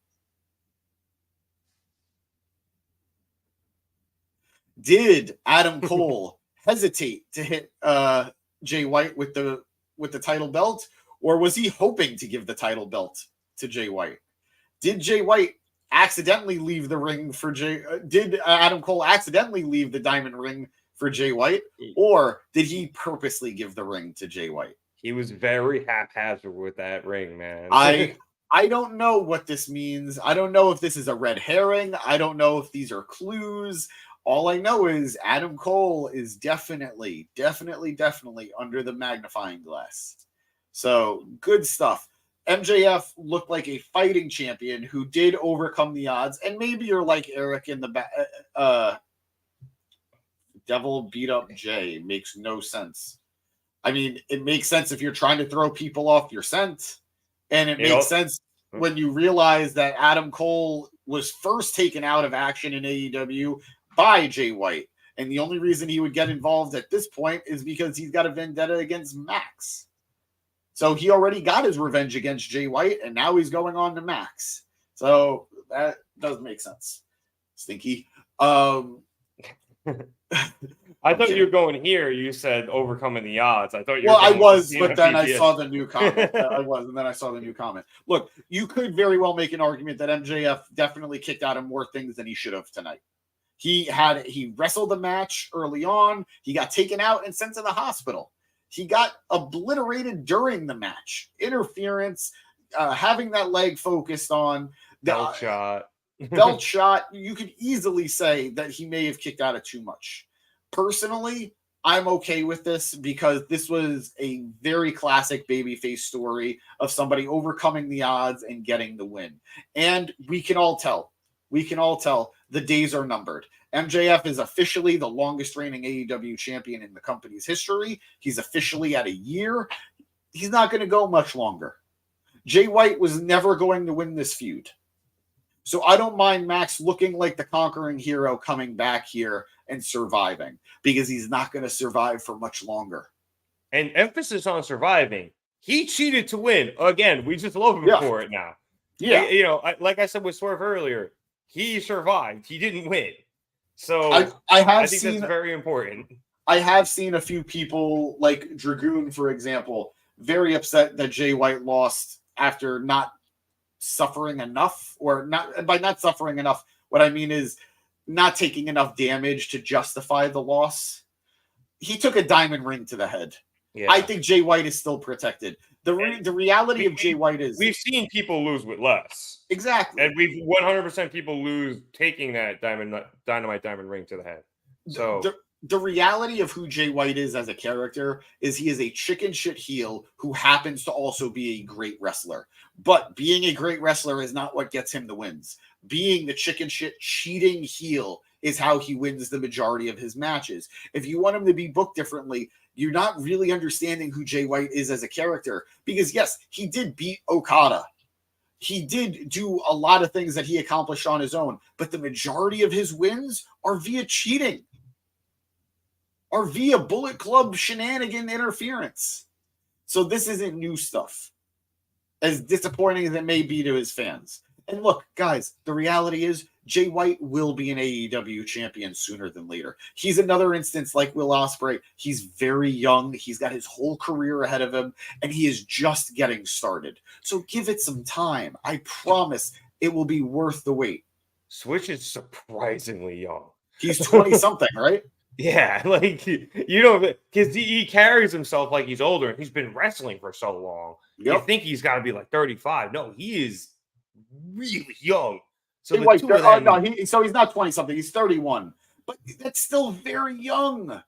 A: Did Adam Cole hesitate to hit Jay White with the title belt, or was he hoping to give the title belt to Jay White? Did Jay White accidentally leave the ring for did Adam Cole accidentally leave the diamond ring for Jay White, or did he purposely give the ring to Jay White?
B: He was very haphazard with that ring, man.
A: I don't know what this means. I don't know if this is a red herring. I don't know if these are clues. All I know is Adam Cole is definitely under the magnifying glass. So good stuff. MJF looked like a fighting champion who did overcome the odds. And maybe you're like Eric in the back. Devil beat up Jay makes no sense. I mean, it makes sense if you're trying to throw people off your scent. And it makes sense when you realize that Adam Cole was first taken out of action in AEW by Jay White. And the only reason he would get involved at this point is because he's got a vendetta against Max. So he already got his revenge against Jay White, and now he's going on to Max. So that does make sense. Stinky.
B: I thought you were going here. You said overcoming the odds. I thought you.
A: Well, I was, but then I saw the new comment. And then I saw the new comment. Look, you could very well make an argument that MJF definitely kicked out of more things than he should have tonight. He wrestled the match early on. He got taken out and sent to the hospital. He got obliterated during the match. Interference, having that leg focused on
B: belt shot.
A: Belt shot. You could easily say that he may have kicked out of too much. Personally, I'm okay with this because this was a very classic babyface story of somebody overcoming the odds and getting the win. And we can all tell the days are numbered. MJF is officially the longest reigning AEW champion in the company's history. He's officially at a year. He's not going to go much longer. Jay White was never going to win this feud. So I don't mind Max looking like the conquering hero coming back here and surviving, because he's not going to survive for much longer.
B: And emphasis on surviving. He cheated to win. Again, we just love him for it now.
A: Yeah.
B: You know, like I said with Swerve earlier, he survived. He didn't win. So I think that's very important.
A: I have seen a few people, like Dragoon, for example, very upset that Jay White lost after not suffering enough, or not by not suffering enough. What I mean is not taking enough damage to justify the loss. He took a diamond ring to the head. Yeah. I think Jay White is still protected. The reality of Jay White is
B: we've seen people lose with less.
A: Exactly.
B: And we've 100% people lose taking that dynamite diamond ring to the head. So
A: the reality of who Jay White is as a character is he is a chicken shit heel who happens to also be a great wrestler. But being a great wrestler is not what gets him the wins. Being the chicken shit cheating heel is how he wins the majority of his matches. If you want him to be booked differently, you're not really understanding who Jay White is as a character. Because yes, he did beat Okada. He did do a lot of things that he accomplished on his own, but the majority of his wins are via cheating or via Bullet Club shenanigan interference. So this isn't new stuff, as disappointing as it may be to his fans. And look, guys, the reality is Jay White will be an AEW champion sooner than later. He's another instance like Will Ospreay. He's very young. He's got his whole career ahead of him, and he is just getting started. So give it some time. I promise it will be worth the wait.
B: Switch is surprisingly young.
A: He's 20-something, right?
B: Yeah, like, you know, because he carries himself like he's older, and he's been wrestling for so long. Yep. You think he's got to be like 35. No, he is really young. So
A: Wait, so he's not 20-something. He's 31. But that's still very young.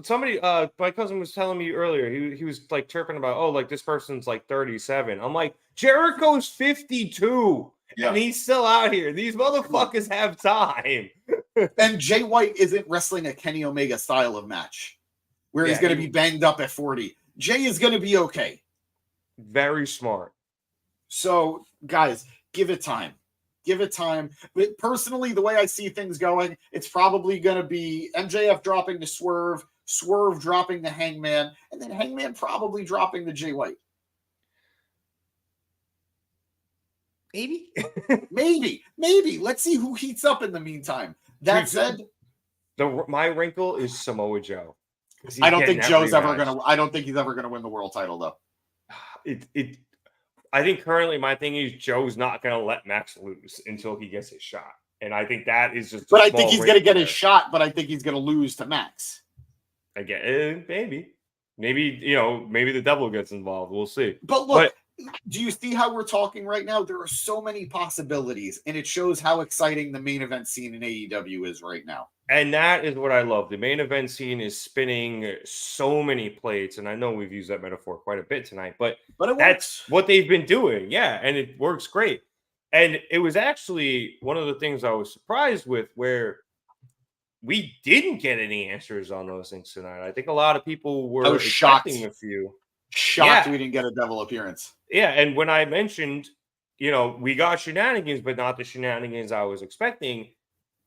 B: Somebody, my cousin was telling me earlier, he was like chirping about, oh, like this person's like 37. I'm like, Jericho's 52. Yeah. And he's still out here. These motherfuckers have time.
A: And Jay White isn't wrestling a Kenny Omega style of match where he's going to be banged up at 40. Jay is going to be okay.
B: Very smart.
A: So, guys, give it time. Give it time. But personally, the way I see things going, it's probably going to be MJF dropping the Swerve, Swerve dropping the Hangman, and then Hangman probably dropping the Jay White.
B: Maybe.
A: Maybe. Let's see who heats up in the meantime. That said,
B: my wrinkle is Samoa Joe.
A: I don't think Joe's ever gonna. I don't think he's ever gonna win the world title though.
B: I think currently my thing is Joe's not gonna let Max lose until he gets his shot, and I think that is just.
A: But I think he's gonna get his shot. But I think he's gonna lose to Max.
B: Again, maybe maybe the devil gets involved. We'll see.
A: But look. Do you see how we're talking right now? There are so many possibilities, and it shows how exciting the main event scene in AEW is right now.
B: And that is what I love. The main event scene is spinning so many plates, and I know we've used that metaphor quite a bit tonight, but that's what they've been doing. Yeah, and it works great. And it was actually one of the things I was surprised with, where we didn't get any answers on those things tonight. I think a lot of people were expecting a few.
A: Shocked we didn't get a devil appearance.
B: Yeah, and when I mentioned, we got shenanigans, but not the shenanigans I was expecting,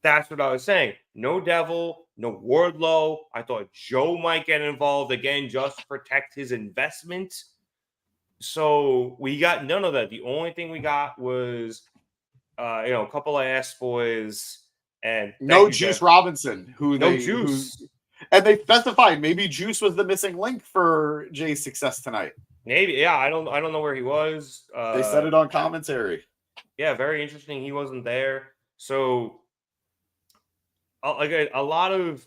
B: that's what I was saying. No devil, no Wardlow. I thought Joe might get involved again just to protect his investment. So we got none of that. The only thing we got was, a couple of ass boys and
A: no Juice Robinson,
B: Juice.
A: And they specified maybe Juice was the missing link for Jay's success tonight.
B: Maybe, yeah. I don't know where he was.
A: They said it on commentary.
B: Yeah, very interesting. He wasn't there. So, a lot of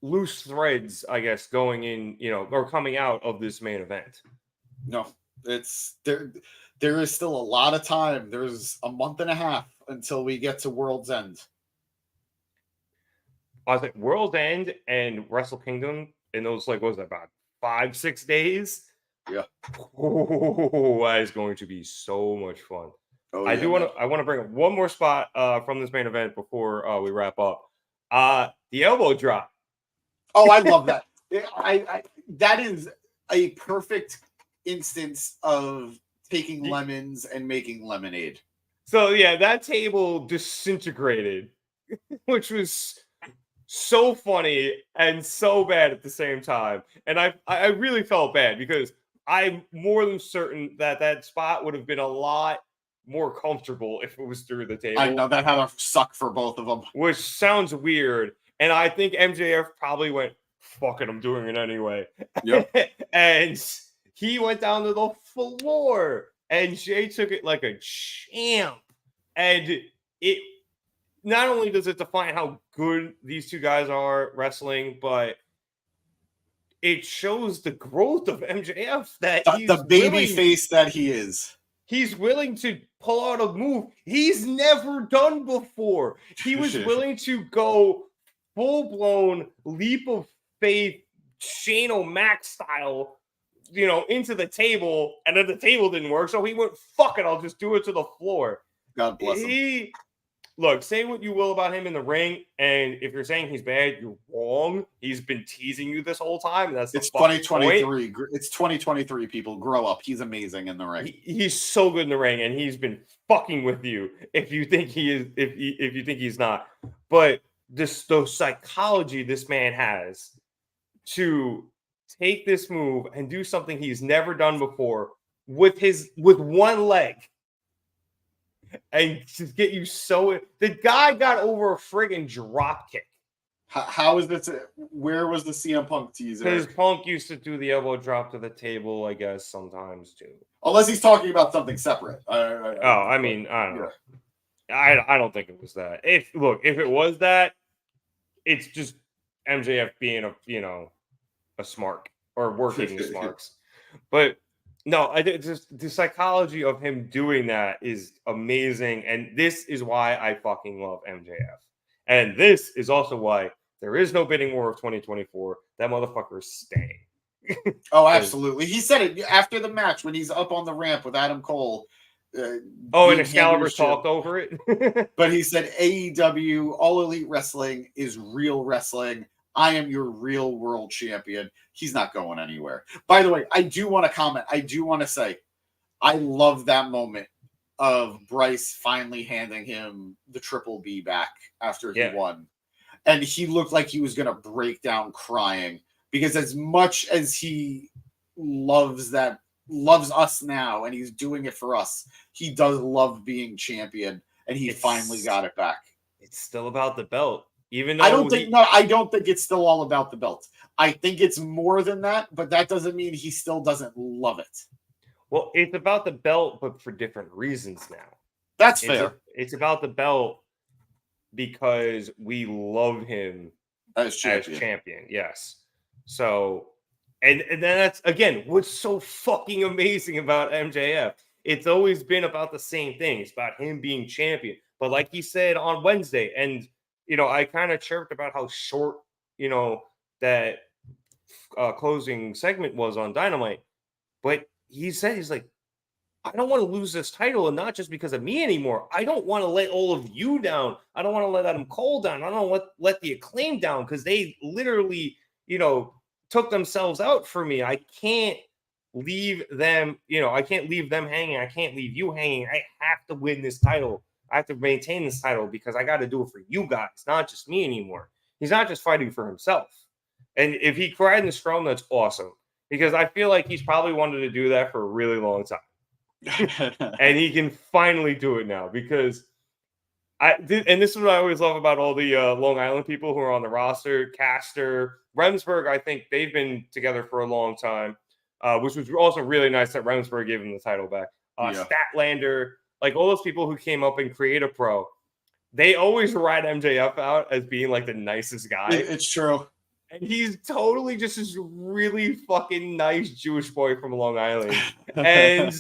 B: loose threads, I guess, going in, or coming out of this main event.
A: No, it's there. There is still a lot of time. There's a month and a half until we get to World's End.
B: I think World's End and Wrestle Kingdom in those, what was that, about 5-6 days?
A: Yeah.
B: Oh, that is going to be so much fun.
A: Oh,
B: I want to bring up one more spot from this main event before we wrap up. The elbow drop.
A: Oh, I love that. That is a perfect instance of taking lemons and making lemonade.
B: So yeah, that table disintegrated, which was so funny and so bad at the same time. And I really felt bad because I'm more than certain that spot would have been a lot more comfortable if it was through the table.
A: I know that had to suck for both of them.
B: Which sounds weird. And I think MJF probably went, fuck it, I'm doing it anyway.
A: Yep.
B: And he went down to the floor. And Jay took it like a champ. And it not only does it define how good these two guys are wrestling, but it shows the growth of MJF, that he's
A: the baby face that he is.
B: He's willing to pull out a move he's never done before. He was willing to go full-blown leap of faith, Shane O'Mac style, into the table, and then the table didn't work, so he went, fuck it, I'll just do it to the floor.
A: God bless him.
B: Look, say what you will about him in the ring, and if you're saying he's bad, you're wrong. He's been teasing you this whole time. It's
A: 2023. It's 2023. People, grow up. He's amazing in the ring.
B: He's so good in the ring, and he's been fucking with you if you think he is. If you think he's not, but the psychology this man has to take this move and do something he's never done before with one leg. And just get you the guy got over a friggin' drop kick.
A: How is this? Where was the CM Punk teaser?
B: Because Punk used to do the elbow drop to the table, I guess, sometimes too.
A: Unless he's talking about something separate.
B: I mean, I don't know. I don't think it was that. If it was that, it's just MJF being a smart or working the smarts. But no, just the psychology of him doing that is amazing, and this is why I fucking love MJF. And this is also why there is no bidding war of 2024. That motherfucker is staying.
A: Oh, absolutely. He said it after the match when he's up on the ramp with Adam Cole.
B: And Excalibur talked over it.
A: But he said AEW, All Elite Wrestling, is real wrestling. I am your real world champion. He's not going anywhere. By the way, I do want to comment. I do want to say, I love that moment of Bryce finally handing him the Triple B back after he won. And he looked like he was going to break down crying, because as much as he loves us now and he's doing it for us, he does love being champion, and he finally got it back.
B: It's it's still about the belt. Even though
A: I don't think it's still all about the belt. I think it's more than that, but that doesn't mean he still doesn't love it.
B: Well, it's about the belt, but for different reasons now.
A: That's fair.
B: It's about the belt because we love him
A: as champion.
B: Yes. So, and then that's again what's so fucking amazing about MJF. It's always been about the same thing. It's about him being champion. But like he said on Wednesday, and I kind of chirped about how short, that closing segment was on Dynamite. But he said, he's like, I don't want to lose this title, and not just because of me anymore. I don't want to let all of you down. I don't want to let Adam Cole down. I don't want to let the Acclaim down because they literally, took themselves out for me. I can't leave them, I can't leave them hanging. I can't leave you hanging. I have to win this title. I have to maintain this title because I got to do it for you guys, not just me anymore. He's not just fighting for himself. And if he cried in the Strome, that's awesome because I feel like he's probably wanted to do that for a really long time. And he can finally do it now because and this is what I always love about all the Long Island people who are on the roster. Caster, Remsburg, I think they've been together for a long time, which was also really nice that Remsburg gave him the title back. Statlander, like all those people who came up in Creative Pro, they always ride MJF out as being like the nicest guy.
A: It's true.
B: And he's totally just this really fucking nice Jewish boy from Long Island. And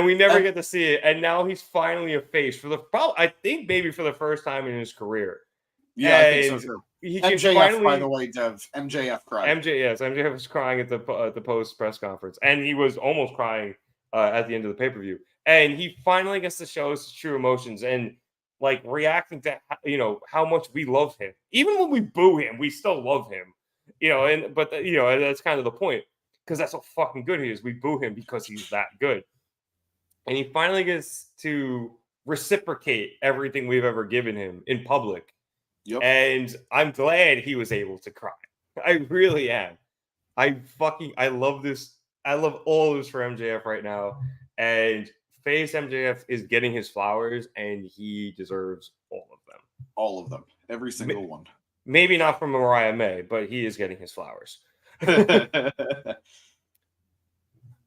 B: we never get to see it. And now he's finally a face for I think maybe for the first time in his career.
A: Yeah, I think so too. MJF, by the way, Dev. MJF cried.
B: MJF was crying at the post press conference, and he was almost crying at the end of the pay-per-view. And he finally gets to show us his true emotions and like reacting to how much we love him. Even when we boo him, we still love him. But that's kind of the point. Because that's how fucking good he is. We boo him because he's that good. And he finally gets to reciprocate everything we've ever given him in public.
A: Yep.
B: And I'm glad he was able to cry. I really am. I love this. I love all this for MJF right now. And face MJF is getting his flowers, and he deserves all of them.
A: All of them. Every single one.
B: Maybe not from Mariah May, but he is getting his flowers.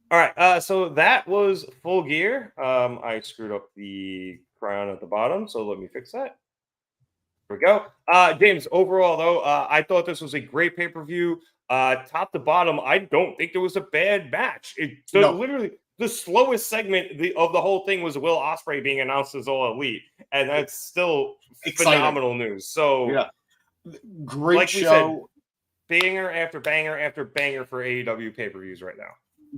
B: All right, so that was Full Gear. I screwed up the crown at the bottom, so let me fix that. There we go. James, overall, though, I thought this was a great pay-per-view. Top to bottom, I don't think it was a bad match. Literally, the slowest segment of the whole thing was Will Ospreay being announced as All Elite, and that's still phenomenal news. So,
A: yeah, great show.
B: Banger after banger after banger for AEW pay-per-views right now.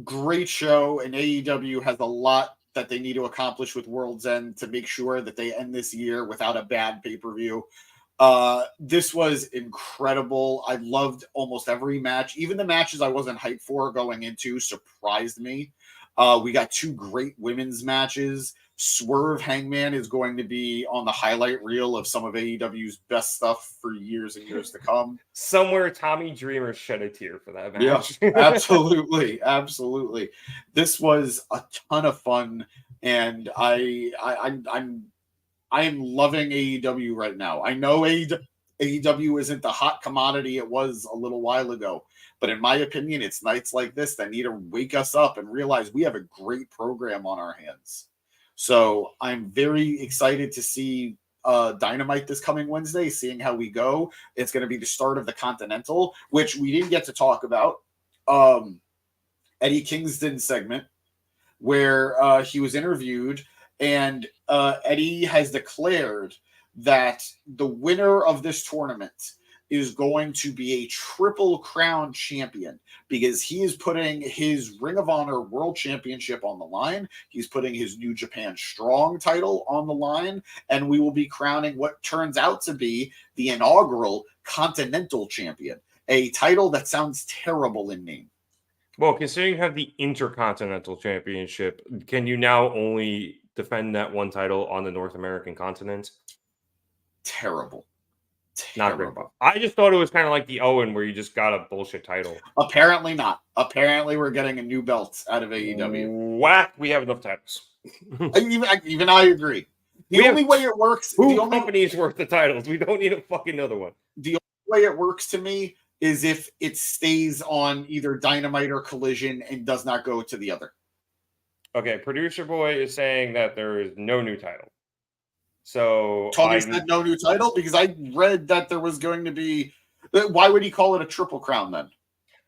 A: Great show, and AEW has a lot that they need to accomplish with World's End to make sure that they end this year without a bad pay-per-view. This was incredible. I loved almost every match. Even the matches I wasn't hyped for going into surprised me. We got two great women's matches. Swerve Hangman is going to be on the highlight reel of some of AEW's best stuff for years and years to come.
B: Somewhere Tommy Dreamer shed a tear for that match.
A: Yeah, absolutely. Absolutely. This was a ton of fun, and I'm loving AEW right now. I know AEW isn't the hot commodity it was a little while ago, but in my opinion, it's nights like this that need to wake us up and realize we have a great program on our hands. So I'm very excited to see Dynamite this coming Wednesday, seeing how we go. It's going to be the start of the Continental, which we didn't get to talk about. Eddie Kingston's segment where he was interviewed, and Eddie has declared that the winner of this tournament is going to be a Triple Crown champion because he is putting his Ring of Honor World Championship on the line. He's putting his New Japan Strong title on the line, and we will be crowning what turns out to be the inaugural Continental Champion, a title that sounds terrible in name.
B: Well, considering you have the Intercontinental Championship, can you now only defend that one title on the North American continent?
A: Terrible.
B: Not great. I just thought it was kind of like the Owen where you just got a bullshit title.
A: Apparently not. Apparently we're getting a new belt out of AEW.
B: Whack, we have enough titles.
A: Even I agree. The only way it works,
B: two companies worth of titles. We don't need a fucking other one.
A: The only way it works to me is if it stays on either Dynamite or Collision and does not go to the other.
B: Okay, Producer Boy is saying that there is no new title. So
A: Tony said no new title because I read that there was going to be. Why would he call it a Triple Crown then?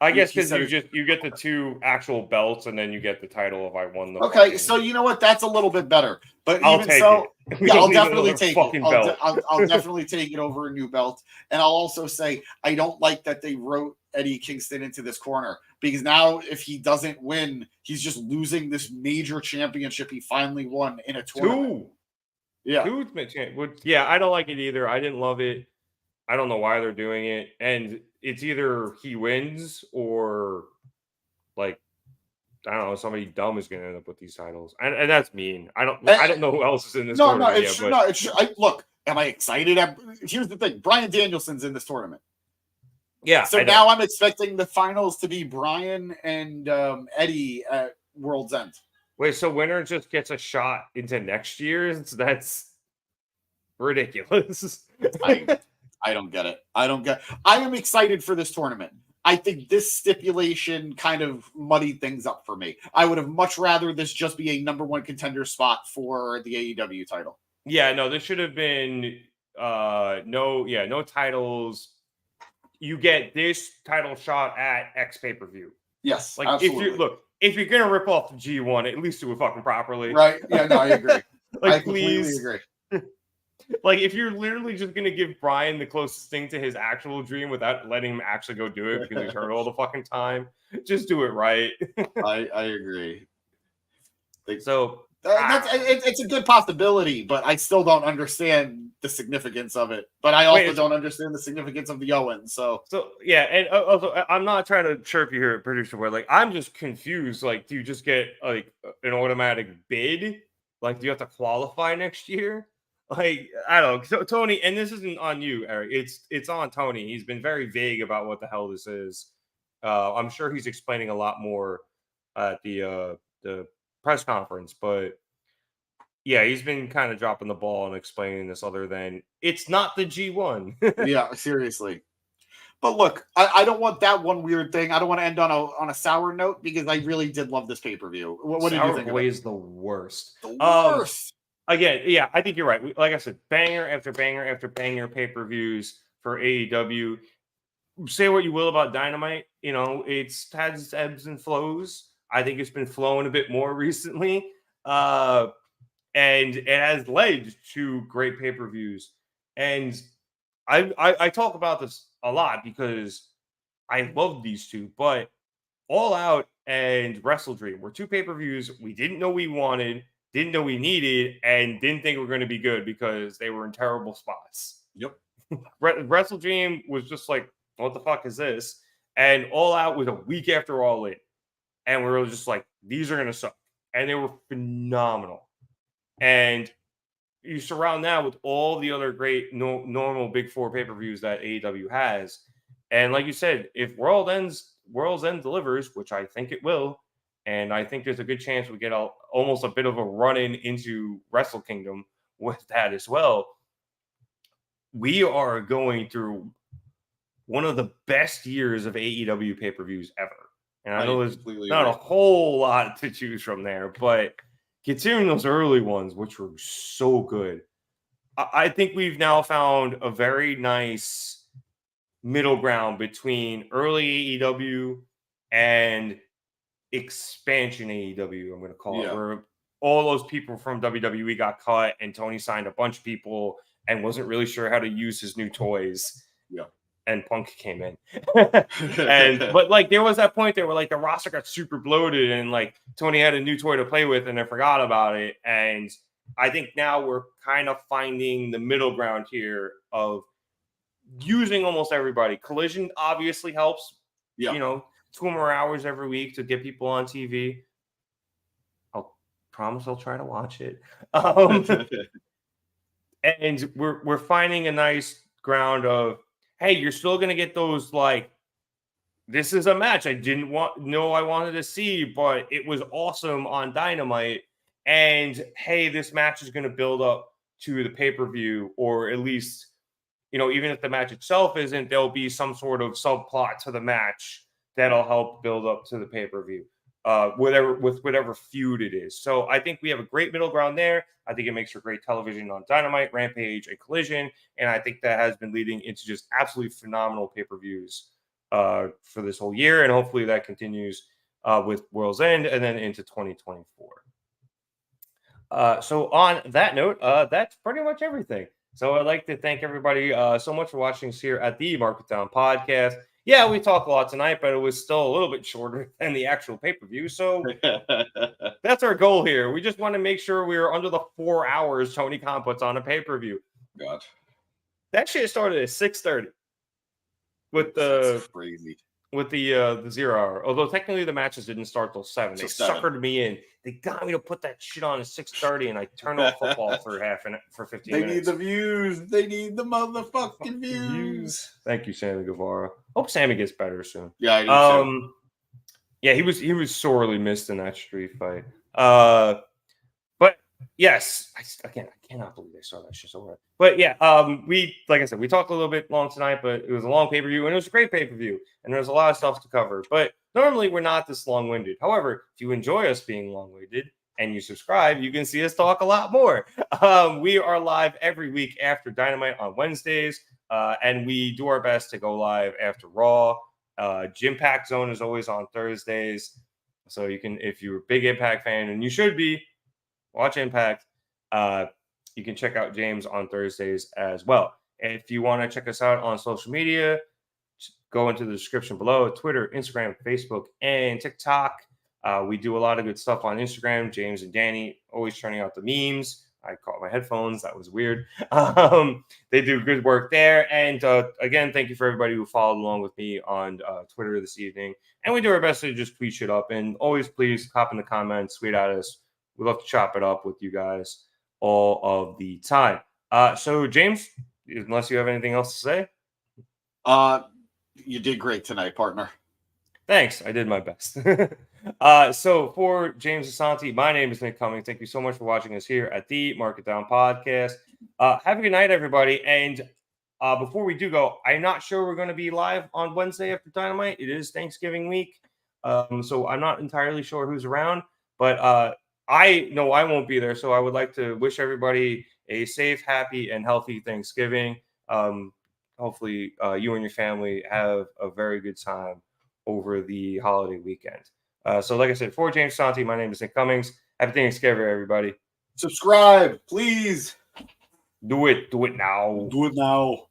B: I guess because you get the two actual belts and then you get the title if I won the.
A: Okay, so you know what? That's a little bit better. But
B: I'll take it.
A: Yeah, I'll definitely take it. I'll definitely take it over a new belt. And I'll also say I don't like that they wrote Eddie Kingston into this corner because now if he doesn't win, he's just losing this major championship he finally won in a tournament. Yeah,
B: I don't like it either. I didn't love it. I don't know why they're doing it, and it's either he wins or like I don't know, somebody dumb is going to end up with these titles, and that's mean. I don't know who else is in this.
A: Look, am I excited? Here's the thing: Bryan Danielson's in this tournament.
B: Yeah.
A: So now I'm expecting the finals to be Bryan and Eddie at World's End.
B: Wait, so winner just gets a shot into next year's? That's ridiculous.
A: I don't get it. I am excited for this tournament. I think this stipulation kind of muddied things up for me. I would have much rather this just be a number one contender spot for the AEW title.
B: Yeah, no, this should have been no titles. You get this title shot at X pay-per-view.
A: Yes,
B: like
A: absolutely.
B: if you're gonna rip off the G1, at least do it fucking properly.
A: Right. Yeah, no, I agree.
B: Like,
A: I completely agree.
B: Like, if you're literally just going to give Bryan the closest thing to his actual dream without letting him actually go do it because he's hurt all the fucking time, just do it right.
A: I agree.
B: So
A: it's a good possibility, but I still don't understand the significance of it. But I also don't understand the significance of the Owens. So
B: yeah, and also I'm not trying to chirp you here at Producer Boy. Like, I'm just confused. Like, do you just get like an automatic bid? Like, do you have to qualify next year? Like, I don't know. So, Tony, and this isn't on you, Eric. It's on Tony. He's been very vague about what the hell this is. I'm sure he's explaining a lot more at the press conference, but yeah, he's been kind of dropping the ball and explaining this other than it's not the G1.
A: Yeah, seriously. But look, I don't want that one weird thing. I don't want to end on a sour note because I really did love this pay-per-view. What did you think of it?
B: Is the worst.
A: The worst.
B: Again, yeah, I think you're right. Like I said, banger after banger after banger pay-per-views for AEW. Say what you will about Dynamite, it's had its ebbs and flows. I think it's been flowing a bit more recently, and it has led to great pay-per-views. And I talk about this a lot because I love these two, but All Out and Wrestle Dream were two pay-per-views we didn't know we wanted, didn't know we needed, and didn't think were going to be good because they were in terrible spots.
A: Yep.
B: Wrestle Dream was just like, what the fuck is this? And All Out was a week after All In. And we were just like, these are going to suck. And they were phenomenal. And you surround that with all the other great normal Big Four pay-per-views that AEW has. And like you said, if World's End delivers, which I think it will, and I think there's a good chance we get almost a bit of a run-in into Wrestle Kingdom with that as well. We are going through one of the best years of AEW pay-per-views ever. And I know there's not a whole lot to choose from there, but considering those early ones, which were so good, I think we've now found a very nice middle ground between early AEW and expansion AEW, I'm going to call it, where all those people from WWE got cut and Tony signed a bunch of people and wasn't really sure how to use his new toys.
A: Yeah.
B: And Punk came in. But like there was that point there where like the roster got super bloated and like Tony had a new toy to play with and I forgot about it. And I think now we're kind of finding the middle ground here of using almost everybody. Collision obviously helps. Yeah. 2 more hours every week to get people on TV. I'll promise I'll try to watch it. And we're finding a nice ground of, hey, you're still going to get those, like, this is a match I didn't know I wanted to see, but it was awesome on Dynamite. And, hey, this match is going to build up to the pay-per-view, or at least, even if the match itself isn't, there'll be some sort of subplot to the match that'll help build up to the pay-per-view, whatever feud it is. So I think we have a great middle ground there. I think it makes for great television on Dynamite, Rampage, and Collision, and I think that has been leading into just absolutely phenomenal pay-per-views for this whole year, and hopefully that continues with World's End and then into 2024. So on that note, that's pretty much everything. So I'd like to thank everybody so much for watching us here at the Market Down Podcast. Yeah, we talked a lot tonight, but it was still a little bit shorter than the actual pay-per-view. So that's our goal here. We just want to make sure we're under the 4 hours Tony Khan puts on a pay-per-view.
A: God.
B: That shit started at 6:30 with
A: That's crazy.
B: With the 0 hour. Although technically the matches didn't start till 7. They suckered me in. They got me to put that shit on at 6:30, and I turned off football for 15 minutes.
A: They need the views. They need the motherfucking views.
B: Thank you, Sammy Guevara. Hope Sammy gets better soon.
A: Yeah, I do too.
B: Yeah, he was sorely missed in that street fight. But yes, I cannot believe I saw that shit so hard. But yeah, like I said, we talked a little bit long tonight, but it was a long pay-per-view, and it was a great pay-per-view, and there's a lot of stuff to cover. But normally we're not this long-winded. However, if you enjoy us being long-winded and you subscribe, you can see us talk a lot more. We are live every week after Dynamite on Wednesdays, and we do our best to go live after Raw. Gym Pack Zone is always on Thursdays, so you can, if you're a big Impact fan, and you should be, watch Impact. You can check out James on Thursdays as well. If you want to check us out on social media, go into the description below: Twitter, Instagram, Facebook, and TikTok. We do a lot of good stuff on Instagram. James and Danny always turning out the memes. I caught my headphones. That was weird. They do good work there. And again, thank you for everybody who followed along with me on Twitter this evening. And we do our best to just tweet shit up. And always please hop in the comments, tweet at us. We'd love to chop it up with you guys all of the time. So, James, unless you have anything else to say?
A: You did great tonight, partner.
B: Thanks. I did my best. So for James Asante, my name is Nick Cummings. Thank you so much for watching us here at the Market Down Podcast. Have a good night, everybody. And before we do go, I'm not sure we're going to be live on Wednesday after Dynamite. It is Thanksgiving week. So I'm not entirely sure who's around, but I know I won't be there. So I would like to wish everybody a safe, happy, and healthy Thanksgiving. Hopefully you and your family have a very good time over the holiday weekend. So like I said, for James Santi, my name is Nick Cummings. Happy Thanksgiving, everybody.
A: Subscribe, please.
B: Do it now.
A: Do it now.